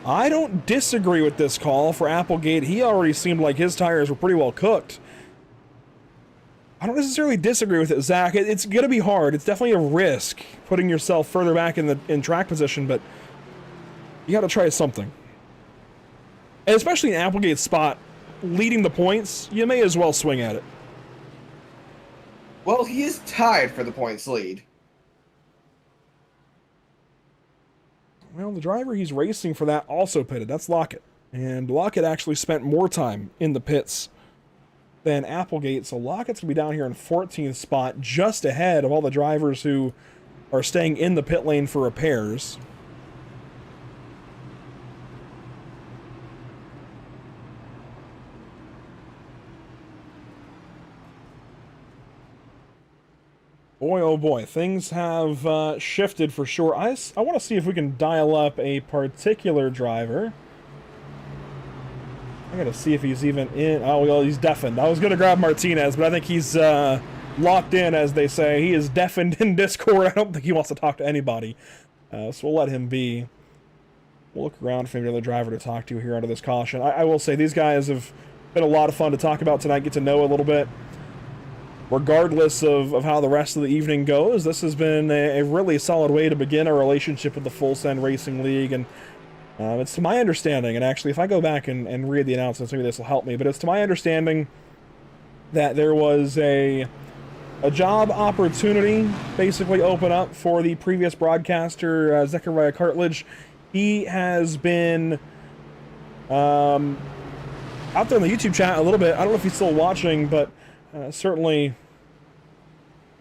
I don't disagree with this call for Applegate. He already seemed like his tires were pretty well cooked. I don't necessarily disagree with it, Zach. It's going to be hard. It's definitely a risk putting yourself further back in track position, but you got to try something. And especially in Applegate's spot, leading the points, you may as well swing at it. Well, he is tied for the points lead. Well, the driver he's racing for that also pitted. That's Lockett. And Lockett actually spent more time in the pits than Applegate. So Lockett's going to be down here in 14th spot, just ahead of all the drivers who are staying in the pit lane for repairs. Boy, oh boy, things have shifted for sure. I want to see if we can dial up a particular driver. I gotta see if he's even in. Oh, well, he's deafened. I was gonna grab Martinez, but I think he's locked in, as they say. He is deafened in Discord. I don't think he wants to talk to anybody. So we'll let him be. We'll look around for another driver to talk to here under this caution. I will say, these guys have been a lot of fun to talk about tonight, get to know a little bit. Regardless of how the rest of the evening goes, this has been a really solid way to begin a relationship with the Full Send Racing League, and it's to my understanding, and actually if I go back and read the announcements, maybe this will help me, but it's to my understanding that there was a job opportunity basically open up for the previous broadcaster, Zechariah Cartledge. He has been out there in the YouTube chat a little bit. I don't know if he's still watching, but certainly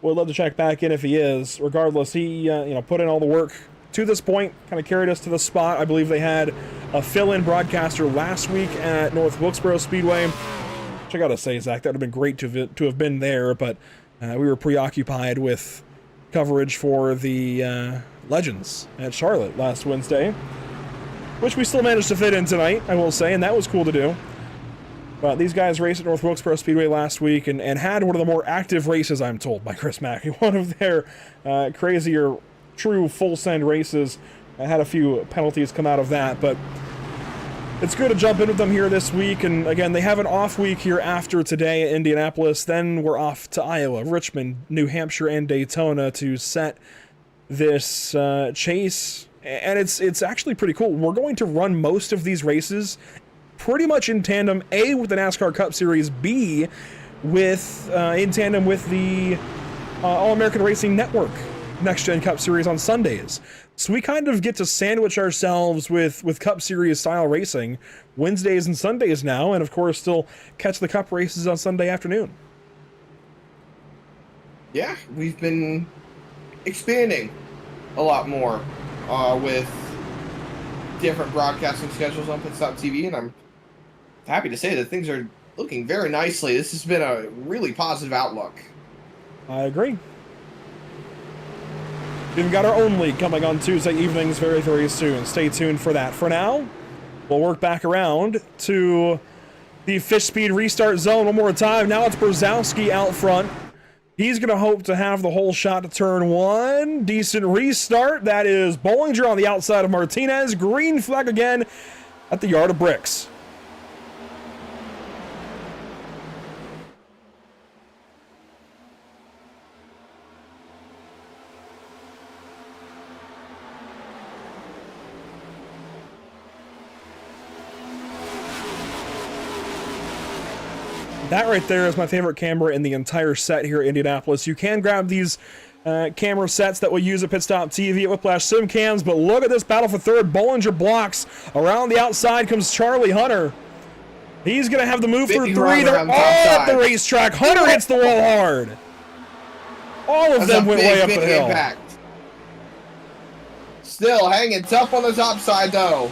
would love to check back in if he is. Regardless, he put in all the work to this point, kind of carried us to the spot. I believe they had a fill-in broadcaster last week at North Wilkesboro Speedway. Which I gotta say, Zach, that would have been great to have been there, but we were preoccupied with coverage for the Legends at Charlotte last Wednesday, which we still managed to fit in tonight, I will say, and that was cool to do. But these guys raced at North Wilkesboro Speedway last week and had one of the more active races, I'm told, by Chris Mackey. One of their crazier, true full-send races. I had a few penalties come out of that, but it's good to jump in with them here this week. And again, they have an off week here after today at Indianapolis. Then we're off to Iowa, Richmond, New Hampshire, and Daytona to set this chase. And it's actually pretty cool. We're going to run most of these races pretty much in tandem, A, with the NASCAR Cup Series, B, with in tandem with the All-American Racing Network Next Gen Cup Series on Sundays. So we kind of get to sandwich ourselves with Cup Series style racing Wednesdays and Sundays now, and of course still catch the Cup races on Sunday afternoon. Yeah, we've been expanding a lot more with different broadcasting schedules on Pits.tv, and I'm happy to say that things are looking very nicely. This has been a really positive outlook. I agree. We've got our own league coming on Tuesday evenings very, very soon. Stay tuned for that. For now, we'll work back around to the Fish Speed restart zone one more time. Now it's Brzezowski out front. He's going to hope to have the whole shot to turn one. Decent restart. That is Bollinger on the outside of Martinez. Green flag again at the yard of bricks. That right there is my favorite camera in the entire set here at Indianapolis. You can grab these camera sets that we'll use at Pit.tv at Whiplash Sim Cams, but look at this battle for third. Bollinger blocks. Around the outside comes Charlie Hunter. He's going to have the move through three. They're all at the racetrack. Hunter hits the wall hard. All of them went way up the hill. Impact. Still hanging tough on the top side, though.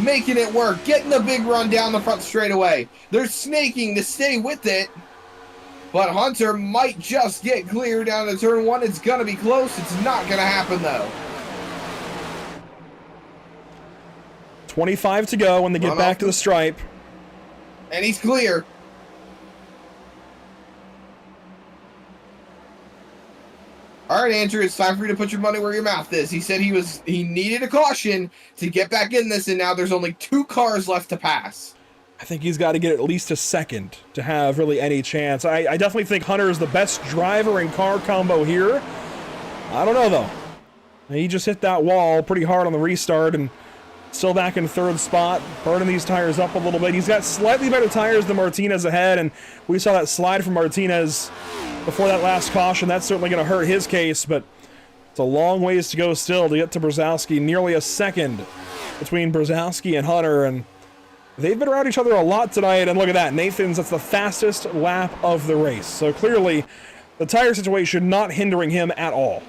Making it work, getting the big run down the front straightaway. They're snaking to stay with it, but Hunter might just get clear down to turn one. It's going to be close. It's not going to happen, though. 25 to go when they get back to the stripe. And he's clear. All right, Andrew, it's time for you to put your money where your mouth is. He said he needed a caution to get back in this, and now there's only 2 cars left to pass. I think he's got to get at least a second to have really any chance. I definitely think Hunter is the best driver and car combo here. I don't know, though. He just hit that wall pretty hard on the restart and still back in third spot, burning these tires up a little bit. He's got slightly better tires than Martinez ahead, and we saw that slide from Martinez before that last caution. That's certainly going to hurt his case, but it's a long ways to go still to get to Brzezowski. Nearly a second between Brzezowski and Hunter, and they've been around each other a lot tonight. And look at that, Nathan's, that's the fastest lap of the race. So clearly, the tire situation not hindering him at all.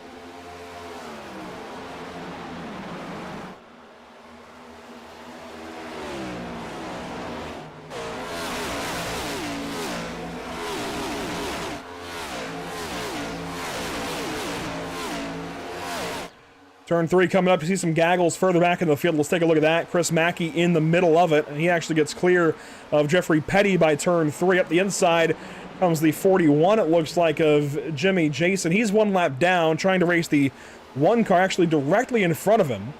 Turn 3 coming up. You see some gaggles further back in the field. Let's take a look at that. Chris Mackey in the middle of it. And he actually gets clear of Jeffrey Petty by turn 3. Up the inside comes the 41, it looks like, of Jimmy Jason. He's 1 lap down, trying to race the 1 car actually directly in front of him.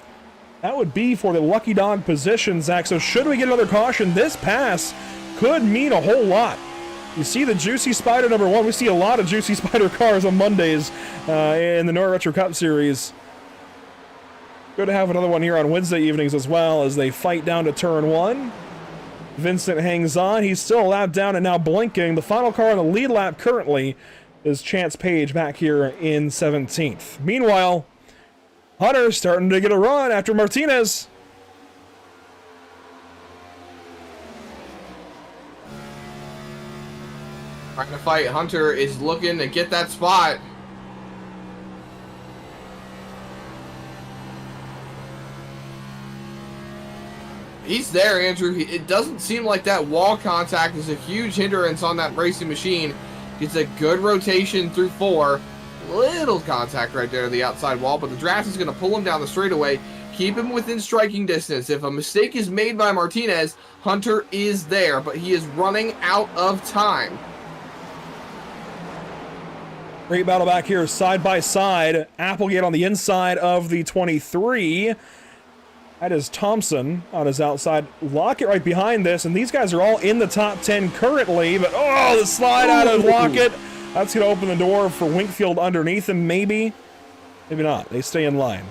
That would be for the lucky dog position, Zach. So should we get another caution, this pass could mean a whole lot. You see the Juicy Spider number 1. We see a lot of Juicy Spider cars on Mondays in the Nora Retro Cup Series. Good to have another one here on Wednesday evenings as well as they fight down to turn 1. Vincent hangs on. He's still a lap down and now blinking. The final car on the lead lap currently is Chance Page back here in 17th. Meanwhile, Hunter starting to get a run after Martinez. Trying to fight. Hunter is looking to get that spot. He's there, Andrew. It doesn't seem like that wall contact is a huge hindrance on that racing machine. Gets a good rotation through 4. Little contact right there to the outside wall, but the draft is going to pull him down the straightaway, keep him within striking distance. If a mistake is made by Martinez, Hunter is there, but he is running out of time. Great battle back here, side by side. Applegate on the inside of the 23. That is Thompson on his outside. Lockett right behind this, and these guys are all in the top 10 currently, but oh, the slide out of Lockett. That's going to open the door for Winkfield underneath him, maybe. Maybe not. They stay in line.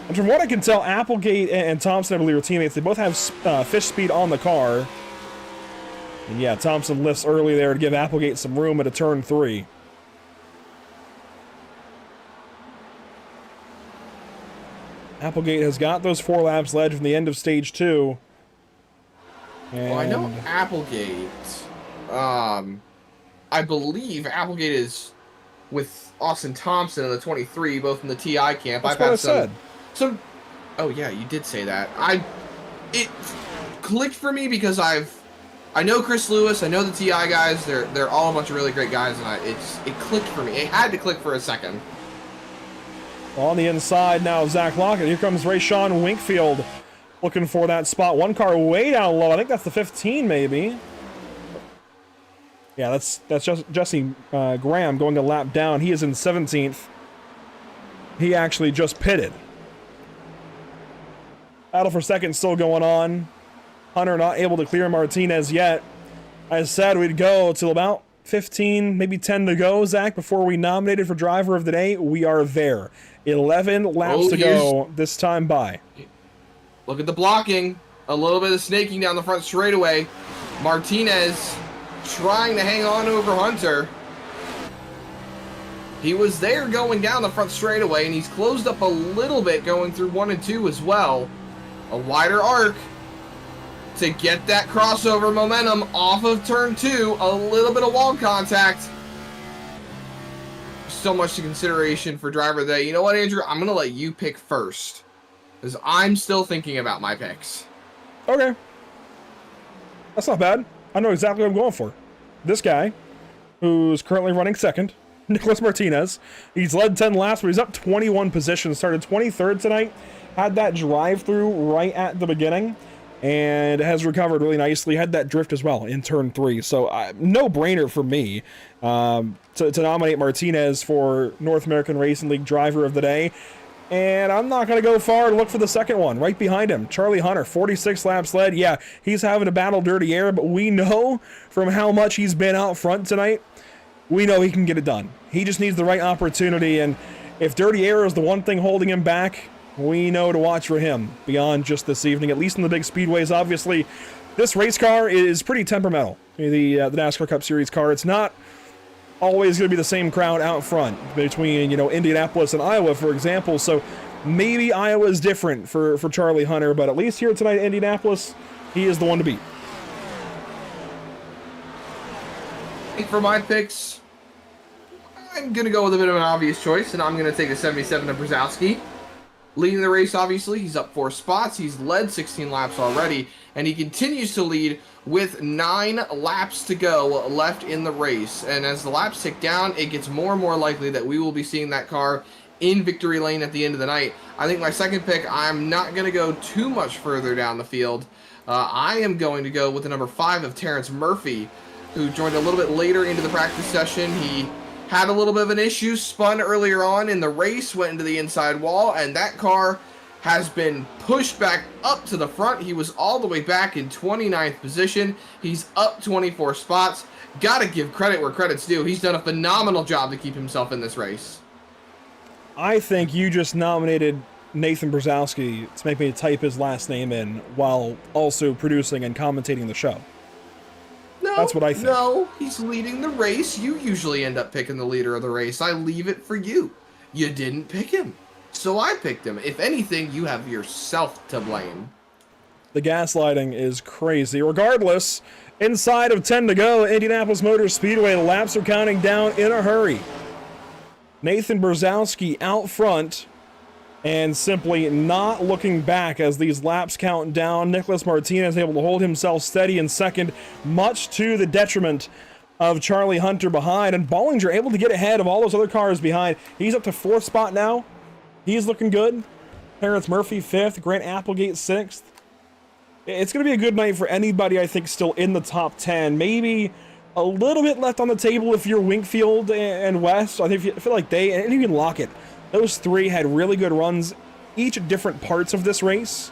And from what I can tell, Applegate and Thompson, I believe, are teammates. They both have fish speed on the car. And yeah, Thompson lifts early there to give Applegate some room at a turn 3. Applegate has got those 4 laps led from the end of stage 2. And Well, I know Applegate. I believe Applegate is with Austin Thompson in the 23, both in the TI camp. That's what I said. Oh yeah, you did say that. It clicked for me because I know Chris Lewis, I know the TI guys. They're all a bunch of really great guys, and it clicked for me. It had to click for a second. On the inside now, Zach Lockett. Here comes Rayshawn Winkfield looking for that spot. One car way down low. I think that's the 15, maybe. Yeah, that's just Jesse Graham going a lap down. He is in 17th. He actually just pitted. Battle for second still going on. Hunter not able to clear Martinez yet. I said we'd go till about 15, maybe 10 to go, Zach, before we nominated for driver of the day. We are there. 11 laps to go this time by. Look at the blocking. A little bit of snaking down the front straightaway. Martinez trying to hang on over Hunter. He was there going down the front straightaway, and he's closed up a little bit going through 1 and 2 as well. A wider arc to get that crossover momentum off of turn 2. A little bit of wall contact. So much to consideration for driver of the day. You know what, Andrew? I'm going to let you pick first, because I'm still thinking about my picks. Okay. That's not bad. I know exactly what I'm going for. This guy, who's currently running second, Nicholas Martinez. He's led 10 laps, but he's up 21 positions. Started 23rd tonight. Had that drive-through right at the beginning, and has recovered really nicely. Had that drift as well in turn 3. So no-brainer for me to nominate Martinez for North American Racing League Driver of the Day. And I'm not going to go far to look for the second one. Right behind him, Charlie Hunter, 46 laps led. Yeah, he's having to battle dirty air, but we know from how much he's been out front tonight, we know he can get it done. He just needs the right opportunity, and if dirty air is the one thing holding him back, we know to watch for him beyond just this evening, at least in the big speedways. Obviously, this race car is pretty temperamental. The NASCAR Cup Series car, it's not always going to be the same crowd out front between, Indianapolis and Iowa, for example. So maybe Iowa is different for Charlie Hunter, but at least here tonight in Indianapolis, he is the one to beat. I think for my picks, I'm going to go with a bit of an obvious choice, and I'm going to take a 77 of Brzezowski. Leading the race, obviously, he's up 4 spots. He's led 16 laps already, and he continues to lead with 9 laps to go left in the race. And as the laps tick down, it gets more and more likely that we will be seeing that car in victory lane at the end of the night. I think my second pick, I'm not going to go too much further down the field. I am going to go with the number 5 of Terrence Murphy, who joined a little bit later into the practice session. He had a little bit of an issue, spun earlier on in the race, went into the inside wall, and that car has been pushed back up to the front. He was all the way back in 29th position. He's up 24 spots. Gotta give credit where credit's due. He's done a phenomenal job to keep himself in this race. I think you just nominated Nathan Brzezowski to make me type his last name in while also producing and commentating the show. No, that's what I think. No, he's leading the race. You usually end up picking the leader of the race. I leave it for you. You didn't pick him, so I picked him. If anything, you have yourself to blame. The gaslighting is crazy. Regardless, inside of 10 to go, Indianapolis Motor Speedway, the laps are counting down in a hurry. Nathan Brzezowski out front and simply not looking back as these laps count down. Nicholas Martinez able to hold himself steady in second, much to the detriment of Charlie Hunter behind, and Bollinger able to get ahead of all those other cars behind. He's up to 4th spot now. He's looking good. Terrence Murphy 5th, Grant Applegate 6th. It's going to be a good night for anybody, I think, still in the top 10. Maybe a little bit left on the table if you're Winkfield and West. I feel like they, and even Lockett, those 3 had really good runs, each at different parts of this race.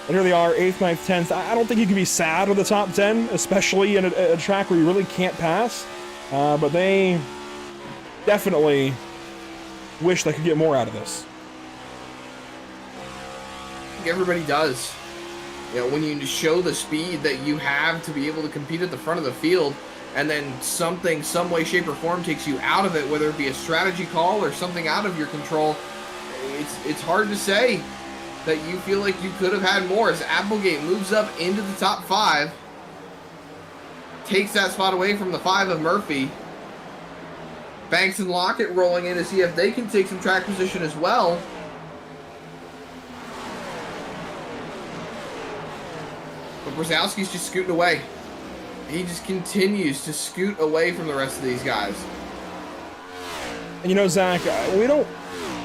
And here they are, 8th, 9th, 10th. I don't think you can be sad with the top 10, especially in a track where you really can't pass. But they definitely wish they could get more out of this. Everybody does. You know, when you show the speed that you have to be able to compete at the front of the field, and then something, some way, shape, or form takes you out of it, whether it be a strategy call or something out of your control, it's hard to say that you feel like you could have had more. As Applegate moves up into the top 5, takes that spot away from the 5 of Murphy. Banks and Lockett rolling in to see if they can take some track position as well. But Brzezowski's just scooting away. He just continues to scoot away from the rest of these guys. And you know, Zach, we don't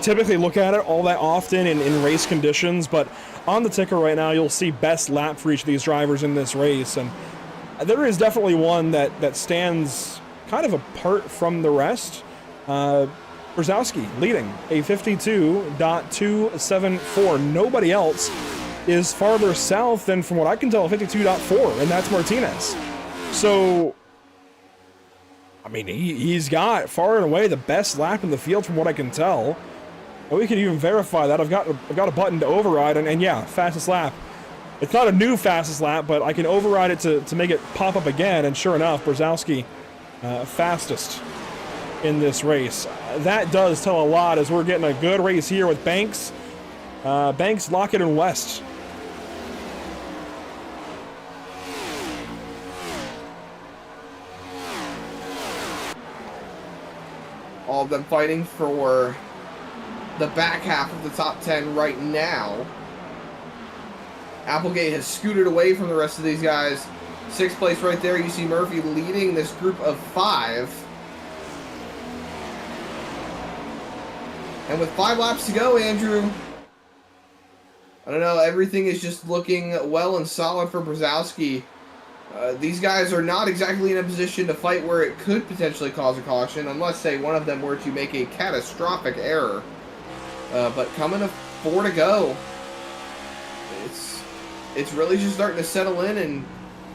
typically look at it all that often in race conditions, but on the ticker right now, you'll see best lap for each of these drivers in this race. And there is definitely one that stands kind of apart from the rest. Brzezowski leading a 52.274. Nobody else is farther south than, from what I can tell, 52.4, and that's Martinez. So, I mean, he's got far and away the best lap in the field from what I can tell. And we can even verify that. I've got a button to override, and yeah, fastest lap. It's not a new fastest lap, but I can override it to make it pop up again, and sure enough, Brzezowski fastest in this race. That does tell a lot, as we're getting a good race here with Banks, Lockett, and West. All of them fighting for the back half of the top 10 right now. Applegate has scooted away from the rest of these guys. 6th place right there. You see Murphy leading this group of 5. And with 5 laps to go, Andrew, I don't know, everything is just looking well and solid for Brzezowski. These guys are not exactly in a position to fight where it could potentially cause a caution, unless, say, one of them were to make a catastrophic error. But coming to 4 to go, it's really just starting to settle in, and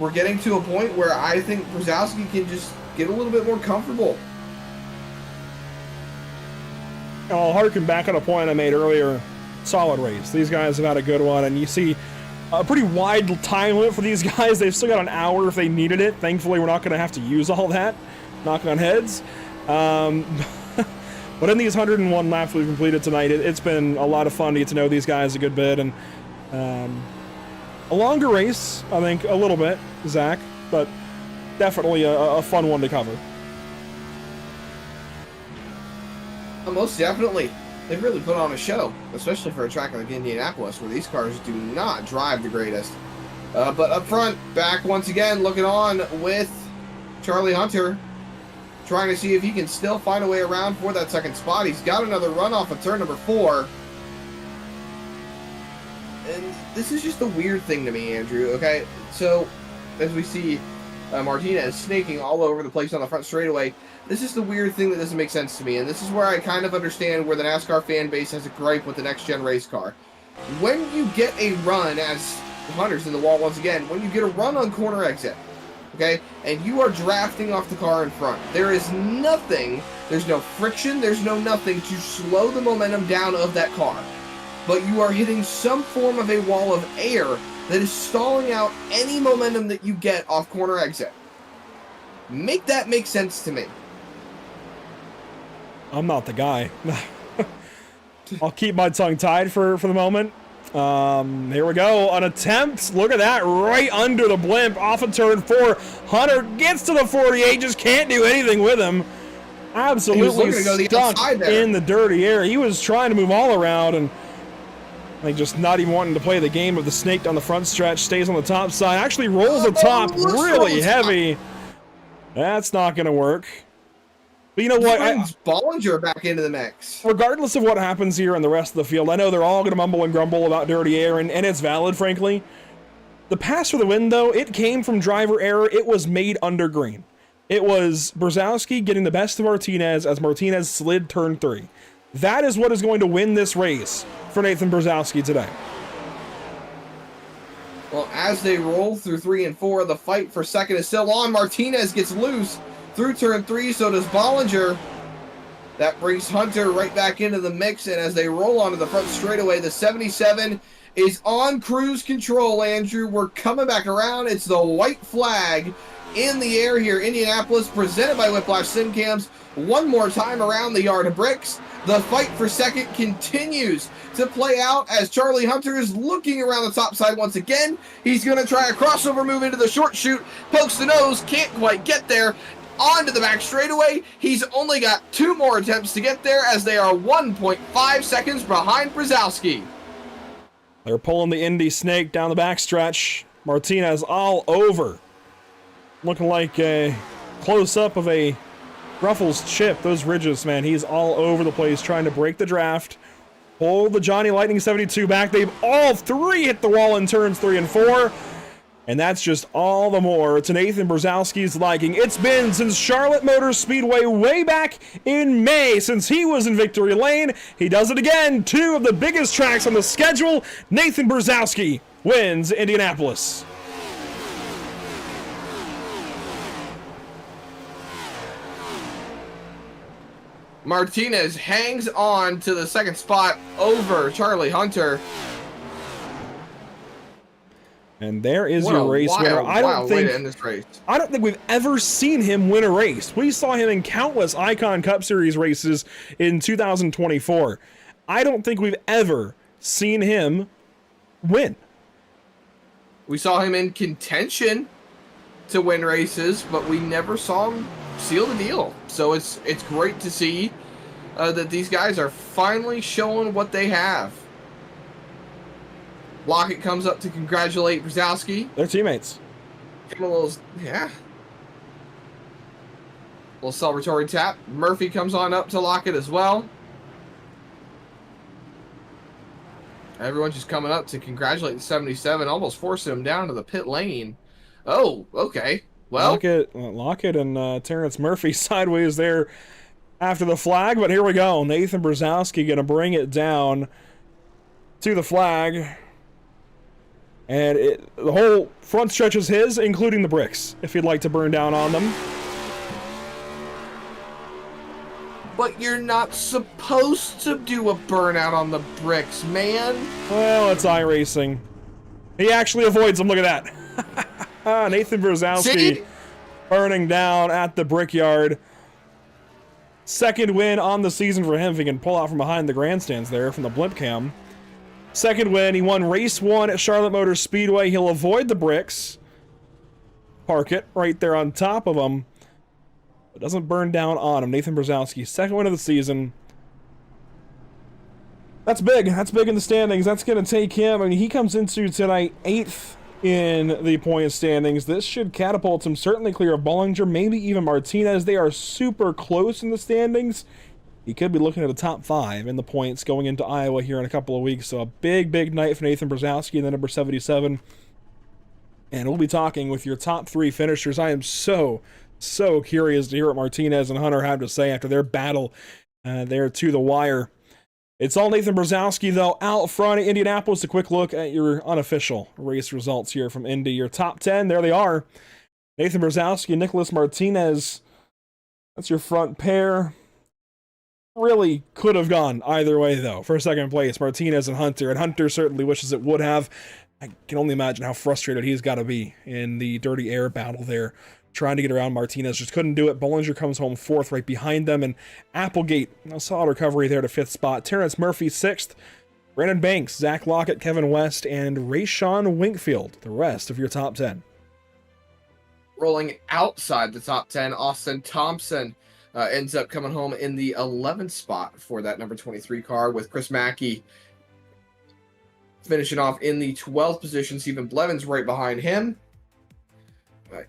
we're getting to a point where I think Brzezowski can just get a little bit more comfortable. I'll harken back on a point I made earlier. Solid race. These guys have had a good one, and you see a pretty wide time limit for these guys. They've still got an hour if they needed it. Thankfully, we're not going to have to use all that. Knocking on heads. But in these 101 laps we've completed tonight, it's been a lot of fun to get to know these guys a good bit. And a longer race, I think, a little bit, Zach, but definitely a fun one to cover. Most definitely. They've really put on a show, especially for a track like Indianapolis, where these cars do not drive the greatest. But up front, back once again, looking on with Charlie Hunter, trying to see if he can still find a way around for that 2nd spot. He's got another run off of turn number 4. And this is just a weird thing to me, Andrew, okay? So, as we see Martinez snaking all over the place on the front straightaway, this is the weird thing that doesn't make sense to me, and this is where I kind of understand where the NASCAR fan base has a gripe with the next-gen race car. When you get a run, as Hunter's in the wall once again, when you get a run on corner exit, okay, and you are drafting off the car in front, there is nothing, there's no friction, there's no nothing to slow the momentum down of that car. But you are hitting some form of a wall of air that is stalling out any momentum that you get off corner exit. Make that make sense to me. I'm not the guy. I'll keep my tongue tied for the moment. Here we go. An attempt. Look at that. Right under the blimp. Off of turn 4. Hunter gets to the 48. Just can't do anything with him. absolutely looking to go the stuck outside there. in the dirty air. He was trying to move all around and like just not even wanting to play the game of the snake down the front stretch. Stays on the top side. Actually rolls the top really heavy. That's not going to work. But you know what? Brings Bollinger back into the mix. Regardless of what happens here in the rest of the field, I know they're all going to mumble and grumble about dirty air, and it's valid, frankly. The pass for the win, though, it came from driver error. It was made under green. It was Brzezowski getting the best of Martinez as Martinez slid turn 3. That is what is going to win this race for Nathan Brzezowski today. Well, as they roll through 3 and 4, the fight for second is still on. Martinez gets loose through turn 3, so does Bollinger. That brings Hunter right back into the mix, and as they roll onto the front straightaway, the 77 is on cruise control, Andrew. We're coming back around. It's the white flag in the air here. Indianapolis, presented by Whiplash Simcams. One more time around the yard of bricks. The fight for second continues to play out as Charlie Hunter is looking around the top side once again. He's going to try a crossover move into the short chute. Pokes the nose, can't quite get there. Onto the back straightaway. He's only got 2 more attempts to get there as they are 1.5 seconds behind Brzezowski. They're pulling the Indy snake down the backstretch. Martinez all over. Looking like a close-up of a Ruffles chip. Those ridges, man, he's all over the place trying to break the draft. Pull the Johnny Lightning 72 back. They've all 3 hit the wall in turns 3 and 4. And that's just all the more to Nathan Brzezowski's liking. It's been since Charlotte Motor Speedway way back in May since he was in victory lane. He does it again. 2 of the biggest tracks on the schedule. Nathan Brzezowski wins Indianapolis. Martinez hangs on to the second spot over Charlie Hunter. And there is What your a race winner. wild way to end this race. I don't think we've ever seen him win a race. We saw him in countless Icon Cup Series races in 2024. I don't think we've ever seen him win. We saw him in contention to win races, but we never saw him seal the deal. So it's great to see that these guys are finally showing what they have. Lockett comes up to congratulate Brzezowski. They're teammates. Give him a little, little celebratory tap. Murphy comes on up to Lockett as well. Everyone's just coming up to congratulate the 77, almost forcing him down to the pit lane. Oh, okay. Well, Lockett and Terrence Murphy sideways there after the flag, but here we go. Nathan Brzezowski going to bring it down to the flag. And the whole front stretch is his, including the bricks, if you'd like to burn down on them. but you're not supposed to do a burnout on the bricks, man. Well, it's iRacing. He actually avoids them. Look at that. Nathan Brzezowski burning down at the Brickyard. Second win on the season for him. If he can pull out from behind the grandstands there from the blimp cam. Second win. He won race 1 at Charlotte Motor Speedway. He'll avoid the bricks. Park it right there on top of him. It doesn't burn down on him. Nathan Brzezowski, second win of the season. That's big. That's big in the standings. That's going to take him. I mean, he comes into tonight 8th in the point standings. This should catapult him certainly clear of Bollinger, maybe even Martinez. They are super close in the standings. He could be looking at a top 5 in the points going into Iowa here in a couple of weeks. So a big, big night for Nathan Brzezowski in the number 77. And we'll be talking with your top 3 finishers. I am so curious to hear what Martinez and Hunter have to say after their battle there to the wire. It's all Nathan Brzezowski, though, out front at Indianapolis. A quick look at your unofficial race results here from Indy. Your top 10, there they are. Nathan Brzezowski and Nicholas Martinez. That's your front pair. Really could have gone either way, though, for second place. Martinez and Hunter certainly wishes it would have. I can only imagine how frustrated he's got to be in the dirty air battle there, trying to get around Martinez. Just couldn't do it. Bollinger comes home 4th right behind them, and Applegate, a solid recovery there to 5th spot. Terrence Murphy 6th. Brandon Banks, Zach Lockett, Kevin West, and Rayshawn Winkfield, the rest of your top 10. Rolling outside the top 10, Austin Thompson ends up coming home in the 11th spot for that number 23 car, with Chris Mackey finishing off in the 12th position. Stephen Blevins right behind him.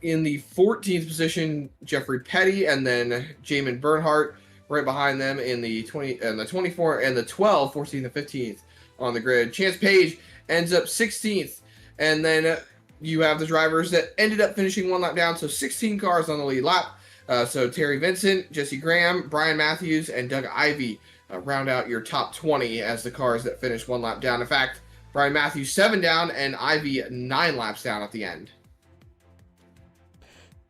In the 14th position, Jeffrey Petty, and then Jamin Bernhardt right behind them in the 20 and the 24 and the 12, 14th and 15th on the grid. Chance Page ends up 16th, and then you have the drivers that ended up finishing one lap down, so 16 cars on the lead lap. So Terry Vincent, Jesse Graham, Brian Matthews, and Doug Ivey round out your top 20 as the cars that finished one lap down. In fact, Brian Matthews 7 down and Ivey 9 laps down at the end.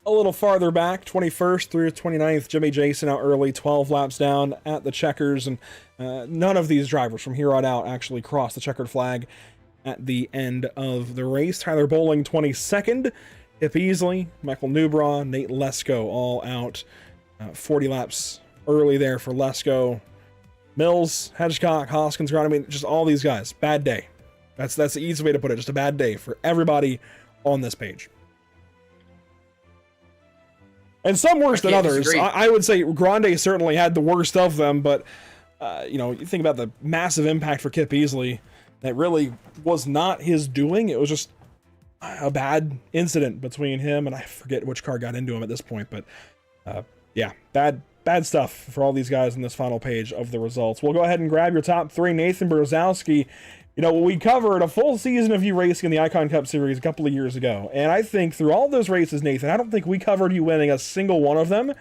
A little farther back, 21st through 29th, Jimmy Jason out early, 12 laps down at the checkers, and none of these drivers from here on out actually crossed the checkered flag at the end of the race. Tyler Bowling, 22nd, Hip Easley, Michael Newbraw, Nate Lesko all out 40 laps early there for Lesko. Mills, Hedgecock, Hoskins, Grant, I mean, just all these guys. Bad day. That's the easy way to put it. Just a bad day for everybody on this page. And some worse than others. I would say Grande certainly had the worst of them, but you think about the massive impact for Kip Easley. That really was not his doing. It was just a bad incident between him, and I forget which car got into him at this point, but yeah, bad stuff for all these guys in this final page of the results. We'll go ahead and grab your top three. Nathan Brzezowski. We covered a full season of you racing in the Icon Cup Series a couple of years ago, and I think through all those races, Nathan, I don't think we covered you winning a single one of them.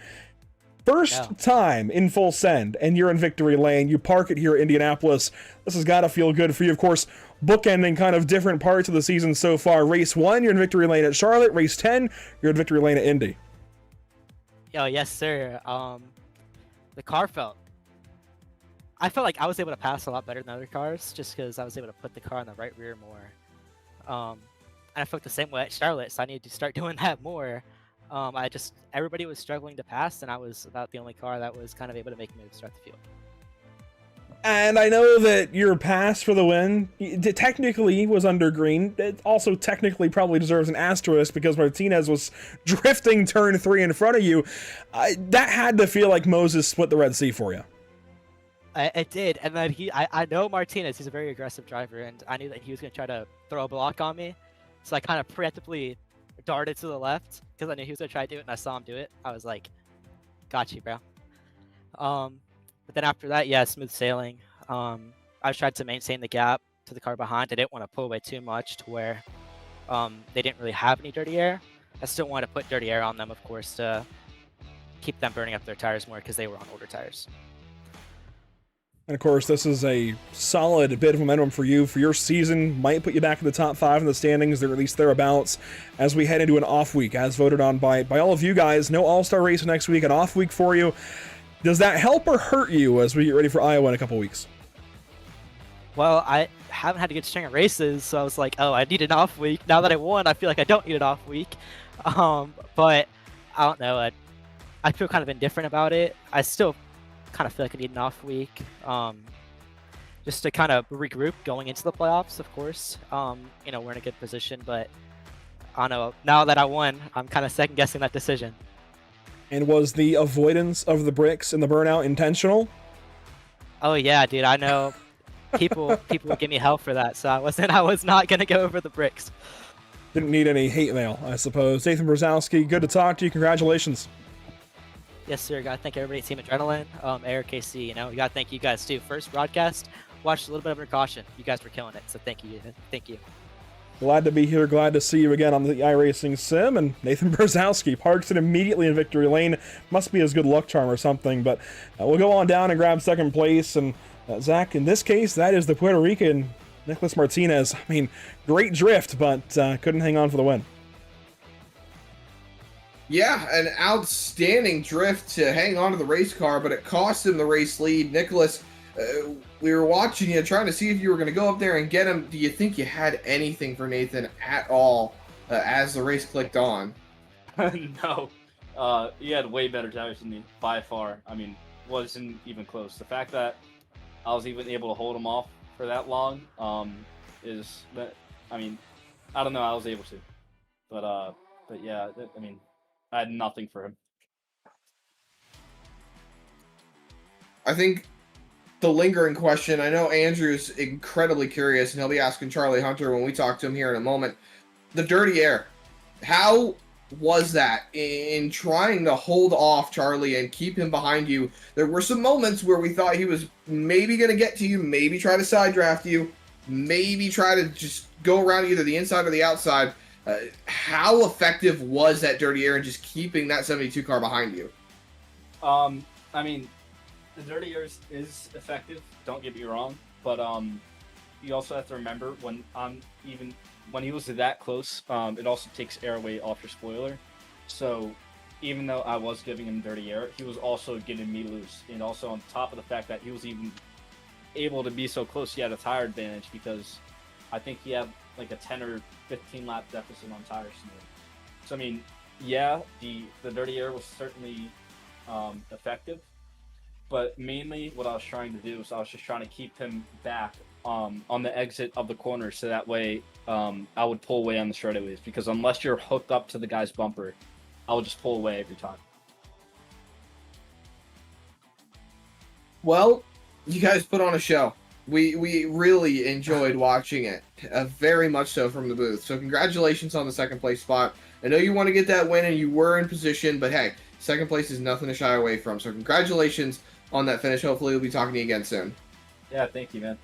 First time in full send, and you're in victory lane. You park it here at Indianapolis. This has got to feel good for you. Of course, bookending kind of different parts of the season so far. Race 1, you're in victory lane at Charlotte. Race 10, you're in victory lane at Indy. Yes, sir. I felt like I was able to pass a lot better than other cars, just because I was able to put the car in the right rear more. And I felt the same way at Charlotte, so I needed to start doing that more. Everybody was struggling to pass, and I was about the only car that was kind of able to make moves throughout the field. And I know that your pass for the win technically was under green. It also technically probably deserves an asterisk because Martinez was drifting turn 3 in front of you. That had to feel like Moses split the Red Sea for you. It did, and then I know Martinez, he's a very aggressive driver, and I knew that he was going to try to throw a block on me, so I kind of preemptively darted to the left, because I knew he was going to try to do it, and I saw him do it. I was like, got you, bro. But then after that, smooth sailing. I tried to maintain the gap to the car behind. I didn't want to pull away too much to where they didn't really have any dirty air. I still wanted to put dirty air on them, of course, to keep them burning up their tires more, because they were on older tires. And of course, this is a solid bit of momentum for you. For your season, might put you back in the top 5 in the standings, or at least thereabouts, as we head into an off week, as voted on by all of you guys. No All-Star race next week, an off week for you. Does that help or hurt you as we get ready for Iowa in a couple weeks? Well, I haven't had a good string of races, so I was like, I need an off week. Now that I won, I feel like I don't need an off week. But I don't know. I feel kind of indifferent about it. I still kind of feel like I need an off week, just to kind of regroup going into the playoffs. Of course, we're in a good position, but I don't know. Now that I won, I'm kind of second guessing that decision. And was the avoidance of the bricks and the burnout intentional? Oh yeah, dude. I know people would give me hell for that, so I was not gonna go over the bricks. Didn't need any hate mail, I suppose. Nathan Brzezowski, good to talk to you. Congratulations. Yes, sir. Gotta thank everybody at Team Adrenaline, Eric, KC. We gotta thank you guys too. First broadcast, watched a little bit of precaution. You guys were killing it, so thank you. Thank you. Glad to be here. Glad to see you again on the iRacing Sim. And Nathan Brzezowski parks it immediately in victory lane. Must be his good luck charm or something. But we'll go on down and grab second place. And Zach, in this case, that is the Puerto Rican Nicholas Martinez. I mean, great drift, but couldn't hang on for the win. Yeah, an outstanding drift to hang on to the race car, but it cost him the race lead. Nicholas, we were watching you, trying to see if you were going to go up there and get him. Do you think you had anything for Nathan at all as the race clicked on? No. He had way better tires than me, by far. I mean, wasn't even close. The fact that I was even able to hold him off for that long is that, I mean, I don't know, I was able to. But yeah, I mean, I had nothing for him. I think the lingering question, I know Andrew's incredibly curious, and he'll be asking Charlie Hunter when we talk to him here in a moment. The dirty air. How was that in trying to hold off Charlie and keep him behind you? There were some moments where we thought he was maybe going to get to you, maybe try to side draft you, maybe try to just go around either the inside or the outside. How effective was that dirty air and just keeping that 72 car behind you? I mean, the dirty air is effective. Don't get me wrong, but you also have to remember when he was that close, it also takes air away off your spoiler. So even though I was giving him dirty air, he was also getting me loose, and also on top of the fact that he was even able to be so close, he had a tire advantage because I think he had like a 10 or 15 lap deficit on tires. So I mean, yeah, the dirty air was certainly effective, but mainly what I was trying to do is I was just trying to keep him back on the exit of the corner, so that way I would pull away on the straightaways, because unless you're hooked up to the guy's bumper, I would just pull away every time. Well, you guys put on a show. We really enjoyed watching it, very much so from the booth. So congratulations on the second place spot. I know you want to get that win and you were in position, but hey, second place is nothing to shy away from. So congratulations on that finish. Hopefully we'll be talking to you again soon. Yeah, thank you, man.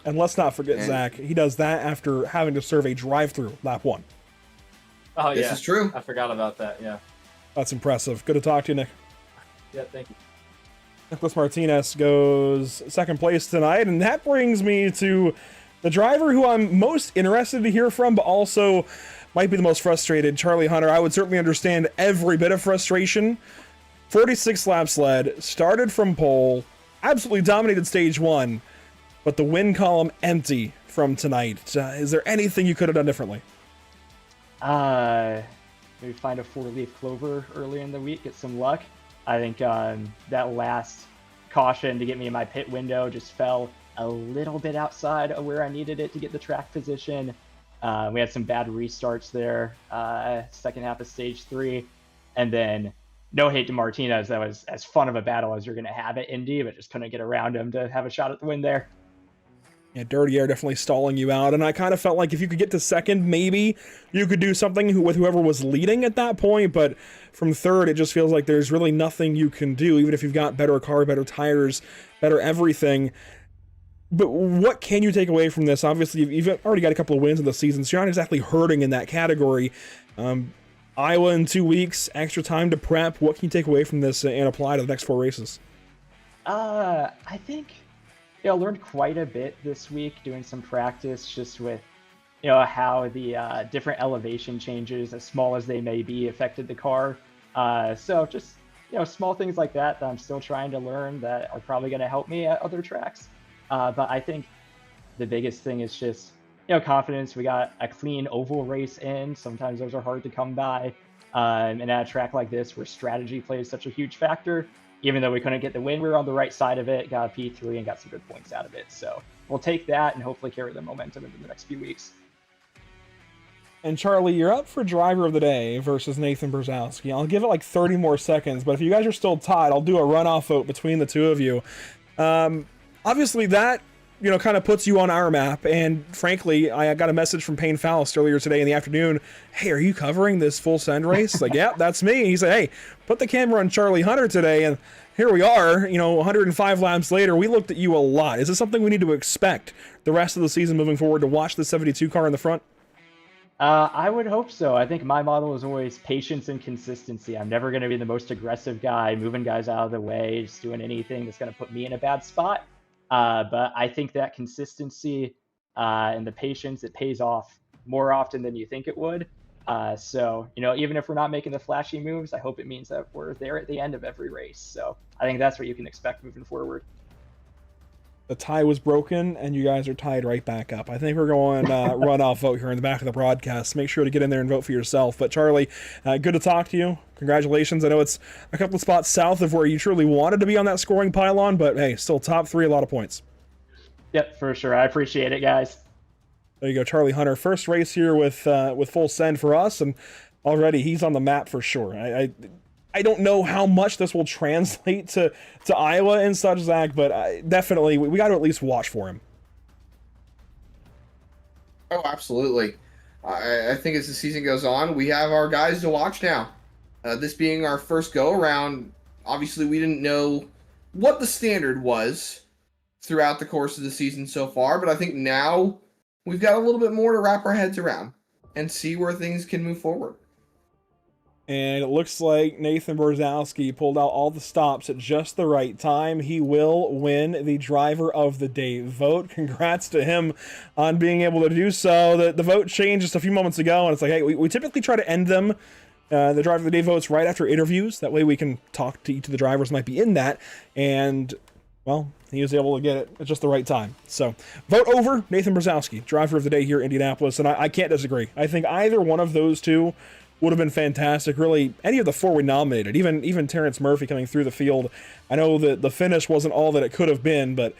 And let's not forget Zach. He does that after having to serve a drive-through lap 1. Oh, yeah. This is true. I forgot about that, yeah. That's impressive. Good to talk to you, Nick. Yeah, thank you. Nicholas Martinez goes second place tonight, and that brings me to the driver who I'm most interested to hear from, but also might be the most frustrated, Charlie Hunter. I would certainly understand every bit of frustration. 46 laps led, started from pole, absolutely dominated stage 1, but the win column empty from tonight. Is there anything you could have done differently? Maybe find a 4-leaf clover early in the week, get some luck. I think that last caution to get me in my pit window just fell a little bit outside of where I needed it to get the track position. We had some bad restarts there, second half of stage 3. And then no hate to Martinez. That was as fun of a battle as you're going to have at Indy, but just couldn't get around him to have a shot at the win there. Yeah, dirty air definitely stalling you out, and I kind of felt like if you could get to second, maybe you could do something with whoever was leading at that point, but from third, it just feels like there's really nothing you can do, even if you've got better car, better tires, better everything. But what can you take away from this? Obviously, you've already got a couple of wins in the season, so you're not exactly hurting in that category. Iowa in 2 weeks, extra time to prep. What can you take away from this and apply to the next 4 races? I think I learned quite a bit this week doing some practice just with, how the different elevation changes, as small as they may be, affected the car. So just, small things like that I'm still trying to learn that are probably going to help me at other tracks. But I think the biggest thing is just, confidence. We got a clean oval race in. Sometimes those are hard to come by. And at a track like this where strategy plays such a huge factor, even though we couldn't get the win, we were on the right side of it, got a P3 and got some good points out of it. So we'll take that and hopefully carry the momentum into the next few weeks. And Charlie, you're up for driver of the day versus Nathan Brzezowski. I'll give it like 30 more seconds, but if you guys are still tied, I'll do a runoff vote between the two of you. Obviously that, kind of puts you on our map. And frankly, I got a message from Payne Faust earlier today in the afternoon. Hey, are you covering this full send race? Like, yeah, that's me. He said, hey, put the camera on Charlie Hunter today. And here we are, 105 laps later. We looked at you a lot. Is this something we need to expect the rest of the season moving forward, to watch the 72 car in the front? I would hope so. I think my model is always patience and consistency. I'm never going to be the most aggressive guy, moving guys out of the way, just doing anything that's going to put me in a bad spot. But I think that consistency and the patience, it pays off more often than you think it would. So, even if we're not making the flashy moves, I hope it means that we're there at the end of every race. So I think that's what you can expect moving forward. The tie was broken, and you guys are tied right back up. I think we're going runoff vote here in the back of the broadcast. Make sure to get in there and vote for yourself. But Charlie, good to talk to you. Congratulations. I know it's a couple of spots south of where you truly wanted to be on that scoring pylon, but hey, still top 3, a lot of points. Yep, for sure. I appreciate it, guys. There you go, Charlie Hunter. First race here with full send for us, and already he's on the map for sure. I don't know how much this will translate to Iowa and such, Zach, but definitely we got to at least watch for him. Oh, absolutely. I think as the season goes on, we have our guys to watch now. This being our first go around, obviously we didn't know what the standard was throughout the course of the season so far, but I think now we've got a little bit more to wrap our heads around and see where things can move forward. And it looks like Nathan Brzezowski pulled out all the stops at just the right time. He will win the Driver of the Day vote. Congrats to him on being able to do so. The vote changed just a few moments ago, and it's like, hey, we typically try to end them, the Driver of the Day votes, right after interviews. That way we can talk to each of the drivers who might be in that. And, well, he was able to get it at just the right time. So, vote over Nathan Brzezowski, Driver of the Day here in Indianapolis, and I can't disagree. I think either one of those two would have been fantastic. Really, any of the four we nominated, even Terrence Murphy coming through the field. I know that the finish wasn't all that it could have been, but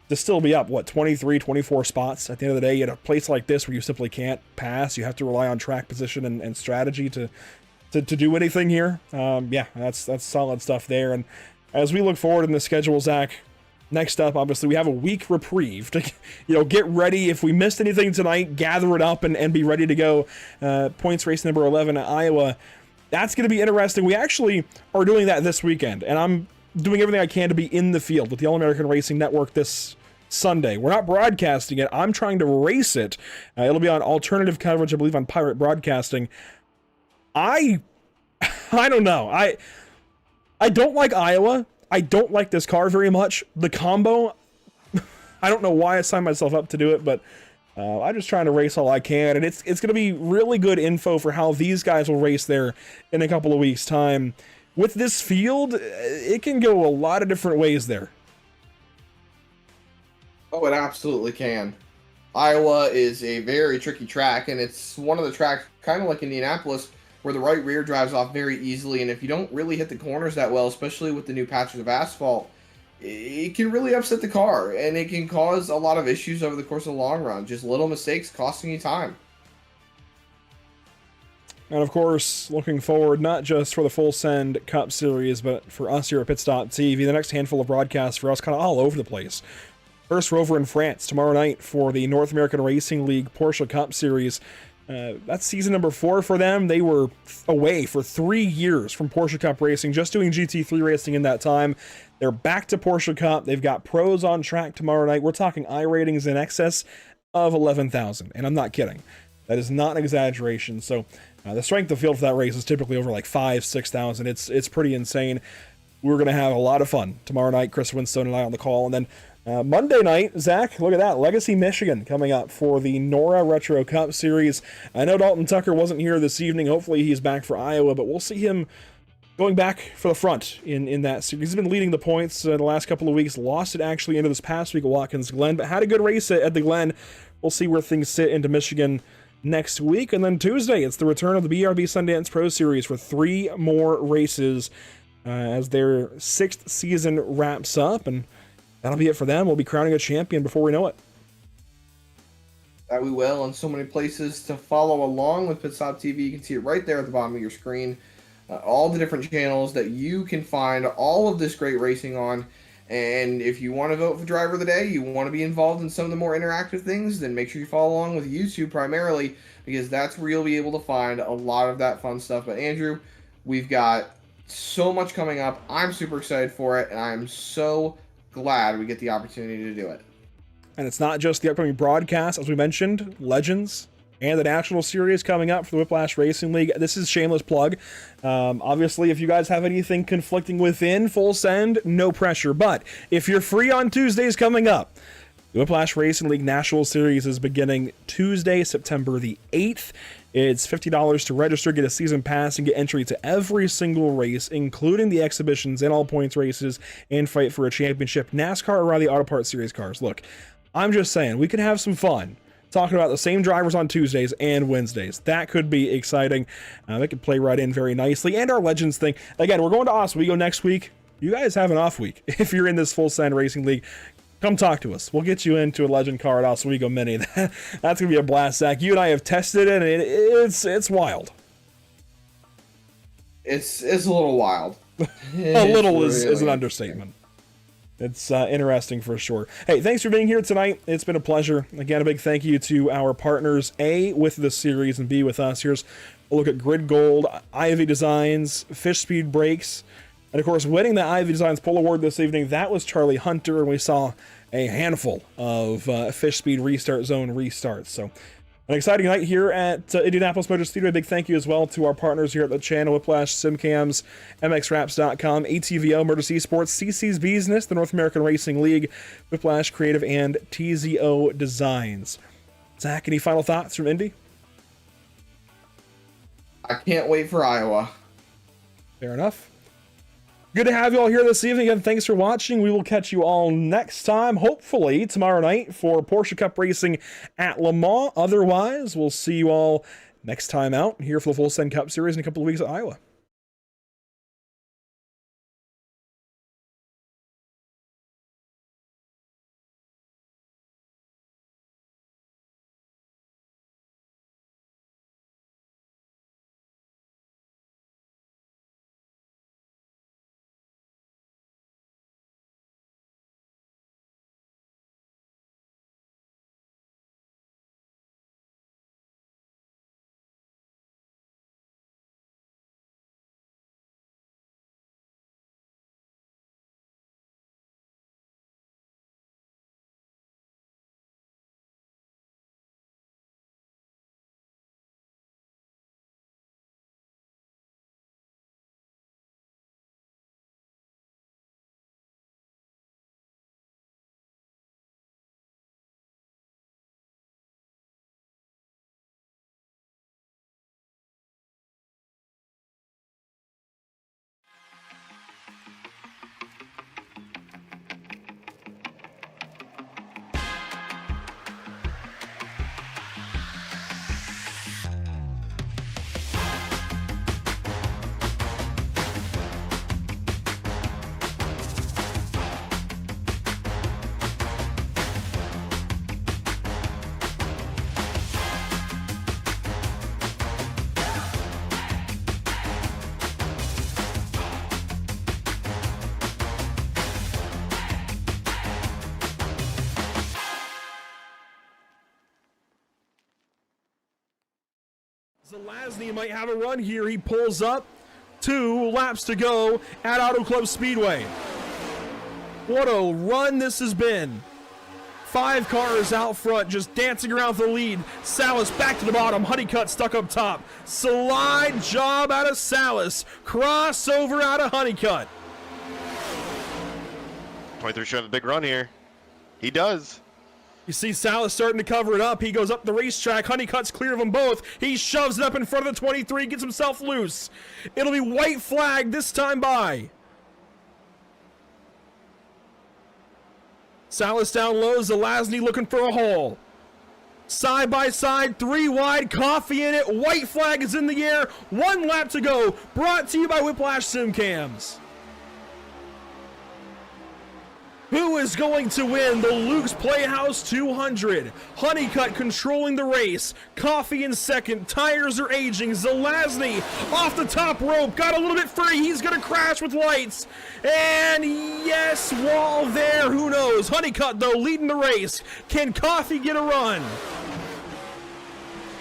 to still be up, 23, 24 spots at the end of the day at a place like this where you simply can't pass, you have to rely on track position and strategy to do anything here. Yeah, that's solid stuff there. And as we look forward in the schedule, Zach, next up, obviously, we have a week reprieve to, get ready. If we missed anything tonight, gather it up and be ready to go. Points race number 11 at Iowa. That's going to be interesting. We actually are doing that this weekend, and I'm doing everything I can to be in the field with the All-American Racing Network this Sunday. We're not broadcasting it. I'm trying to race it. It'll be on alternative coverage, I believe, on Pirate Broadcasting. I don't know. I don't like Iowa. I don't like this car very much. The combo, I don't know why I signed myself up to do it, but I'm just trying to race all I can, and it's going to be really good info for how these guys will race there in a couple of weeks' time. With this field, it can go a lot of different ways there. Oh, it absolutely can. Iowa is a very tricky track, and it's one of the tracks, kind of like Indianapolis, where the right rear drives off very easily, and if you don't really hit the corners that well, especially with the new patches of asphalt, it can really upset the car, and it can cause a lot of issues over the course of the long run. Just little mistakes costing you time. And of course, looking forward not just for the Full Send Cup Series, but for us here at Pit Stop TV, the next handful of broadcasts for us kind of all over the place. First, we're over in France tomorrow night for the North American Racing League Porsche Cup Series. That's season number 4 for them. They were away for 3 years from Porsche Cup racing, just doing GT3 racing in that time. They're back to Porsche Cup. They've got pros on track tomorrow night. We're talking I ratings in excess of 11,000, and I'm not kidding. That is not an exaggeration. So the strength of field for that race is typically over like 5,000-6,000. It's pretty insane. We're going to have a lot of fun tomorrow night. Chris Winstone and I on the call, and then Monday night, Zach, look at that. Legacy, Michigan coming up for the NORA Retro Cup Series. I know Dalton Tucker wasn't here this evening. Hopefully he's back for Iowa, but we'll see him going back for the front in that series. He's been leading the points the last couple of weeks. Lost it actually into this past week at Watkins Glen, but had a good race at the Glen. We'll see where things sit into Michigan next week. And then Tuesday, it's the return of the BRB Sundance Pro Series for 3 more races as their 6th season wraps up. And that'll be it for them. We'll be crowning a champion before we know it. That we will, and so many places to follow along with Pit Stop TV. You can see it right there at the bottom of your screen. All the different channels that you can find all of this great racing on. And if you want to vote for Driver of the Day, you want to be involved in some of the more interactive things, then make sure you follow along with YouTube primarily, because that's where you'll be able to find a lot of that fun stuff. But Andrew, we've got so much coming up. I'm super excited for it, and I'm so glad we get the opportunity to do it. And it's not just the upcoming broadcast, as we mentioned, Legends and the National Series coming up for the Whiplash Racing League. This is shameless plug. Obviously, if you guys have anything conflicting within Full Send, no pressure. But if you're free on Tuesdays coming up, the Whiplash Racing League National Series is beginning Tuesday, September the 8th. It's $50 to register, get a season pass, and get entry to every single race, including the exhibitions and all points races, and fight for a championship, NASCAR or Rally Auto Parts Series cars. Look, I'm just saying, we could have some fun talking about the same drivers on Tuesdays and Wednesdays. That could be exciting. It could play right in very nicely. And our Legends thing. Again, we're going to Oswego next week. You guys have an off week. If you're in this Full Send Racing League, come talk to us. We'll get you into a Legend car at Oswego Mini. That's going to be a blast, Zach. You and I have tested it, and it's wild. it's a little wild. A little is an understatement. It's interesting for sure. Hey, thanks for being here tonight. It's been a pleasure. Again, a big thank you to our partners, A, with this series, and B, with us. Here's a look at Grid Gold, Ivy Designs, Fish Speed Brakes, and of course, winning the Ivy Designs Pull Award this evening, that was Charlie Hunter, and we saw a handful of Fish Speed Restart Zone restarts. So, an exciting night here at Indianapolis Motor Speedway. Big thank you as well to our partners here at the channel, Whiplash, SimCams, MXWraps.com, ATVO, Motors Esports, CC's Business, the North American Racing League, Whiplash Creative, and TZO Designs. Zach, any final thoughts from Indy? I can't wait for Iowa. Fair enough. Good to have you all here this evening, and thanks for watching. We will catch you all next time, hopefully tomorrow night for Porsche Cup Racing at Le Mans. Otherwise, we'll see you all next time out here for the Full Send Cup Series in a couple of weeks at Iowa. Zelazny might have a run here. He pulls up. 2 laps to go at Auto Club Speedway. What a run this has been. 5 cars out front just dancing around for the lead. Salas back to the bottom. Honeycutt stuck up top. Slide job out of Salas. Crossover out of Honeycutt. 23 showing a big run here. He does. You see Salas starting to cover it up. He goes up the racetrack. Honeycutt's clear of them both. He shoves it up in front of the 23, gets himself loose. It'll be white flag this time by. Salas down low. Zelazny looking for a hole. Side by side, 3 wide, Coffee in it. White flag is in the air. 1 lap to go. Brought to you by Whiplash SimCams. Who is going to win the Luke's Playhouse 200? Honeycutt controlling the race. Coffee in second. Tires are aging. Zelazny off the top rope. Got a little bit free. He's going to crash with lights. And yes, wall there. Who knows? Honeycutt, though, leading the race. Can Coffee get a run?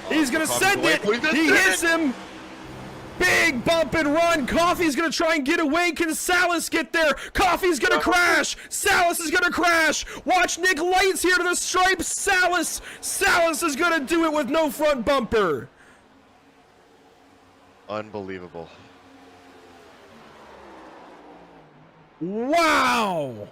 He's going to send it. He hits him. Big bump and run. Coffee's going to try and get away. Can Salas get there? Coffee's going to crash. Salas is going to crash. Watch Nick Lights here to the stripe. Salas is going to do it with no front bumper. Unbelievable. Wow.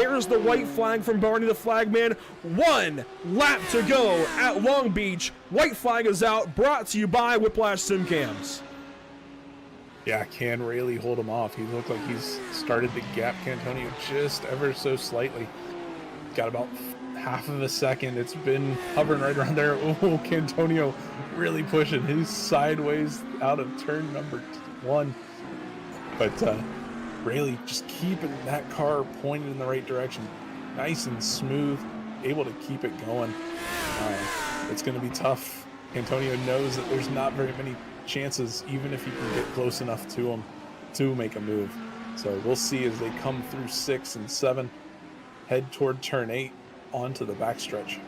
there's the white flag from Barney the Flagman. 1 lap to go at Long Beach. White flag is out, brought to you by Whiplash Simcams. Yeah, can Rayleigh hold him off? He looked like he's started to gap Cantonio just ever so slightly. Got about half of a second. It's been hovering right around there. Oh, Cantonio really pushing. He's sideways out of turn number 1. But Rayleigh just keeping that car pointed in the right direction. Nice and smooth, able to keep it going. It's going to be tough. Antonio knows that there's not very many chances, even if he can get close enough to him to make a move. So we'll see as they come through 6 and 7, head toward turn 8 onto the backstretch.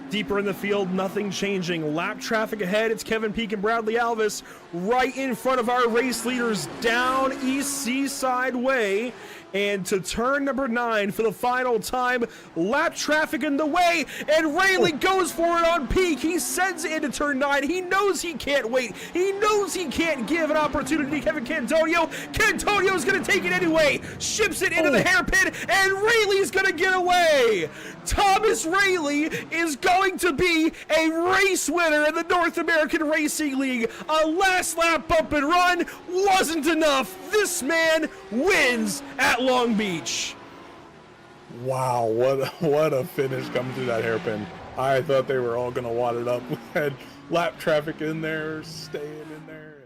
Deeper in the field, nothing changing. Lap traffic ahead. It's Kevin Peak and Bradley Alvis right in front of our race leaders down East Seaside Way. And to turn number 9 for the final time. Lap traffic in the way, and Rayleigh goes for it on Peak. He sends it into turn 9. He knows he can't wait. He knows he can't give an opportunity to Kevin Cantonio. Cantonio's going to take it anyway. Ships it into the hairpin, and Rayleigh's going to get away. Thomas Rayleigh is going to be a race winner in the North American Racing League. A last lap bump and run wasn't enough. This man wins at Long Beach. Wow, what a finish coming through that hairpin. I thought they were all going to wad it up. We had lap traffic in there, staying in there.